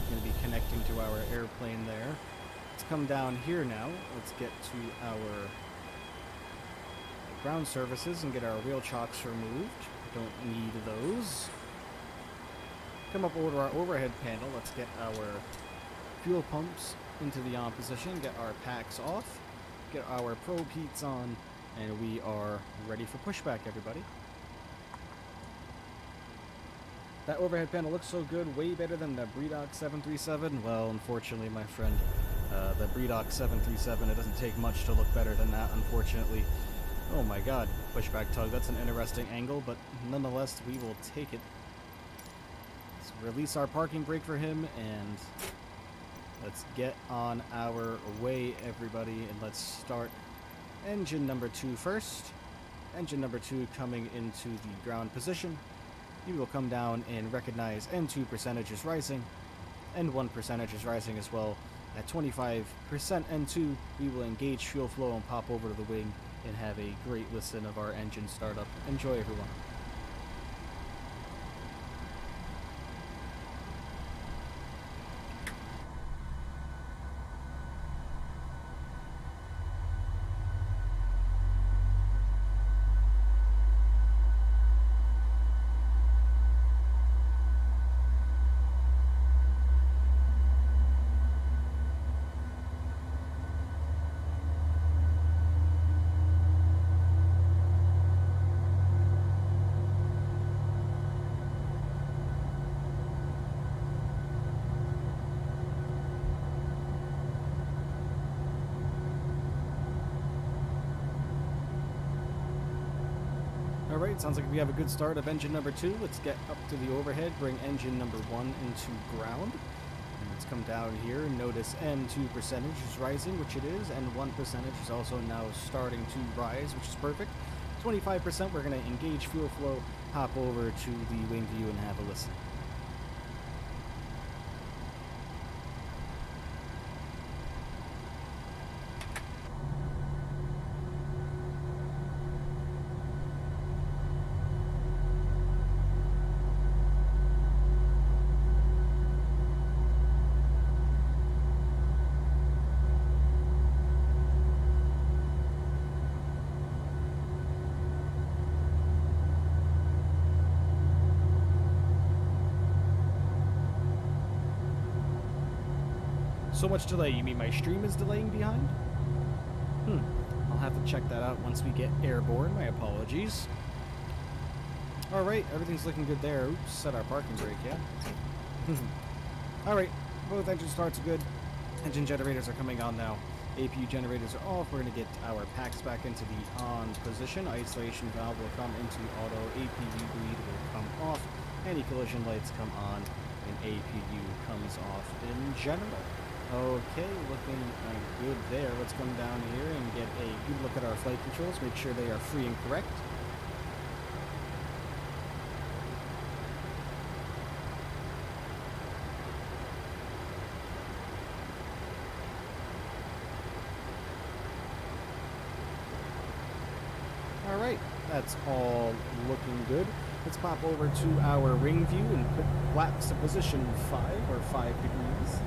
Going to be connecting to our airplane there. Let's come down here now. Let's get to our ground services and get our wheel chocks removed. Don't need those. Come up over our overhead panel. Let's get our fuel pumps into the on position. Get our packs off. Get our probe heats on. And we are ready for Pushback, everybody. That overhead panel looks so good, way better than the Bredock 737. Well, unfortunately, my friend, the Bredock 737, it doesn't take much to look better than that, unfortunately. Oh my god, Pushback tug, that's an interesting angle, but nonetheless, we will take it. Let's release our parking brake for him, and let's get on our way, everybody, and let's start engine number 2 first. Engine number 2 coming into the ground position. You will come down and recognize N2 percentage is rising, N1 percentage is rising as well. At 25% N2, we will engage fuel flow and pop over to the wing and have a great listen of our engine startup. Enjoy, everyone. Alright, sounds like we have a good start of engine number 2. Let's get up to the overhead, bring engine number 1 into ground. And let's come down here and notice N2 percentage is rising, which it is, and N1 percentage is also now starting to rise, which is perfect. 25%, we're going to engage fuel flow, hop over to the wing view and have a listen. So much delay, you mean my stream is delaying behind? I'll have to check that out once we get airborne, my apologies. Alright, everything's looking good there. Oops, set our parking brake, yeah? Alright, both engine starts are good. Engine generators are coming on now. APU generators are off. We're going to get our packs back into the on position. Isolation valve will come into auto. APU bleed will come off. Anti-collision lights come on. And APU comes off in general. Okay, looking good there. Let's come down here and get a good look at our flight controls. Make sure they are free and correct. Alright, that's all looking good. Let's pop over to our wing view and put flaps to position 5 or 5 degrees.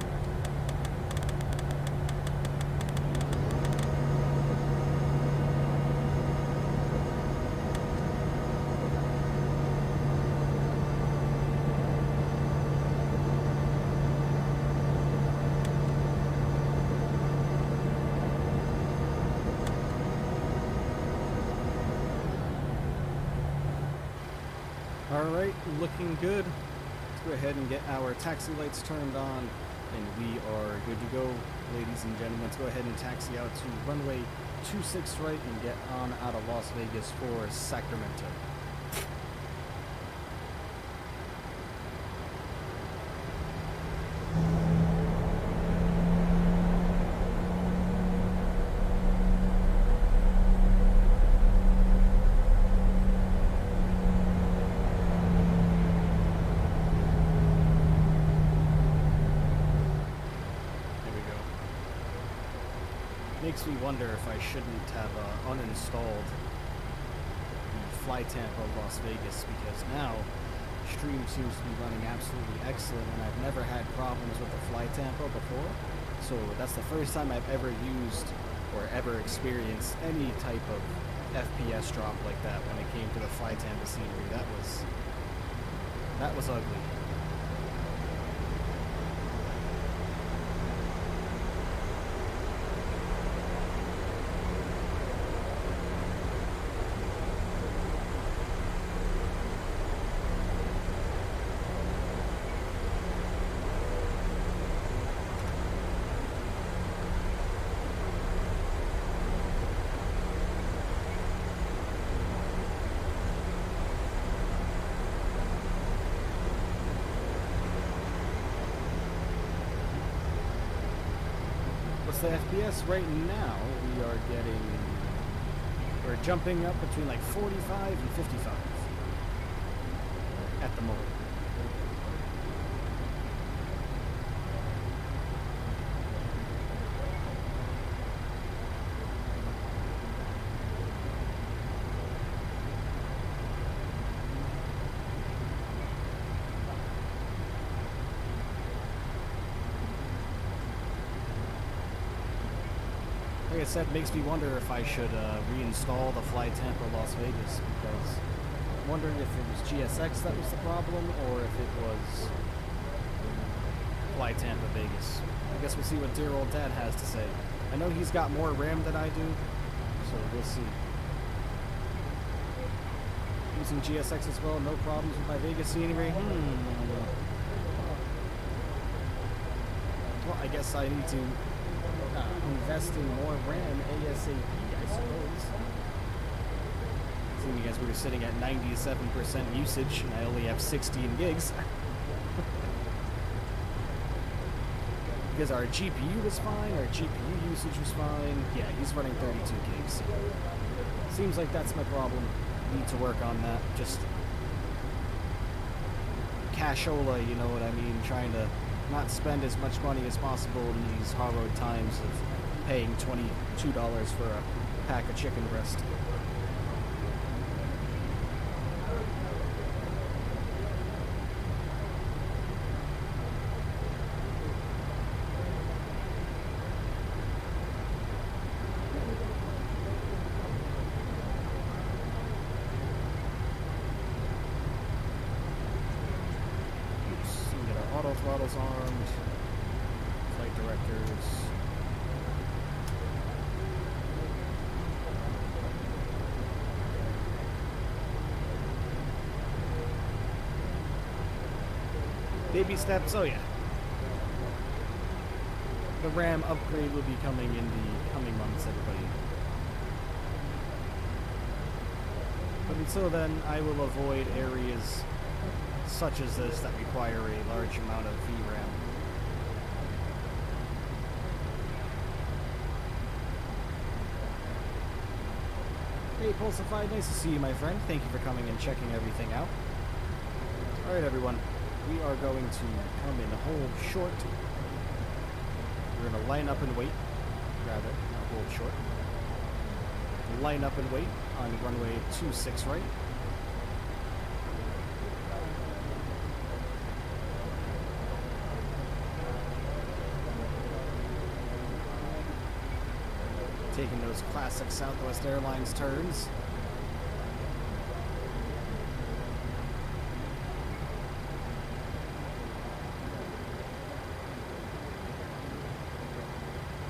Alright, looking good. Let's go ahead and get our taxi lights turned on, and we are good to go, ladies and gentlemen. Let's go ahead and taxi out to runway 26 right and get on out of Las Vegas for Sacramento. Makes me wonder if I shouldn't have uninstalled the Fly Tampa Las Vegas, because now stream seems to be running absolutely excellent, and I've never had problems with the Fly Tampa before. So that's the first time I've ever used or ever experienced any type of FPS drop like that when it came to the Fly Tampa scenery. That was ugly. The FPS right now, we're jumping up between like 45 and 55 at the moment. Like I said, makes me wonder if I should reinstall the Fly Tampa Las Vegas, because I'm wondering if it was GSX that was the problem, or if it was Fly Tampa Vegas. I guess we'll see what dear old dad has to say. I know he's got more RAM than I do, so we'll see. Using GSX as well, no problems with my Vegas scenery. Well, I guess I need to invest in more RAM ASAP, I suppose. Seeing as we were sitting at 97% usage and I only have 16 gigs. Because our GPU was fine, our GPU usage was fine. Yeah, he's running 32 gigs. Seems like that's my problem. Need to work on that. Just cashola, you know what I mean? Trying to not spend as much money as possible in these hard times of paying $22 for a pack of chicken breast. Auto throttles armed, flight directors. Baby steps, oh yeah. The RAM upgrade will be coming in the coming months, everybody. But until then, I will avoid areas such as this that require a large amount of VRAM. Hey Pulsified, nice to see you, my friend. Thank you for coming and checking everything out. Alright everyone, we are going to come in hold short. We're going to line up and wait, rather, not hold short. Line up and wait on runway 26 right. Taking those classic Southwest Airlines turns.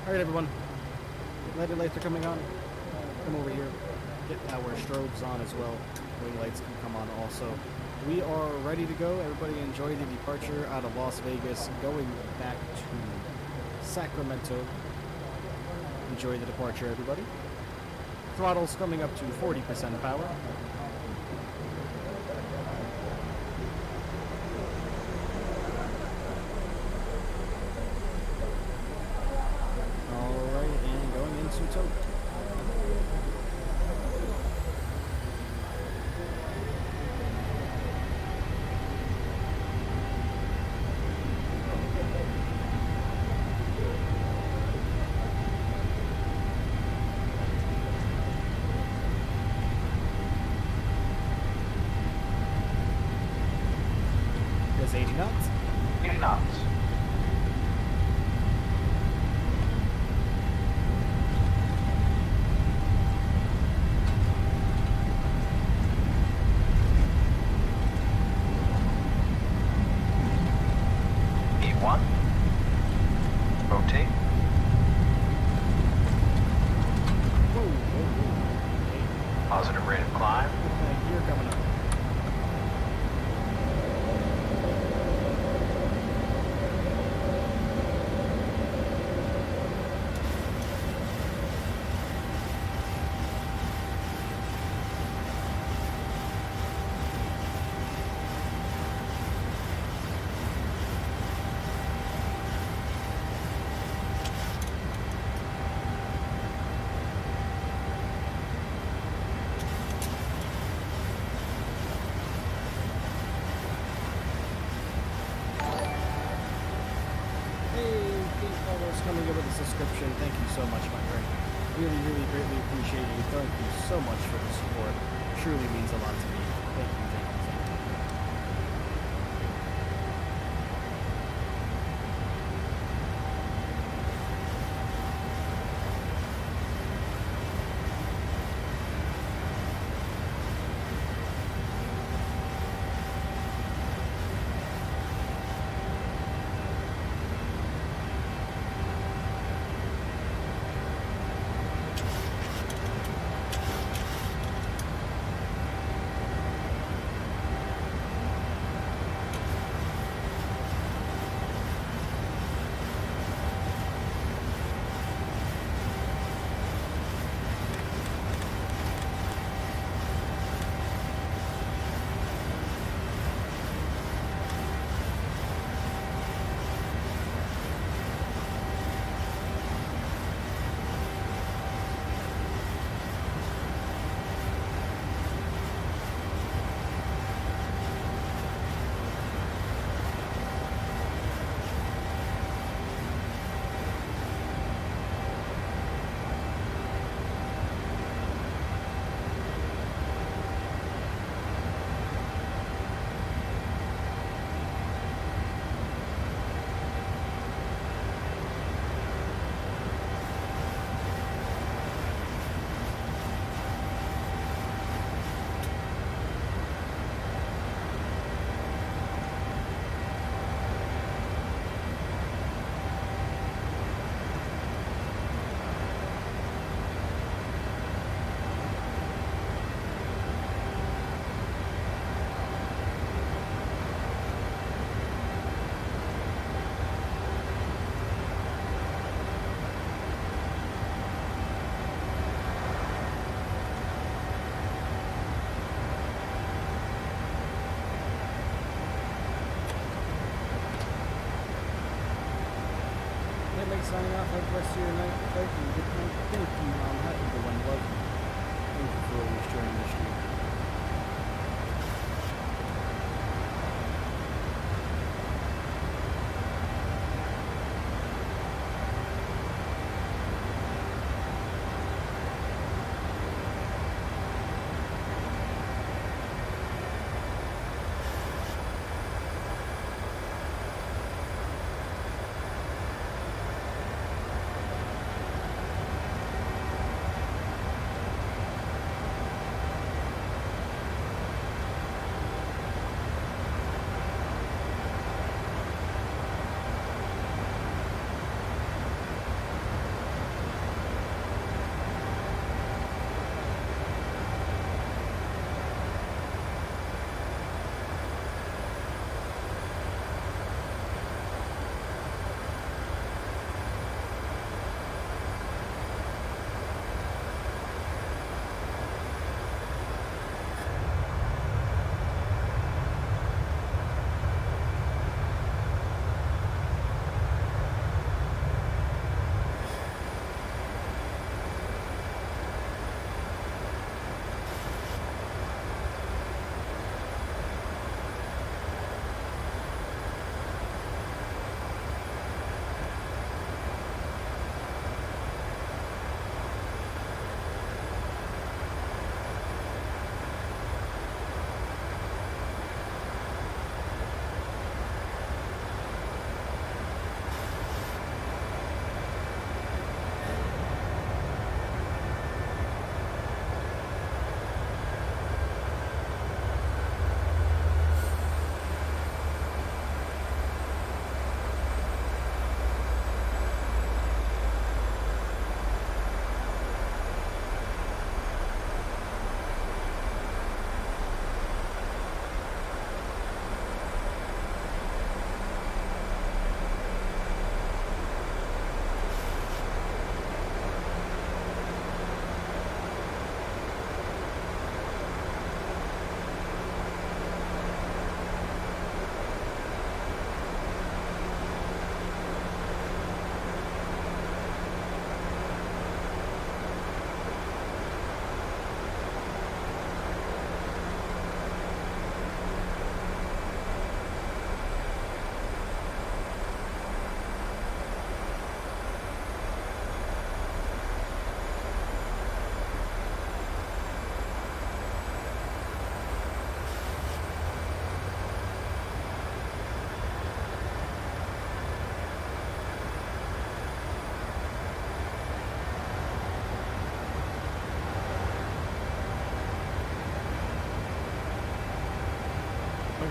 Alright everyone, landing lights are coming on. Come over here, get our strobes on as well. Wing lights can come on also. We are ready to go. Everybody enjoy the departure out of Las Vegas, going back to Sacramento. Enjoy the departure, everybody. Throttle's coming up to 40% power. Alright, and going into tow. There's 80 knots. 80 knots. E1. Rotate. Whoa, whoa, whoa. Positive rate of climb. Okay, gear coming up. Coming in with a subscription. Thank you so much, my friend. Really, really greatly appreciate it. Thank you so much for the support. Truly means a lot to me. Thank you, thank you, thank you. Signing off. Have the rest of your night. Thank you. Good night. Thank you. I'm happy to one love you. Thank you for always joining the stream.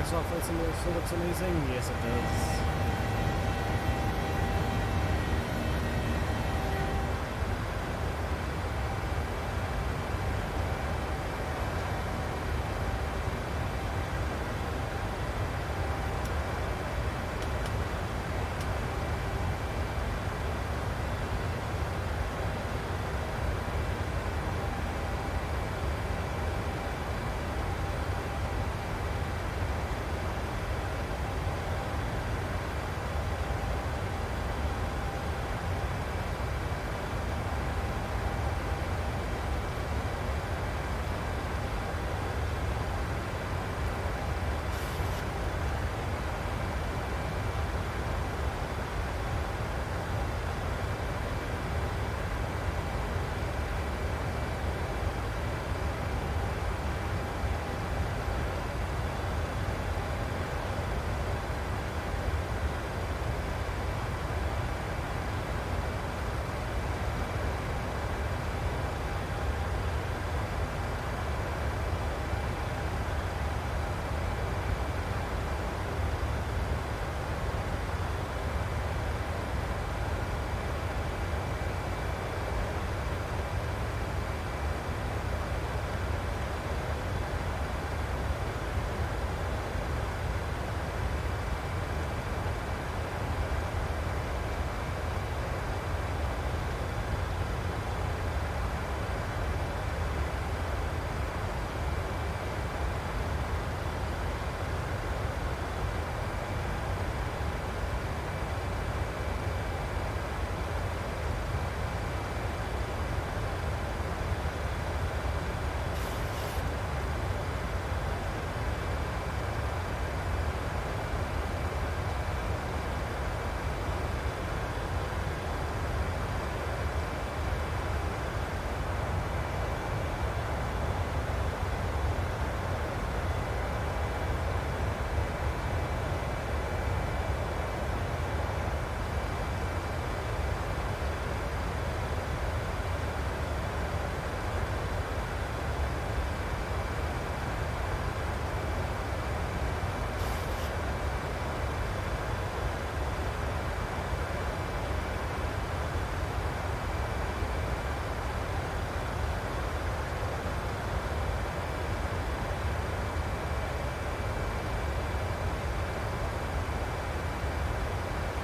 Microsoft Flight Simulator still looks amazing. Yes, it does.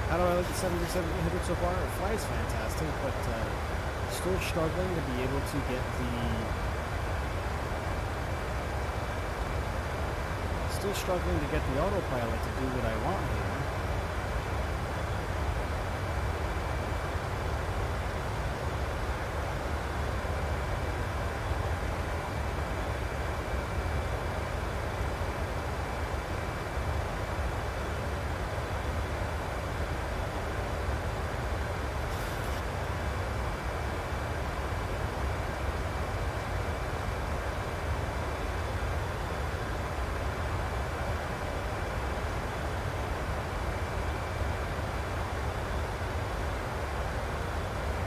How do I like the 737-800 so far? It flies fantastic, but still struggling to be able to get the... Still struggling to get the autopilot to do what I want here.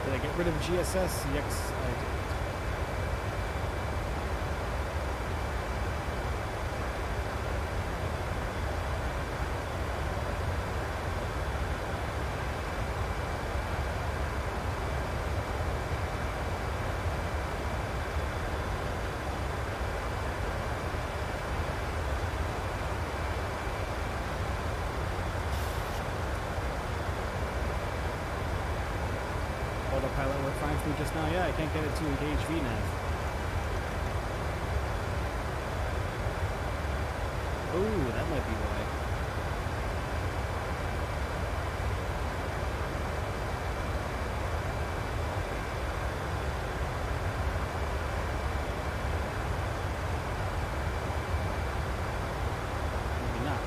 Did I get rid of GSS? Yes, I did. Autopilot worked fine for me just now. Yeah, I can't get it to engage VNAV. Oh, that might be why. Maybe not.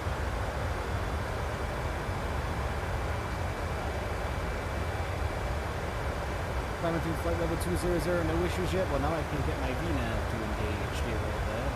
Climbing through flight level 200, no issues yet. Well, now I can get my VNAV to engage here a little bit.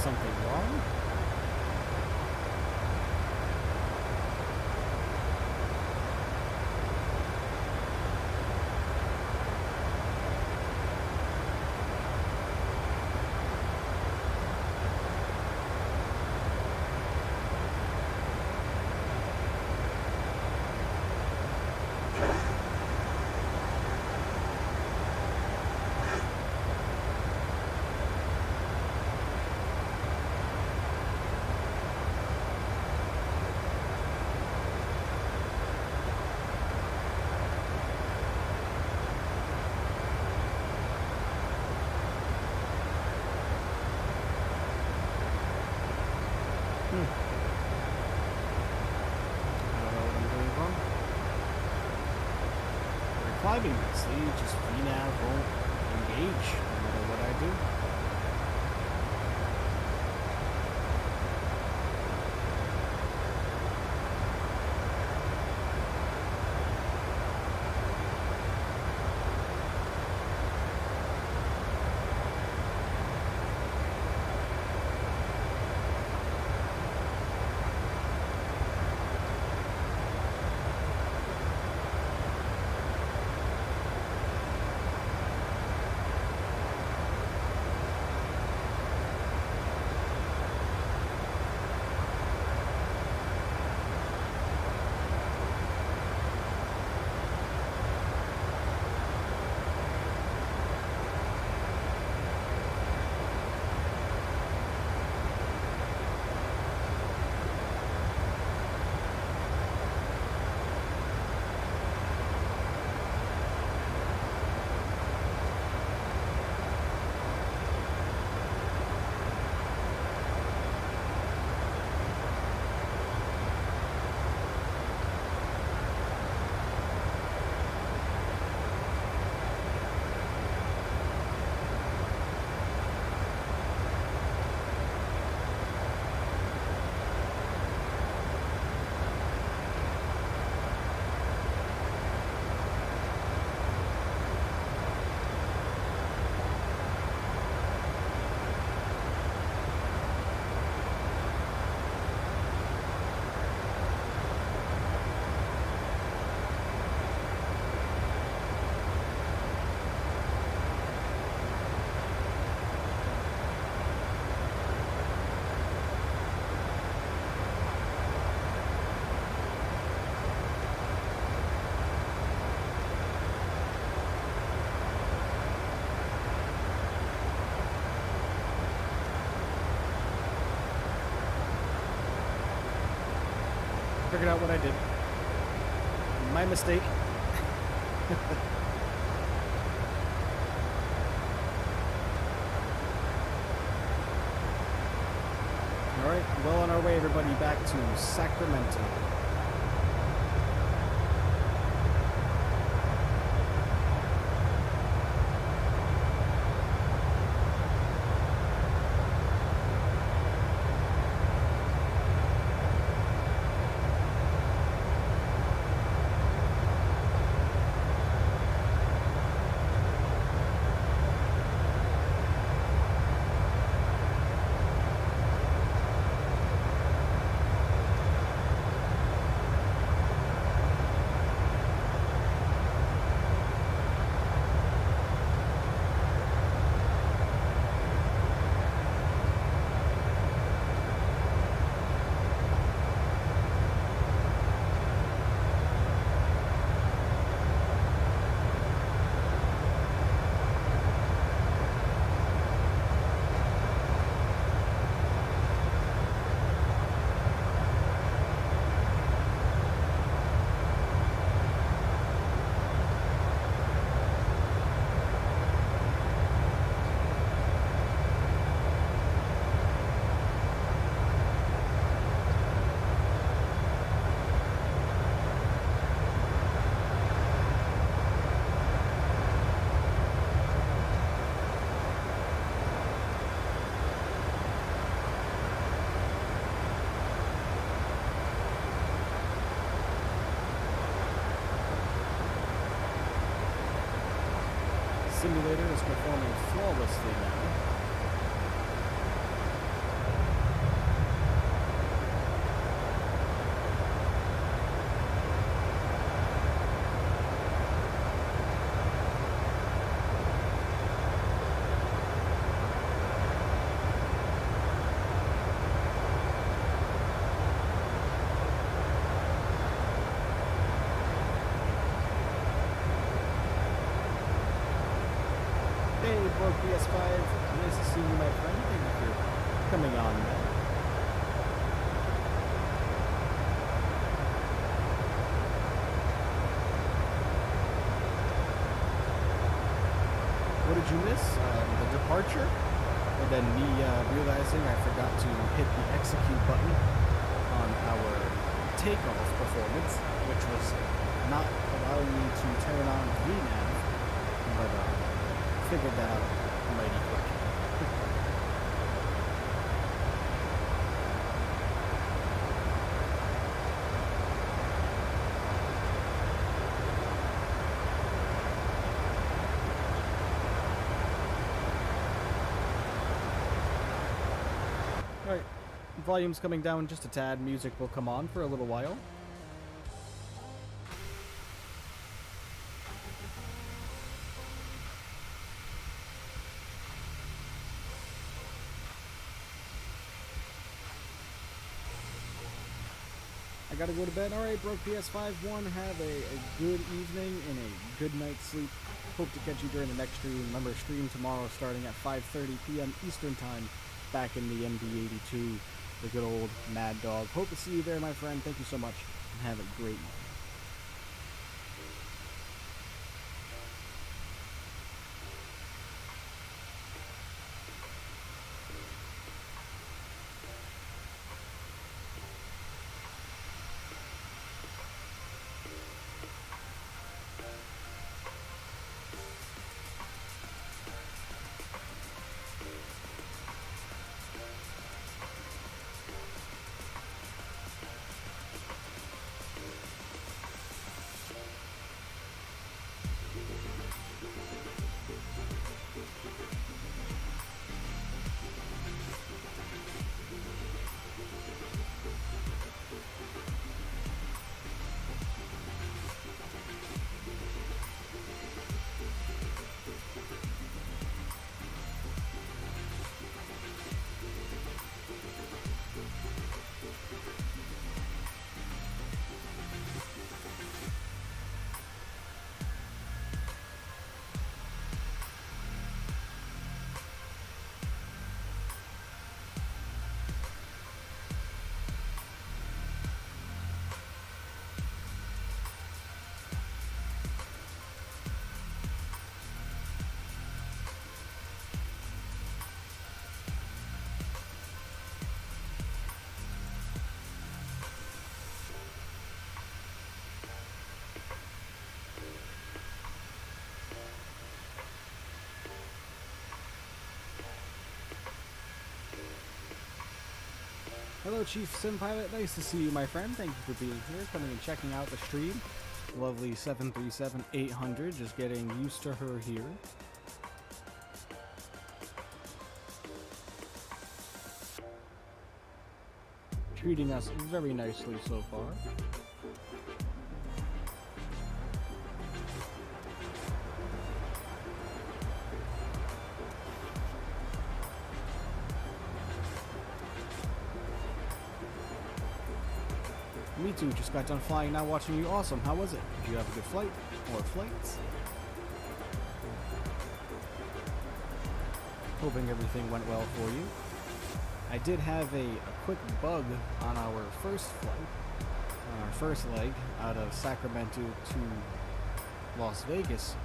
something wrong? I don't know what I'm doing wrong. We're climbing nicely, just VNav won't engage no matter what I do. Figured out what I did. My mistake. Alright, well on our way everybody back to Sacramento. Simulator is performing flawlessly now. Broke PS5. Nice to see you, my friend. Thank you for coming on, man. What did you miss? The departure? And then me realizing I forgot to hit the execute button on our takeoff performance, which was not allowing me to turn on VNav, but figured that out mighty quick. Alright, volume's coming down just a tad. Music will come on for a little while. I gotta go to bed. Alright, Broke PS5-1, have a good evening and a good night's sleep. Hope to catch you during the next stream. Remember, stream tomorrow starting at 5:30 p.m. Eastern Time, back in the MD82, the good old Mad Dog. Hope to see you there, my friend. Thank you so much, and have a great night. Hello, Chief Sim Pilot. Nice to see you, my friend. Thank you for being here, coming and checking out the stream. Lovely 737-800, just getting used to her here. Treating us very nicely so far. Me too, just got done flying, now watching you. Awesome, how was it? Did you have a good flight? Or flights? Hoping everything went well for you. I did have a quick bug on our first flight, on our first leg, out of Sacramento to Las Vegas.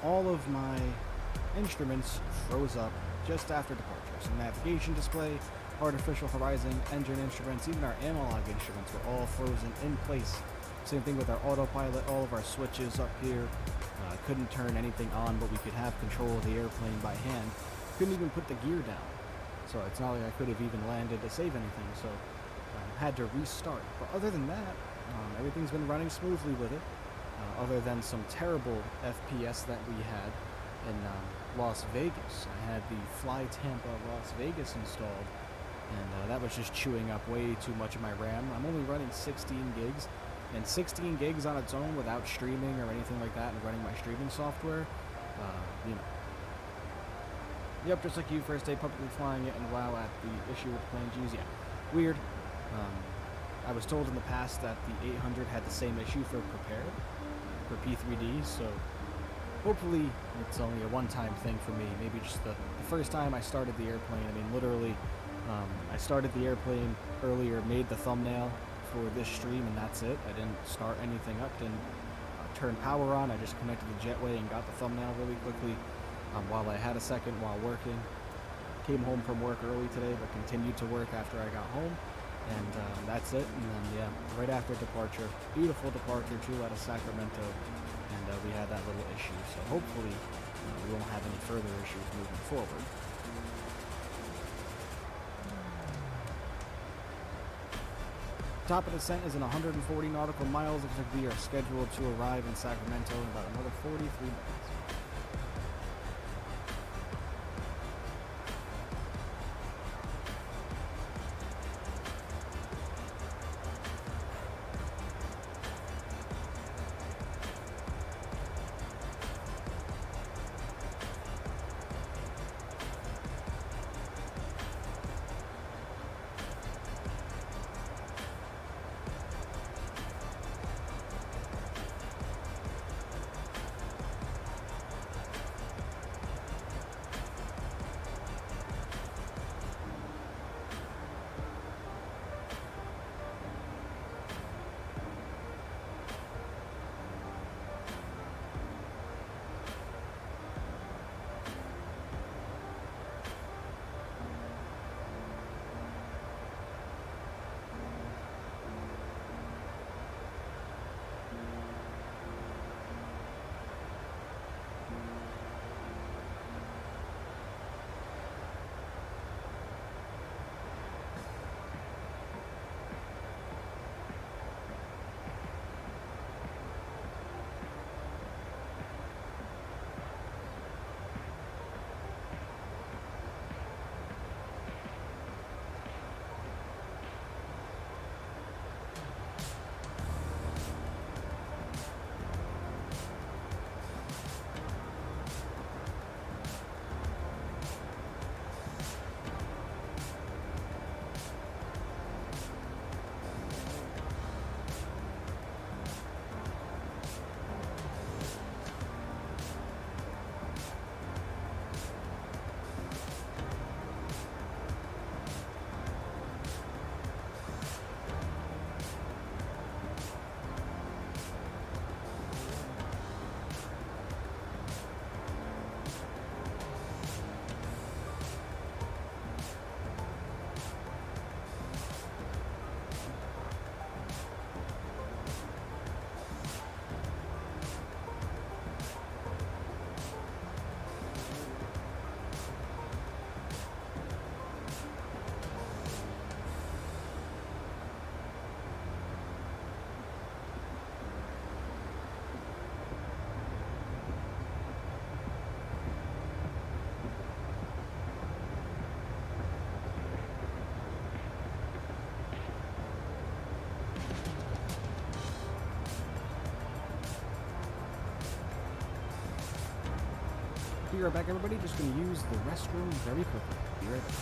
All of my instruments froze up just after departure. So navigation display, artificial horizon, engine instruments, even our analog instruments were all frozen in place. Same thing with our autopilot, all of our switches up here. Couldn't turn anything on, but we could have control of the airplane by hand. Couldn't even put the gear down. So it's not like I could have even landed to save anything, so had to restart. But other than that, everything's been running smoothly with it, other than some terrible FPS that we had in Las Vegas. I had the Fly Tampa Las Vegas installed, and that was just chewing up way too much of my RAM. I'm only running 16 gigs, and 16 gigs on its own without streaming or anything like that and running my streaming software, you know. Yep, just like you, first day publicly flying it, and wow, at the issue with the plane, geez, yeah. Weird. I was told in the past that the 800 had the same issue for prepared, for P3D, so hopefully it's only a one-time thing for me. Maybe just the first time I started the airplane. I mean, literally, I started the airplane earlier, made the thumbnail for this stream, and that's it. I didn't start anything up, didn't turn power on. I just connected the jetway and got the thumbnail really quickly while I had a second while working. Came home from work early today, but continued to work after I got home. And that's it. And then, yeah, right after departure, beautiful departure too out of Sacramento. And we had that little issue. So hopefully we won't have any further issues moving forward. Top of descent is in 140 nautical miles. Looks like we are scheduled to arrive in Sacramento in about another 43 minutes. Be right back, everybody. Just going to use the restroom very quickly. Be right back.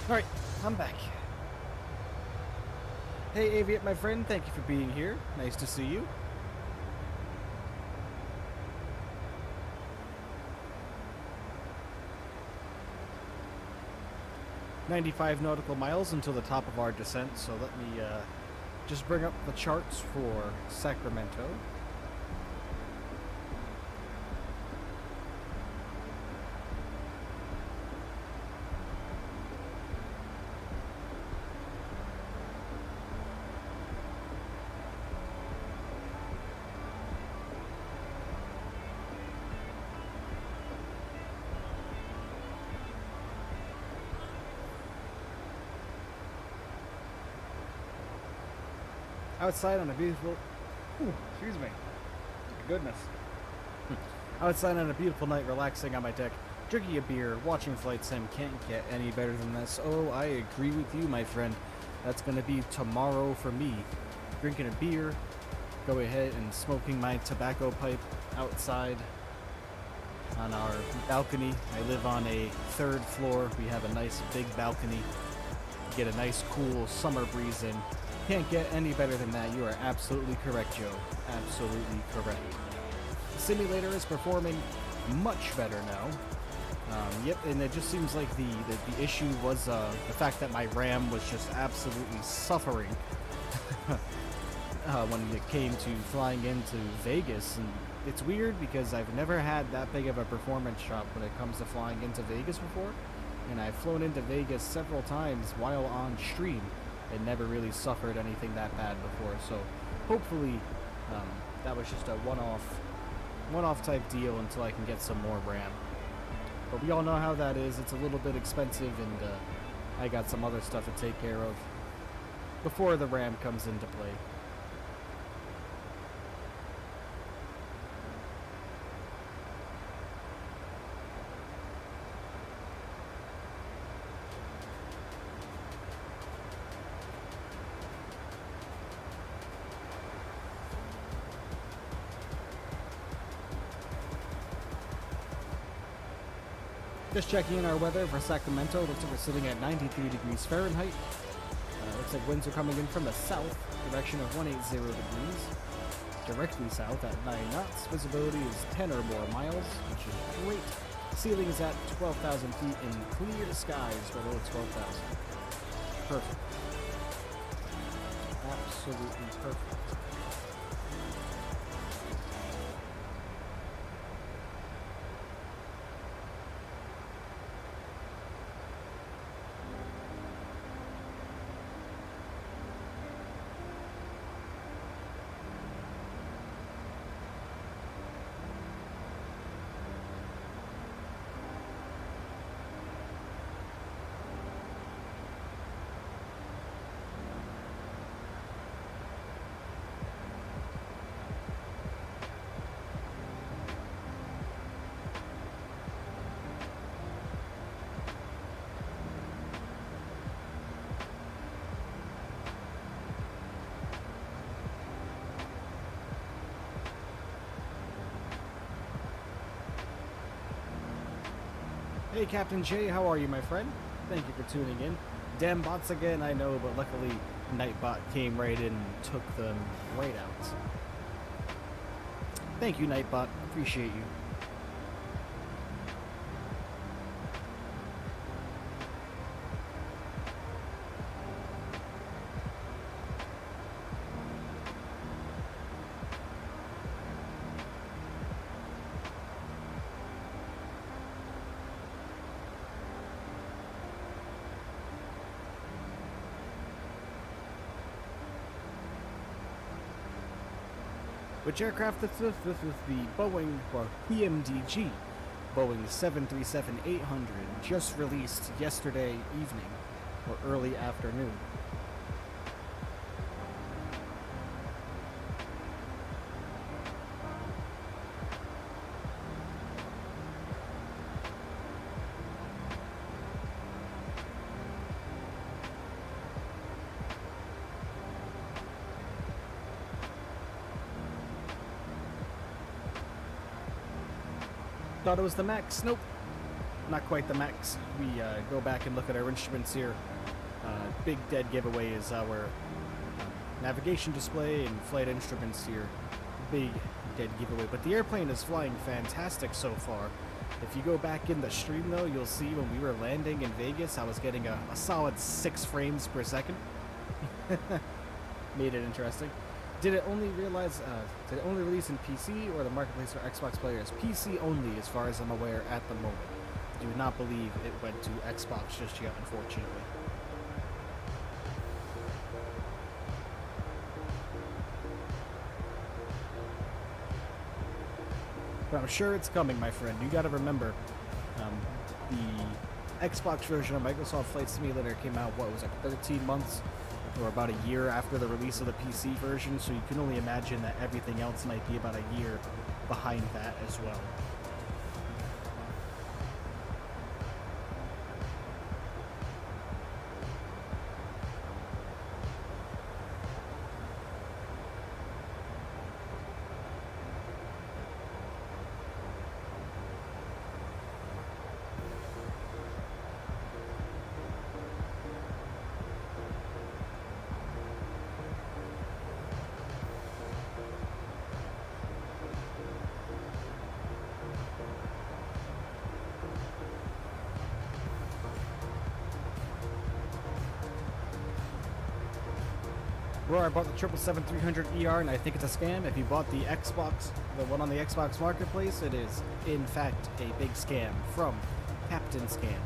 Alright, I'm back. Hey, Aviate, my friend, thank you for being here. Nice to see you. "95 nautical miles until the top of our descent, so let me just bring up the charts for Sacramento. Outside on a beautiful... Ooh, excuse me. Goodness. Outside on a beautiful night, relaxing on my deck, drinking a beer, watching flight sim. Can't get any better than this. Oh, I agree with you, my friend. That's going to be tomorrow for me. Drinking a beer, go ahead and smoking my tobacco pipe outside on our balcony. I live on a 3rd floor. We have a nice big balcony. Get a nice cool summer breeze in. Can't get any better than that. You are absolutely correct, Joe. Absolutely correct. The simulator is performing much better now. Yep, and it just seems like the issue was the fact that my RAM was just absolutely suffering when it came to flying into Vegas. And it's weird because I've never had that big of a performance drop when it comes to flying into Vegas before. And I've flown into Vegas several times while on stream and never really suffered anything that bad before. So hopefully that was just a one-off type deal until I can get some more RAM. But we all know how that is. It's a little bit expensive, and I got some other stuff to take care of before the RAM comes into play. Just checking in our weather for Sacramento. Looks like we're sitting at 93 degrees Fahrenheit. Looks like winds are coming in from the south, direction of 180 degrees. Directly south at 9 knots. Visibility is 10 or more miles, which is great. Ceiling is at 12,000 feet in clear skies below 12,000. Perfect. Absolutely perfect. Hey Captain J, how are you, my friend? Thank you for tuning in. Damn bots again, I know, but luckily Nightbot came right in and took them right out. Thank you, Nightbot. Appreciate you. Which aircraft is this? This is the Boeing, or PMDG, Boeing 737-800, just released yesterday evening, or early afternoon. Thought it was the Max. Nope. not quite the max. We go back and look at our instruments here. Big dead giveaway is our navigation display and flight instruments here. Big dead giveaway. But the airplane is flying fantastic so far. If you go back in the stream, though, you'll see when we were landing in Vegas, I was getting a solid 6 frames per second. Made it interesting. Did it only release in PC or the marketplace for Xbox players? PC only, as far as I'm aware, at the moment. Do not believe it went to Xbox just yet, unfortunately. But I'm sure it's coming, my friend. You gotta remember, the Xbox version of Microsoft Flight Simulator came out, what was it, 13 months? Or about a year after the release of the PC version, so you can only imagine that everything else might be about a year behind that as well. Roar, I bought the 777-300ER and I think it's a scam. If you bought the Xbox, the one on the Xbox Marketplace, it is in fact a big scam from Captain Scam.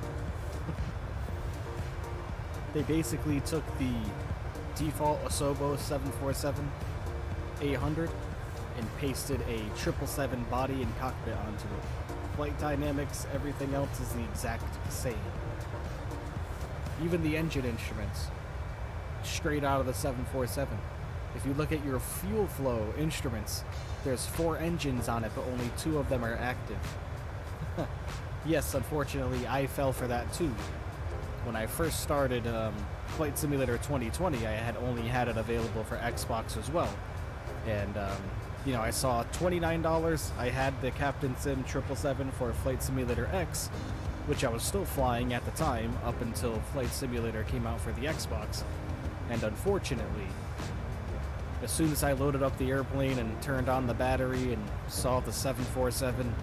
They basically took the default Asobo 747-800 and pasted a 777 body and cockpit onto it. Flight dynamics, everything else is the exact same. Even the engine instruments. Straight out of the 747. If you look at your fuel flow instruments, there's 4 engines on it, but only 2 of them are active. Yes, unfortunately, I fell for that too. When I first started Flight Simulator 2020, I had only had it available for Xbox as well. And, you know, I saw $29. I had the Captain Sim 777 for Flight Simulator X, which I was still flying at the time, up until Flight Simulator came out for the Xbox. And unfortunately, as soon as I loaded up the airplane and turned on the battery and saw the 747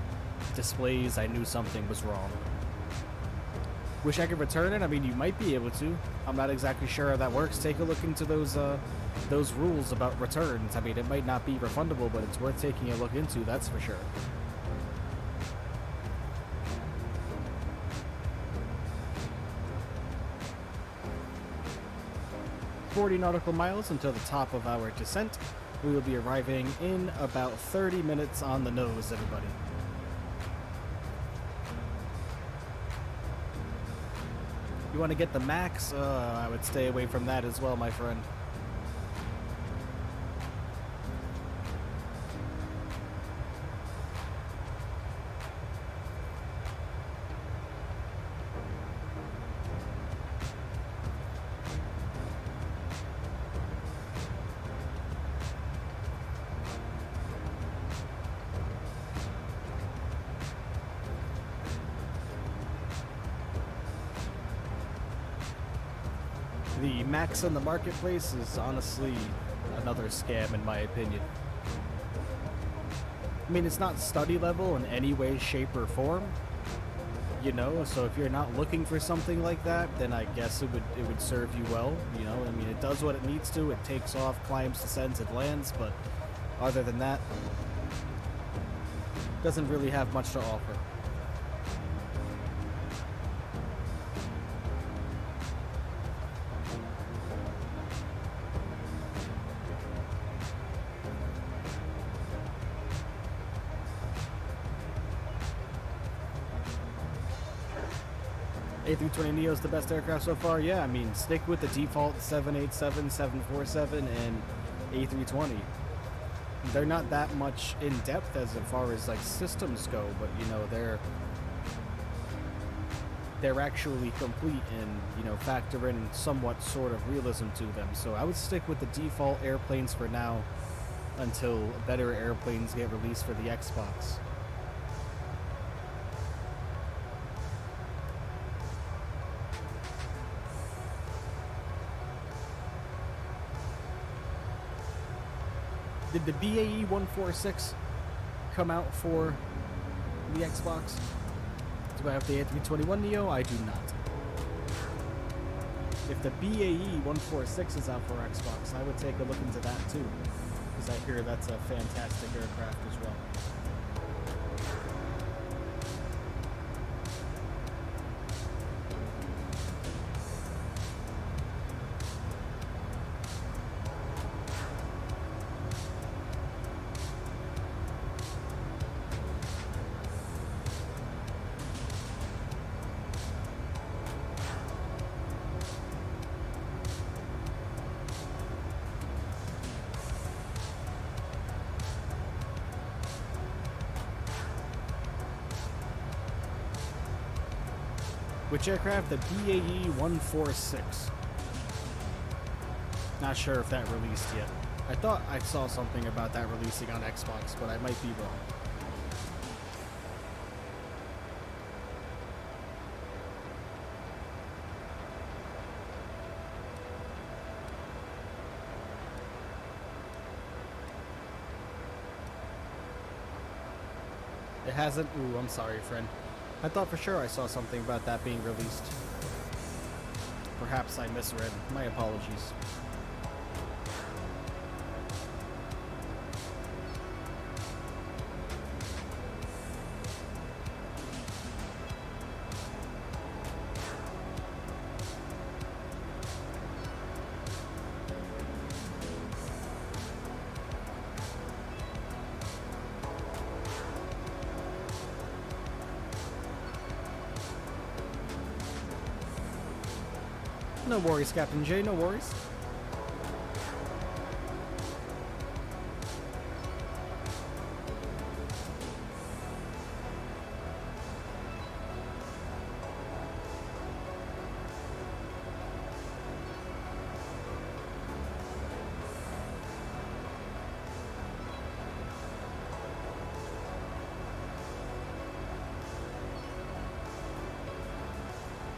displays, I knew something was wrong. Wish I could return it? I mean, you might be able to. I'm not exactly sure how that works. Take a look into those rules about returns. I mean, it might not be refundable, but it's worth taking a look into, that's for sure. 40 nautical miles until the top of our descent. We will be arriving in about 30 minutes on the nose, everybody. You want to get the max? I would stay away from that as well, my friend. The max on the marketplace is honestly another scam in my opinion. I mean, it's not study level in any way, shape, or form, you know, so if you're not looking for something like that, then I guess it would serve you well, you know. I mean, it does what it needs to, it takes off, climbs, descends, it lands, but other than that, doesn't really have much to offer. A320neo is the best aircraft so far? Yeah, I mean, stick with the default 787, 747, and A320. They're not that much in depth as far as like systems go, but you know, they're actually complete and, you know, factor in somewhat sort of realism to them. So I would stick with the default airplanes for now until better airplanes get released for the Xbox. Did the BAE 146 come out for the Xbox? Do I have the A321neo? I do not. If the BAE 146 is out for Xbox, I would take a look into that too, because I hear that's a fantastic aircraft as well. Which aircraft? The BAE 146. Not sure if that released yet. I thought I saw something about that releasing on Xbox, but I might be wrong. It hasn't? Ooh, I'm sorry, friend. I thought for sure I saw something about that being released. Perhaps I misread. My apologies. No worries, Captain J, no worries.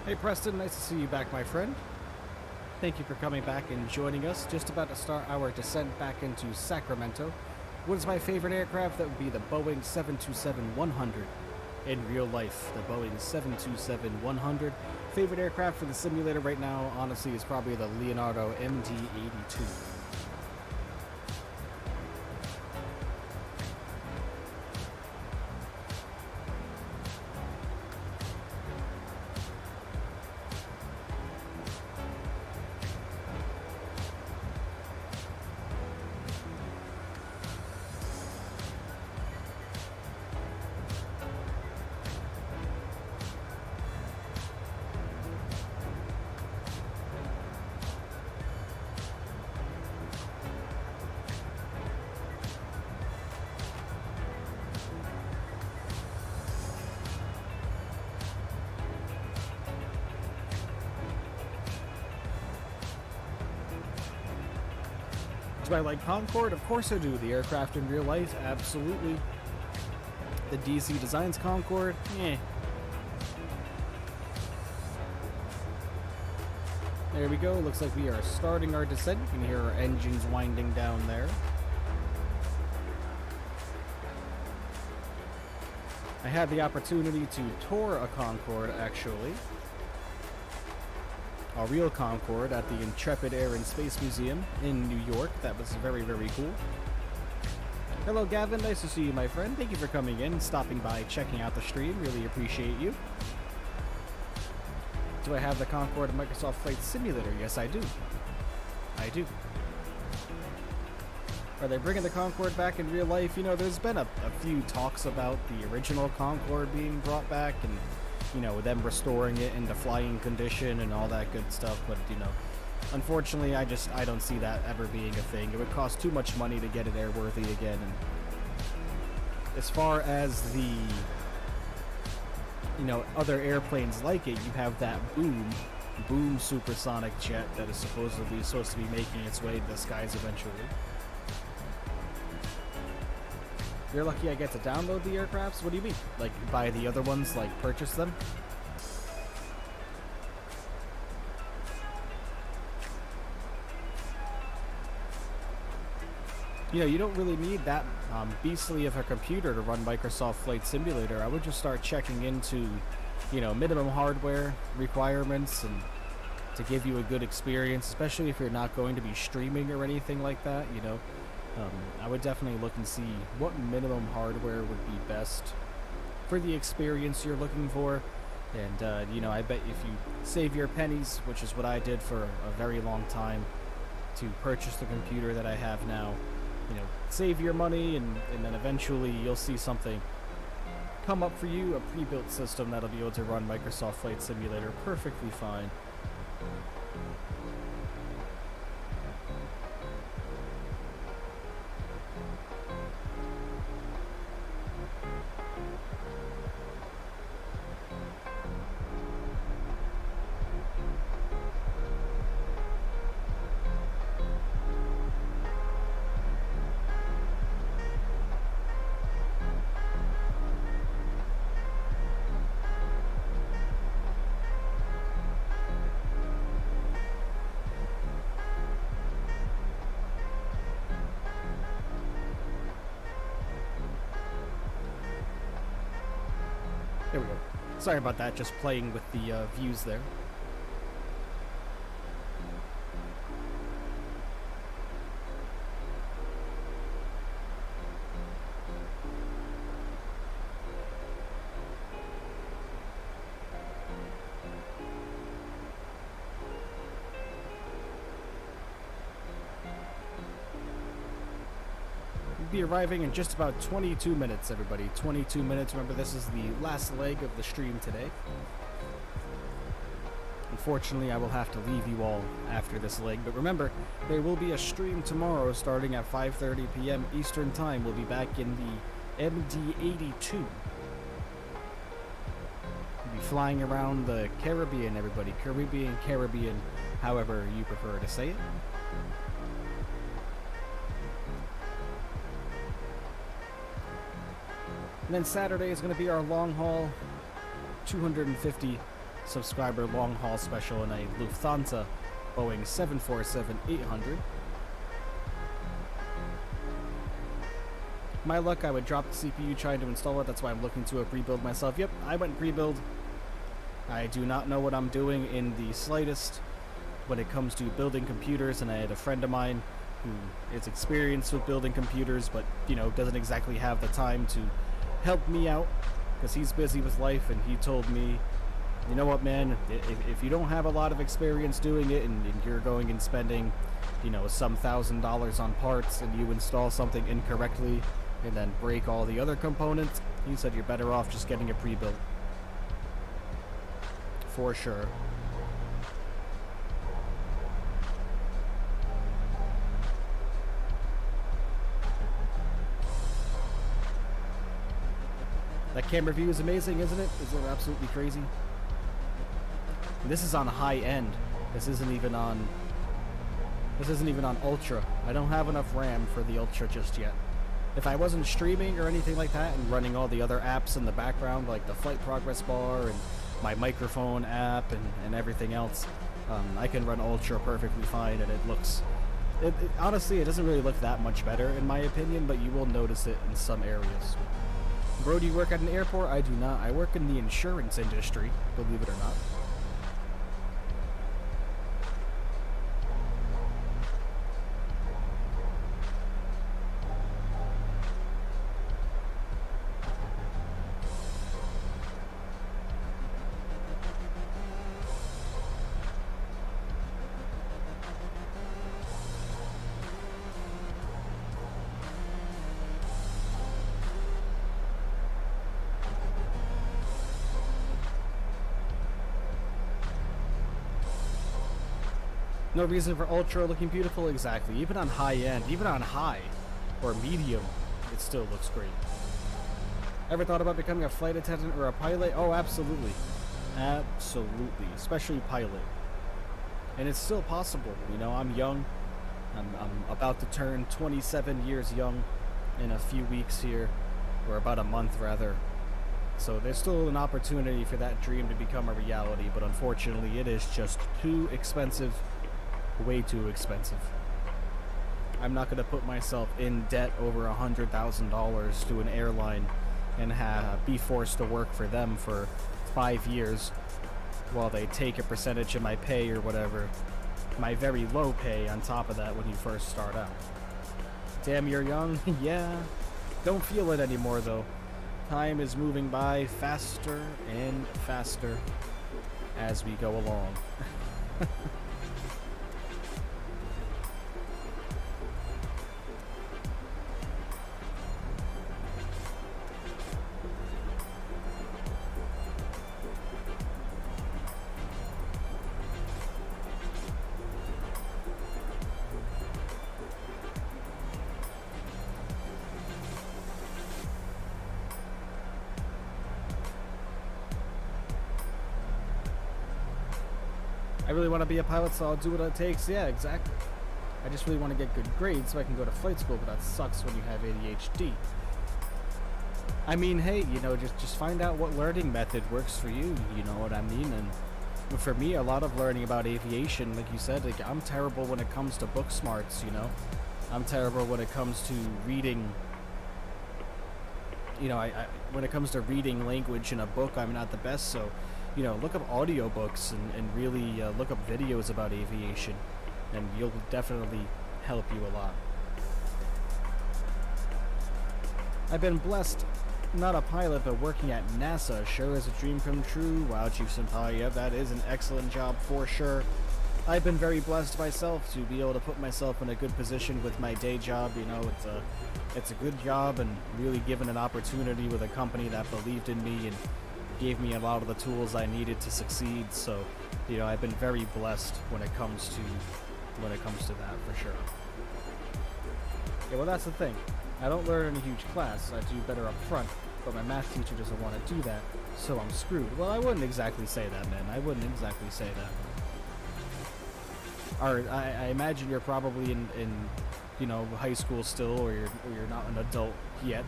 Hey Preston, nice to see you back, my friend. Thank you for coming back and joining us. Just about to start our descent back into Sacramento. What is my favorite aircraft? That would be the Boeing 727-100. In real life, the Boeing 727-100. Favorite aircraft for the simulator right now, honestly, is probably the Leonardo MD-82. Do I like Concorde? Of course I do. The aircraft in real life? Absolutely. The DC Designs Concorde? Eh. There we go. Looks like we are starting our descent. You can hear our engines winding down there. I had the opportunity to tour a Concorde, actually. A real Concorde at the Intrepid Air and Space Museum in New York. That was very, very cool. Hello, Gavin. Nice to see you, my friend. Thank you for coming in, stopping by, checking out the stream. Really appreciate you. Do I have the Concorde Microsoft Flight Simulator? Yes, I do. I do. Are they bringing the Concorde back in real life? You know, there's been a few talks about the original Concorde being brought back and, you know, them restoring it into flying condition and all that good stuff, but, you know, unfortunately, I don't see that ever being a thing. It would cost too much money to get it airworthy again, and as far as the, you know, other airplanes like it, you have that boom supersonic jet that is supposed to be making its way to the skies eventually. You're lucky I get to download the aircrafts? What do you mean? Like, buy the other ones, like, purchase them? You know, you don't really need that beastly of a computer to run Microsoft Flight Simulator. I would just start checking into, you know, minimum hardware requirements and to give you a good experience, especially if you're not going to be streaming or anything like that, you know. I would definitely look and see what minimum hardware would be best for the experience you're looking for. And, you know, I bet if you save your pennies, which is what I did for a very long time, to purchase the computer that I have now, you know, save your money, and then eventually you'll see something come up for you, a pre-built system that'll be able to run Microsoft Flight Simulator perfectly fine. There we go. Sorry about that, just playing with the views there. Be arriving in just about 22 minutes, everybody. 22 minutes. Remember, this is the last leg of the stream today. Unfortunately, I will have to leave you all after this leg, but remember, there will be a stream tomorrow starting at 5:30 p.m. Eastern Time. We'll be back in the MD-82. We'll be flying around the Caribbean, everybody. Caribbean, however you prefer to say it. And then Saturday is going to be our long haul, 250 subscriber long haul special in a Lufthansa Boeing 747-800. My luck, I would drop the CPU trying to install it. That's why I'm looking to a pre-build myself. Yep, I went pre-build. I do not know what I'm doing in the slightest when it comes to building computers, and I had a friend of mine who is experienced with building computers, but, you know, doesn't exactly have the time to help me out because he's busy with life, and he told me, you know what, man, if you don't have a lot of experience doing it, and you're going and spending, you know, some $1,000s on parts, and you install something incorrectly and then break all the other components, he said you're better off just getting a pre-built. For sure. That camera view is amazing, isn't it? Is it absolutely crazy? And this is on high end. This isn't even on ultra. I don't have enough RAM for the ultra just yet. If I wasn't streaming or anything like that and running all the other apps in the background, like the flight progress bar and my microphone app and everything else, I can run ultra perfectly fine, and it looks... honestly, it doesn't really look that much better in my opinion, but you will notice it in some areas. Bro, do you work at an airport? I do not. I work in the insurance industry, believe it or not. No reason for ultra looking beautiful, exactly. Even on high end, even on high or medium, it still looks great. Ever thought about becoming a flight attendant or a pilot? Oh, absolutely. Absolutely. Especially pilot. And it's still possible. You know, I'm young. I'm about to turn 27 years young in a few weeks here, or about a month rather. So there's still an opportunity for that dream to become a reality, but unfortunately it is just too expensive. Way too expensive. I'm not going to put myself in debt over $100,000 to an airline and be forced to work for them for 5 years while they take a percentage of my pay or whatever. My very low pay on top of that when you first start out. Damn, you're young? Yeah. Don't feel it anymore, though. Time is moving by faster and faster as we go along. I really want to be a pilot, so I'll do what it takes. Yeah, exactly. I just really want to get good grades so I can go to flight school, but that sucks when you have ADHD. I mean, hey, you know, just find out what learning method works for you, you know what I mean? And for me, a lot of learning about aviation, like you said, like, I'm terrible when it comes to book smarts, you know? I'm terrible when it comes to reading, you know, when it comes to reading language in a book, I'm not the best, so, you know, look up audiobooks and really look up videos about aviation, and you'll definitely help you a lot. I've been blessed, not a pilot, but working at NASA sure is a dream come true. Wow, Chief Senpai, yeah, that is an excellent job for sure. I've been very blessed myself to be able to put myself in a good position with my day job. You know, it's a good job and really given an opportunity with a company that believed in me and gave me a lot of the tools I needed to succeed. So, you know, I've been very blessed when it comes to that for sure. Yeah, well, that's the thing. I don't learn in a huge class. I do better up front, but my math teacher doesn't want to do that, so I'm screwed. Well, I wouldn't exactly say that, man. I wouldn't exactly say that. I imagine you're probably in you know, high school still, or you're not an adult yet.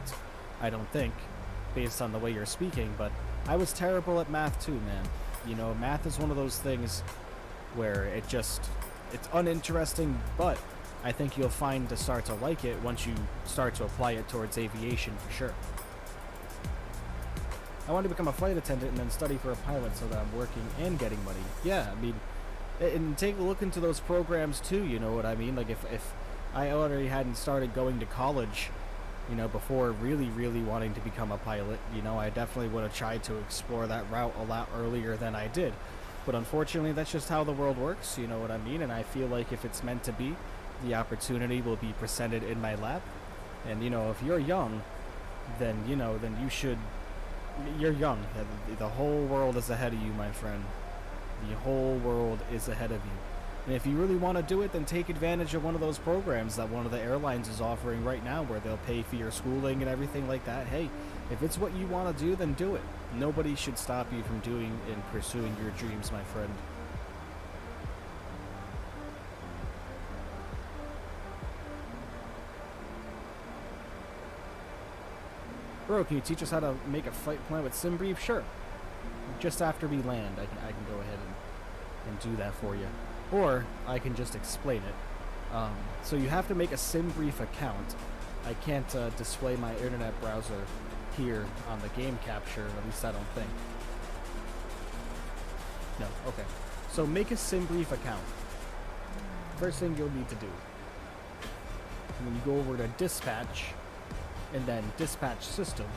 I don't think, based on the way you're speaking. But I was terrible at math too, man. You know, math is one of those things where it's uninteresting, but I think you'll find to start to like it once you start to apply it towards aviation for sure. I want to become a flight attendant and then study for a pilot so that I'm working and getting money. Yeah, I mean, and take a look into those programs too, you know what I mean? Like, if I already hadn't started going to college, you know, before really wanting to become a pilot, you know, I definitely would have tried to explore that route a lot earlier than I did. But unfortunately, that's just how the world works, you know what I mean? And I feel like if it's meant to be, the opportunity will be presented in my lap. And, you know, if you're young, then, you know, then you should... You're young. The whole world is ahead of you, my friend. The whole world is ahead of you. And if you really want to do it, then take advantage of one of those programs that one of the airlines is offering right now, where they'll pay for your schooling and everything like that. Hey, if it's what you want to do, then do it. Nobody should stop you from doing and pursuing your dreams, my friend. Bro, can you teach us how to make a flight plan with SimBrief? Sure. Just after we land, I can go ahead and do that for you. Or I can just explain it. So you have to make a SimBrief account. I can't display my internet browser here on the game capture, at least I don't think. No, okay. So make a SimBrief account. First thing you'll need to do. When you go over to dispatch, and then dispatch system,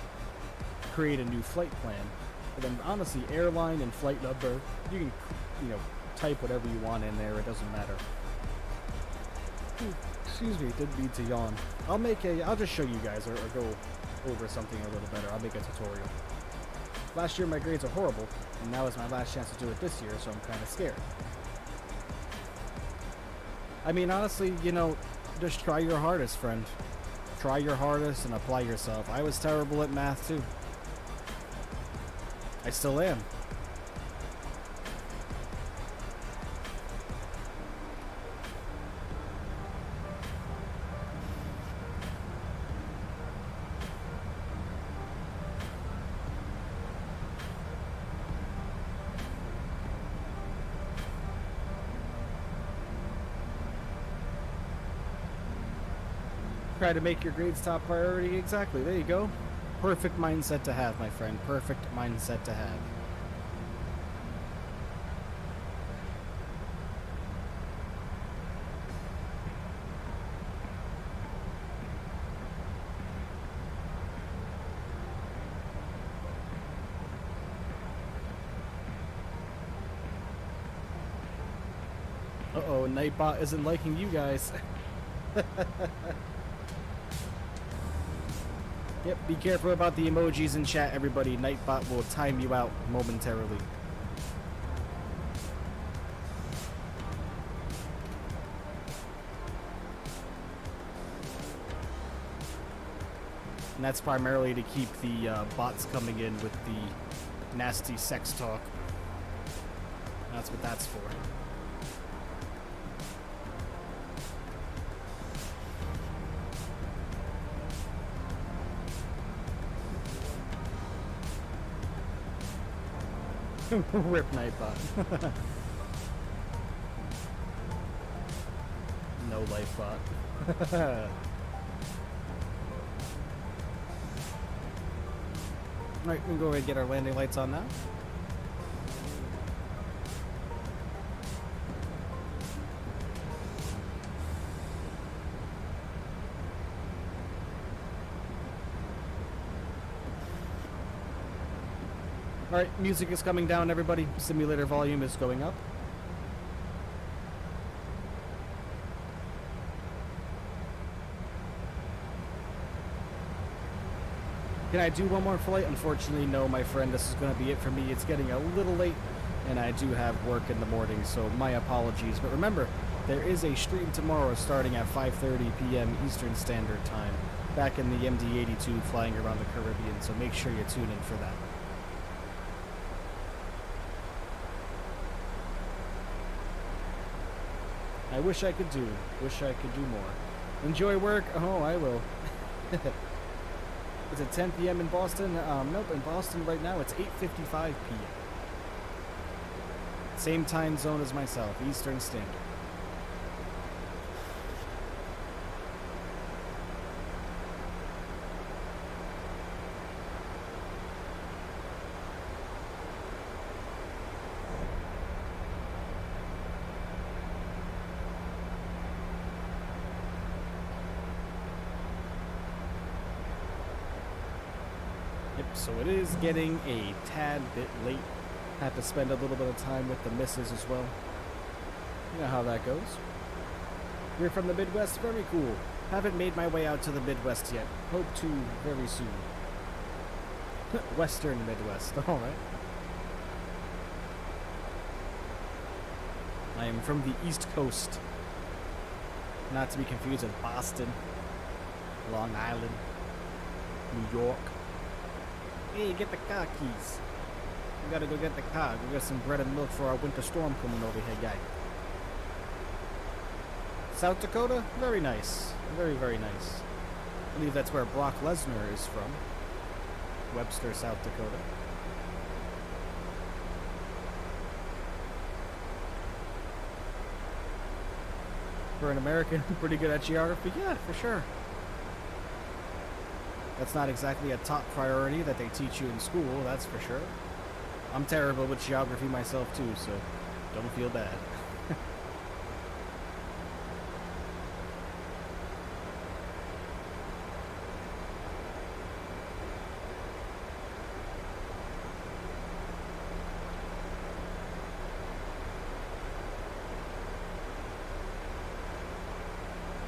create a new flight plan, and then honestly, airline and flight number, you can, you know, type whatever you want in there, it doesn't matter. Ooh, excuse me, didn't mean to yawn. I'll just show you guys, or go over something a little better. I'll make a tutorial. Last year my grades are horrible, and now is my last chance to do it this year, so I'm kind of scared. I mean, honestly, you know, just try your hardest, friend. Try your hardest and apply yourself. I was terrible at math too. I still am. Try to make your grades top priority. Exactly. There you go. Perfect mindset to have, my friend. Perfect mindset to have. Uh-oh, Nightbot isn't liking you guys. Yep, be careful about the emojis in chat, everybody. Nightbot will time you out momentarily. And that's primarily to keep the bots coming in with the nasty sex talk. That's what that's for. Rip Nightbot. No life bot. Alright, we can go ahead and get our landing lights on now. Alright, music is coming down, everybody. Simulator volume is going up. Can I do one more flight? Unfortunately, no, my friend. This is going to be it for me. It's getting a little late, and I do have work in the morning, so my apologies. But remember, there is a stream tomorrow starting at 5:30 p.m. Eastern Standard Time, back in the MD-82 flying around the Caribbean, so make sure you tune in for that. I wish I could do more. Enjoy work? Oh, I will. Is it 10 p.m. in Boston? Nope, in Boston right now it's 8:55 p.m. Same time zone as myself, Eastern Standard. So it is getting a tad bit late. Have to spend a little bit of time with the missus as well. You know how that goes. You're from the Midwest? Very cool. Haven't made my way out to the Midwest yet. Hope to very soon. Western Midwest. Alright. I am from the East Coast. Not to be confused with Boston, Long Island, New York. Hey, get the car keys. We gotta go get the car. Go get some bread and milk for our winter storm coming over here, guy. South Dakota? Very nice. Very, very nice. I believe that's where Brock Lesnar is from. Webster, South Dakota. For an American, pretty good at geography? Yeah, for sure. That's not exactly a top priority that they teach you in school, that's for sure. I'm terrible with geography myself too, so don't feel bad.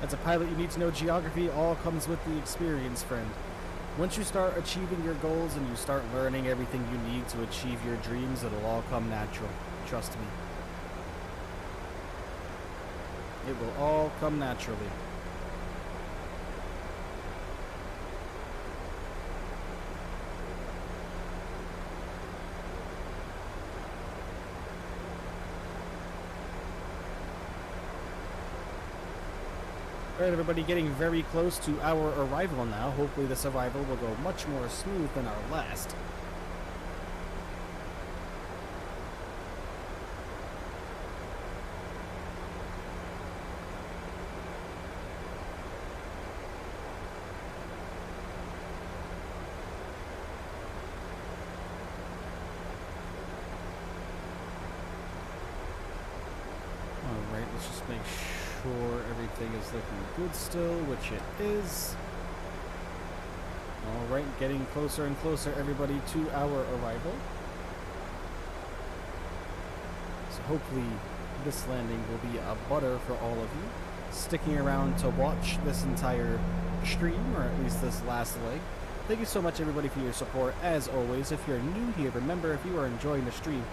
As a pilot, you need to know geography. All comes with the experience, friend. Once you start achieving your goals and you start learning everything you need to achieve your dreams, it'll all come natural. Trust me. It will all come naturally. Alright, everybody, getting very close to our arrival now. Hopefully this arrival will go much more smooth than our last. make sure everything is looking good still, which it is. Alright, getting closer and closer, everybody, to our arrival. So hopefully this landing will be a butter for all of you, sticking around to watch this entire stream, or at least this last leg. Thank you so much, everybody, for your support. As always, if you're new here, remember, if you are enjoying the stream,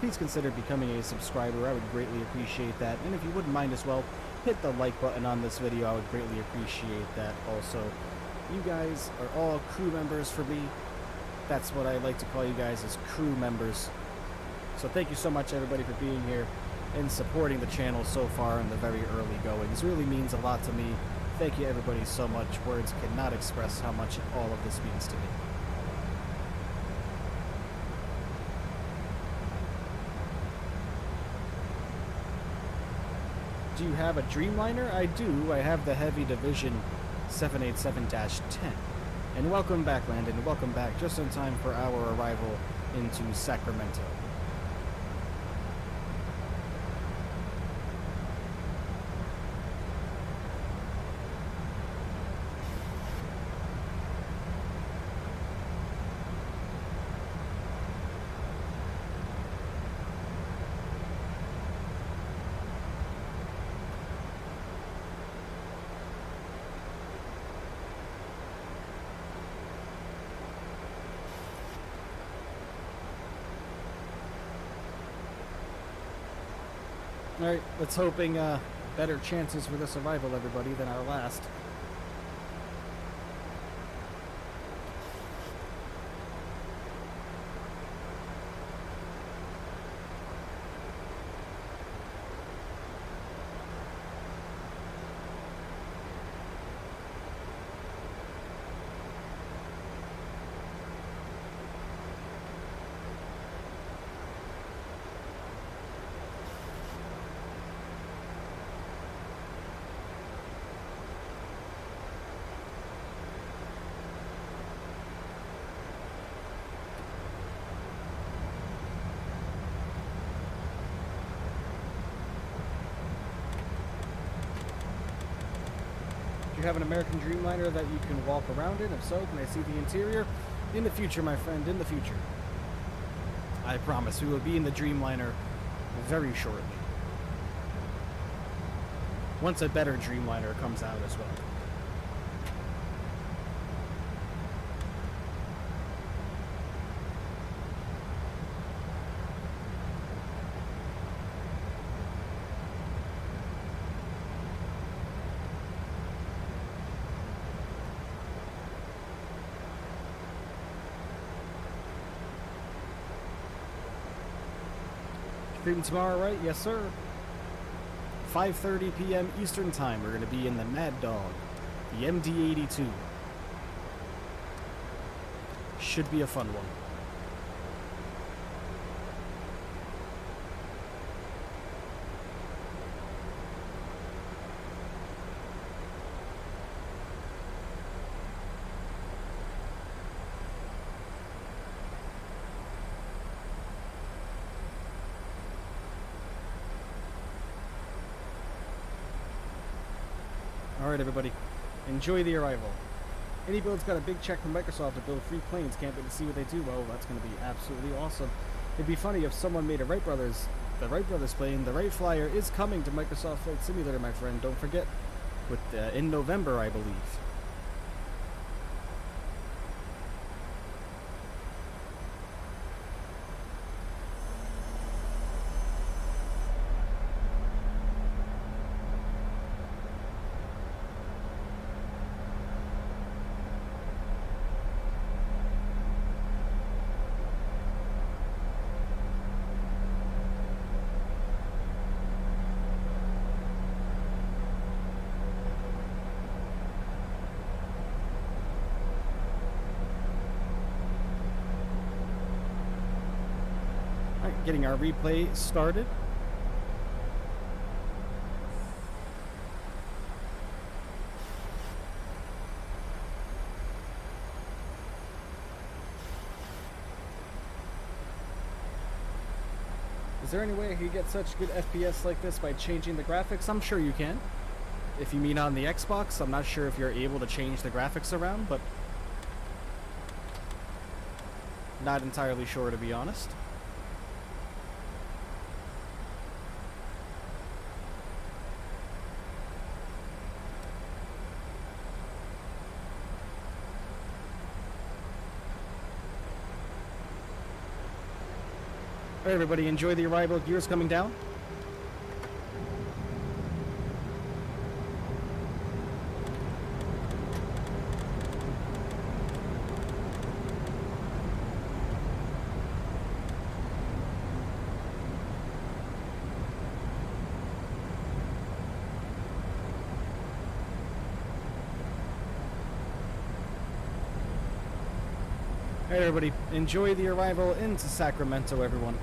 please consider becoming a subscriber. I would greatly appreciate that. And if you wouldn't mind as well, hit the like button on this video. I would greatly appreciate that also. You guys are all crew members for me. That's what I like to call you guys, as crew members. So thank you so much, everybody, for being here and supporting the channel so far in the very early goings. It really means a lot to me. Thank you, everybody, so much. Words cannot express how much all of this means to me. Do you have a Dreamliner? I do. I have the Heavy Division 787-10. And welcome back, Landon. Welcome back just in time for our arrival into Sacramento. Alright, let's hoping better chances for this arrival, everybody, than our last. You have an American Dreamliner that you can walk around in? If so, can I see the interior? In the future, my friend, in the future. I promise we will be in the Dreamliner very shortly. Once a better Dreamliner comes out as well. Streaming tomorrow, right? Yes, sir. 5:30 p.m. Eastern Time. We're going to be in the Mad Dog, the MD-82. Should be a fun one. Alright, everybody, enjoy the arrival. Any build's got a big check from Microsoft to build free planes. Can't wait to see what they do. Well, that's going to be absolutely awesome. It'd be funny if someone made a the Wright Brothers plane. The Wright Flyer is coming to Microsoft Flight Simulator, my friend. Don't forget, with in November, I believe. Getting our replay started. there any way I could get such good FPS like this by changing the graphics? I'm sure you can. If you mean on the Xbox, I'm not sure if you're able to change the graphics around, but not entirely sure, to be honest. Alright, everybody, enjoy the arrival. Gears coming down. Alright, everybody, enjoy the arrival into Sacramento, everyone.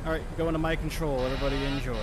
Alright, going to my control. Everybody enjoy.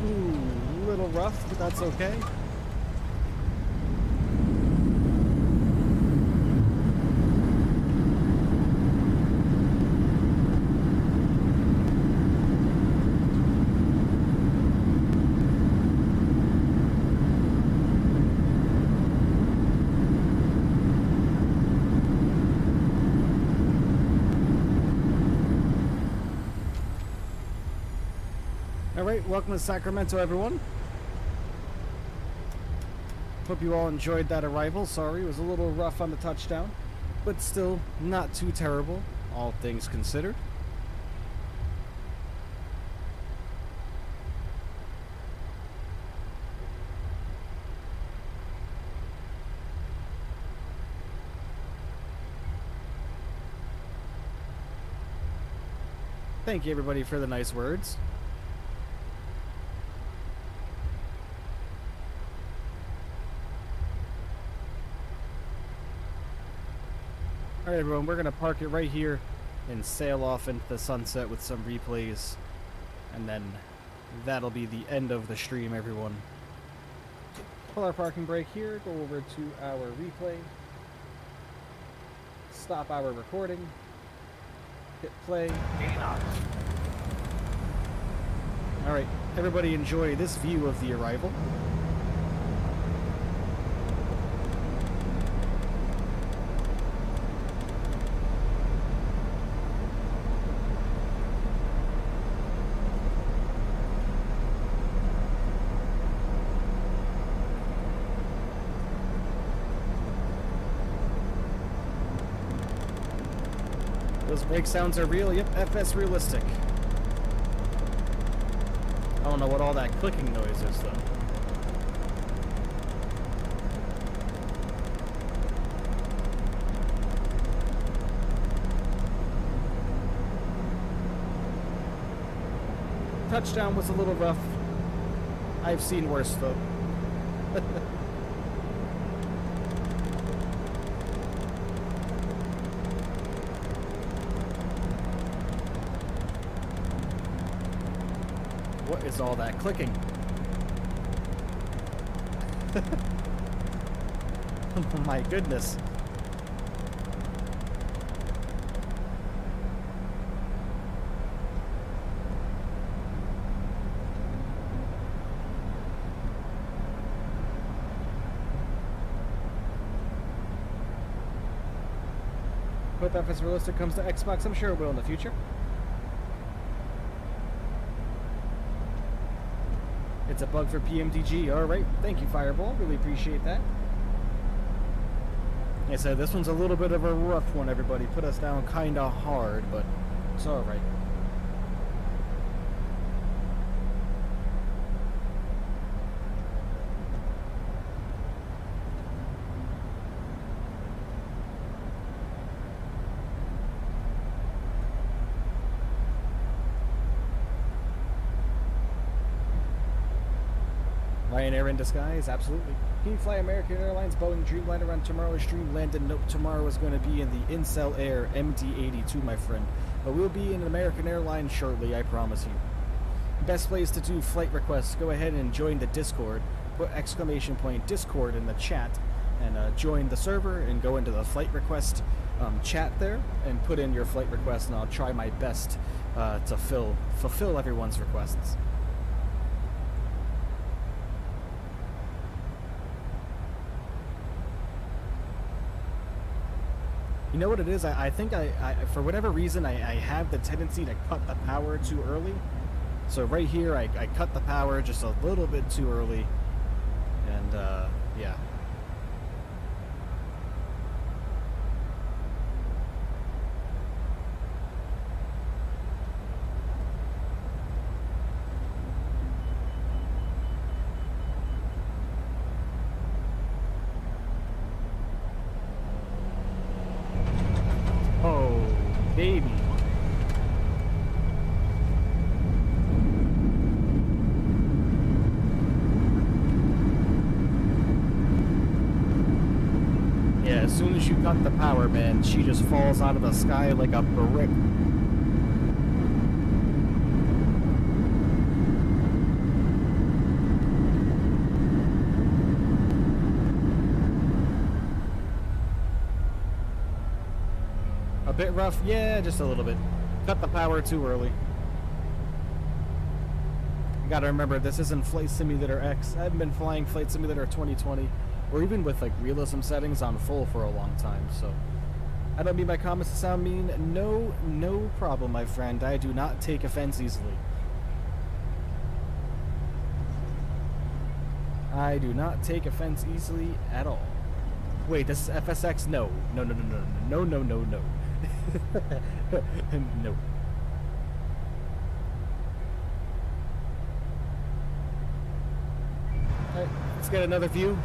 Ooh, a little rough, but that's okay. Alright, welcome to Sacramento, everyone. Hope you all enjoyed that arrival. Sorry, it was a little rough on the touchdown, but still not too terrible, all things considered. Thank you, everybody, for the nice words. Alright, everyone, we're going to park it right here and sail off into the sunset with some replays. And then that'll be the end of the stream, everyone. Pull our parking brake here, go over to our replay. Stop our recording. Hit play. 80 knots. Alright, everybody enjoy this view of the arrival. Those brake sounds are real. Yep, FS realistic. I don't know what all that clicking noise is, though. Touchdown was a little rough. I've seen worse, though. What is all that clicking? Oh my goodness. Hope FS Realistic comes to Xbox. I'm sure it will in the future. It's a bug for PMDG. Alright, thank you, Fireball. Really appreciate that. Like I said, this one's a little bit of a rough one, everybody. Put us down kinda hard, but it's alright. Ryanair in disguise, absolutely. Can you fly American Airlines Boeing Dreamliner on tomorrow's stream? Landed, nope, tomorrow is going to be in the Incel Air MD-82, my friend. But we'll be in an American Airlines shortly, I promise you. Best place to do flight requests, go ahead and join the Discord. Put exclamation point Discord in the chat and join the server and go into the flight request chat there and put in your flight request, and I'll try my best to fulfill everyone's requests. You know what it is? I think I for whatever reason, I have the tendency to cut the power too early. So right here, I cut the power just a little bit too early. And, yeah. Oh, baby. Yeah, as soon as you cut the power, man, she just falls out of the sky like a brick. A bit rough? Yeah, just a little bit. Cut the power too early. You gotta remember, this isn't Flight Simulator X. I haven't been flying Flight Simulator 2020, or even with like realism settings on full for a long time, so I don't mean my comments to sound mean. No problem, my friend. I do not take offense easily. I do not take offense easily at all. Wait, this is FSX? No. No. No. Alright, let's get another view.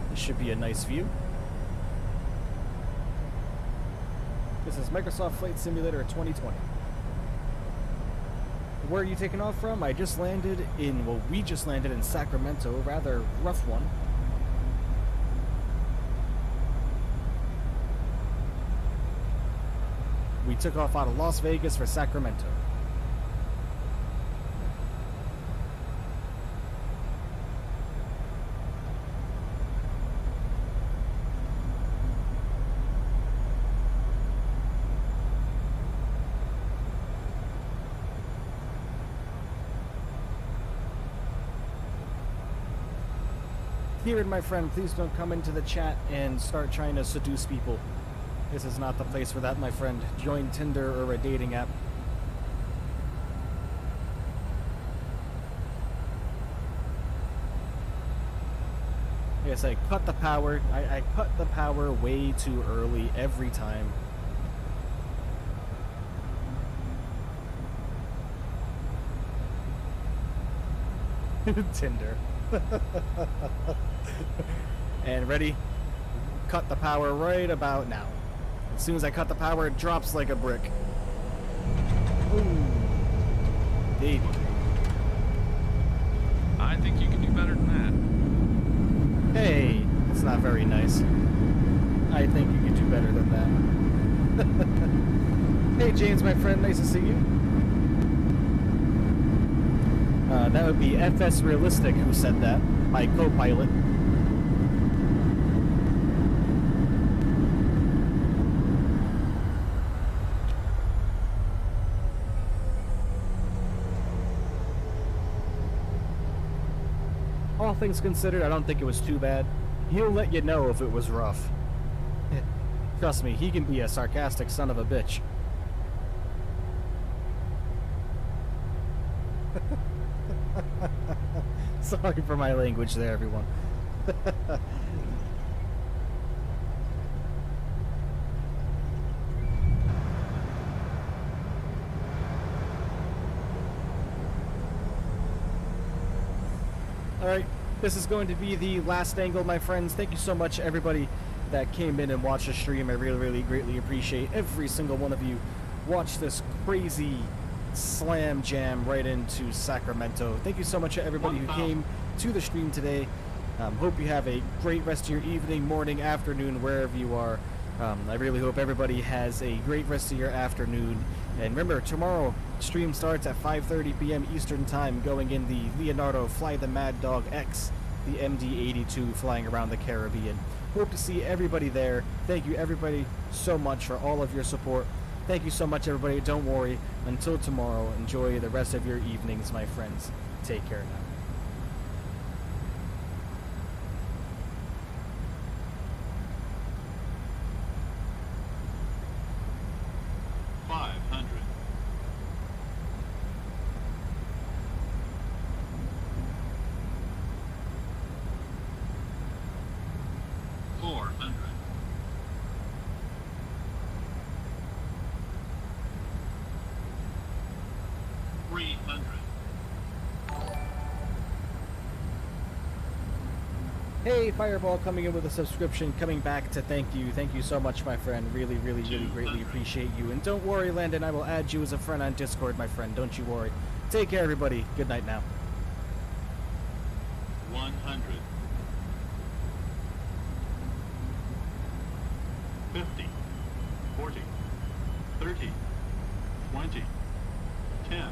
This should be a nice view. This is Microsoft Flight Simulator 2020. Where are you taking off from? I just landed in, well, we just landed in Sacramento, rather rough one. We took off out of Las Vegas for Sacramento. Kieran, my friend, please don't come into the chat and start trying to seduce people. This is not the place for that, my friend. Join Tinder or a dating app. Yes, I cut the power. I cut the power way too early every time. Tinder. ready? Cut the power right about now. As soon as I cut the power, it drops like a brick. Ooh. Baby. I think you can do better than Hey, that's not very nice. I think you could do better than that. Hey, James, my friend, nice to see you. That would be FS Realistic who said that, my co-pilot. All things considered, I don't think it was too bad. He'll let you know if it was rough. Trust me, he can be a sarcastic son of a bitch. Sorry for my language there, everyone. Alright, this is going to be the last angle, my friends. Thank you so much, everybody that came in and watched the stream. I really, really greatly appreciate every single one of you. Watch this crazy slam jam right into Sacramento. Thank you so much to everybody who came to the stream today. Hope you have a great rest of your evening, morning, afternoon, wherever you are. I really hope everybody has a great rest of your afternoon. And remember, tomorrow stream starts at 5:30 p.m. Eastern Time, going in the Leonardo Fly the Mad Dog X, the MD-82 flying around the Caribbean. Hope to see everybody there. Thank you, everybody, so much for all of your support. Thank you so much, everybody. Don't worry. Until tomorrow, enjoy the rest of your evenings, my friends. Take care now. 500. 400. 300. Hey, Fireball coming in with a subscription, coming back to thank you. Thank you so much, my friend. Really, really, really greatly appreciate you. And don't worry, Landon, I will add you as a friend on Discord, my friend. Don't you worry. Take care, everybody. Good night now. 100. 50. 40. 30. 20. 10.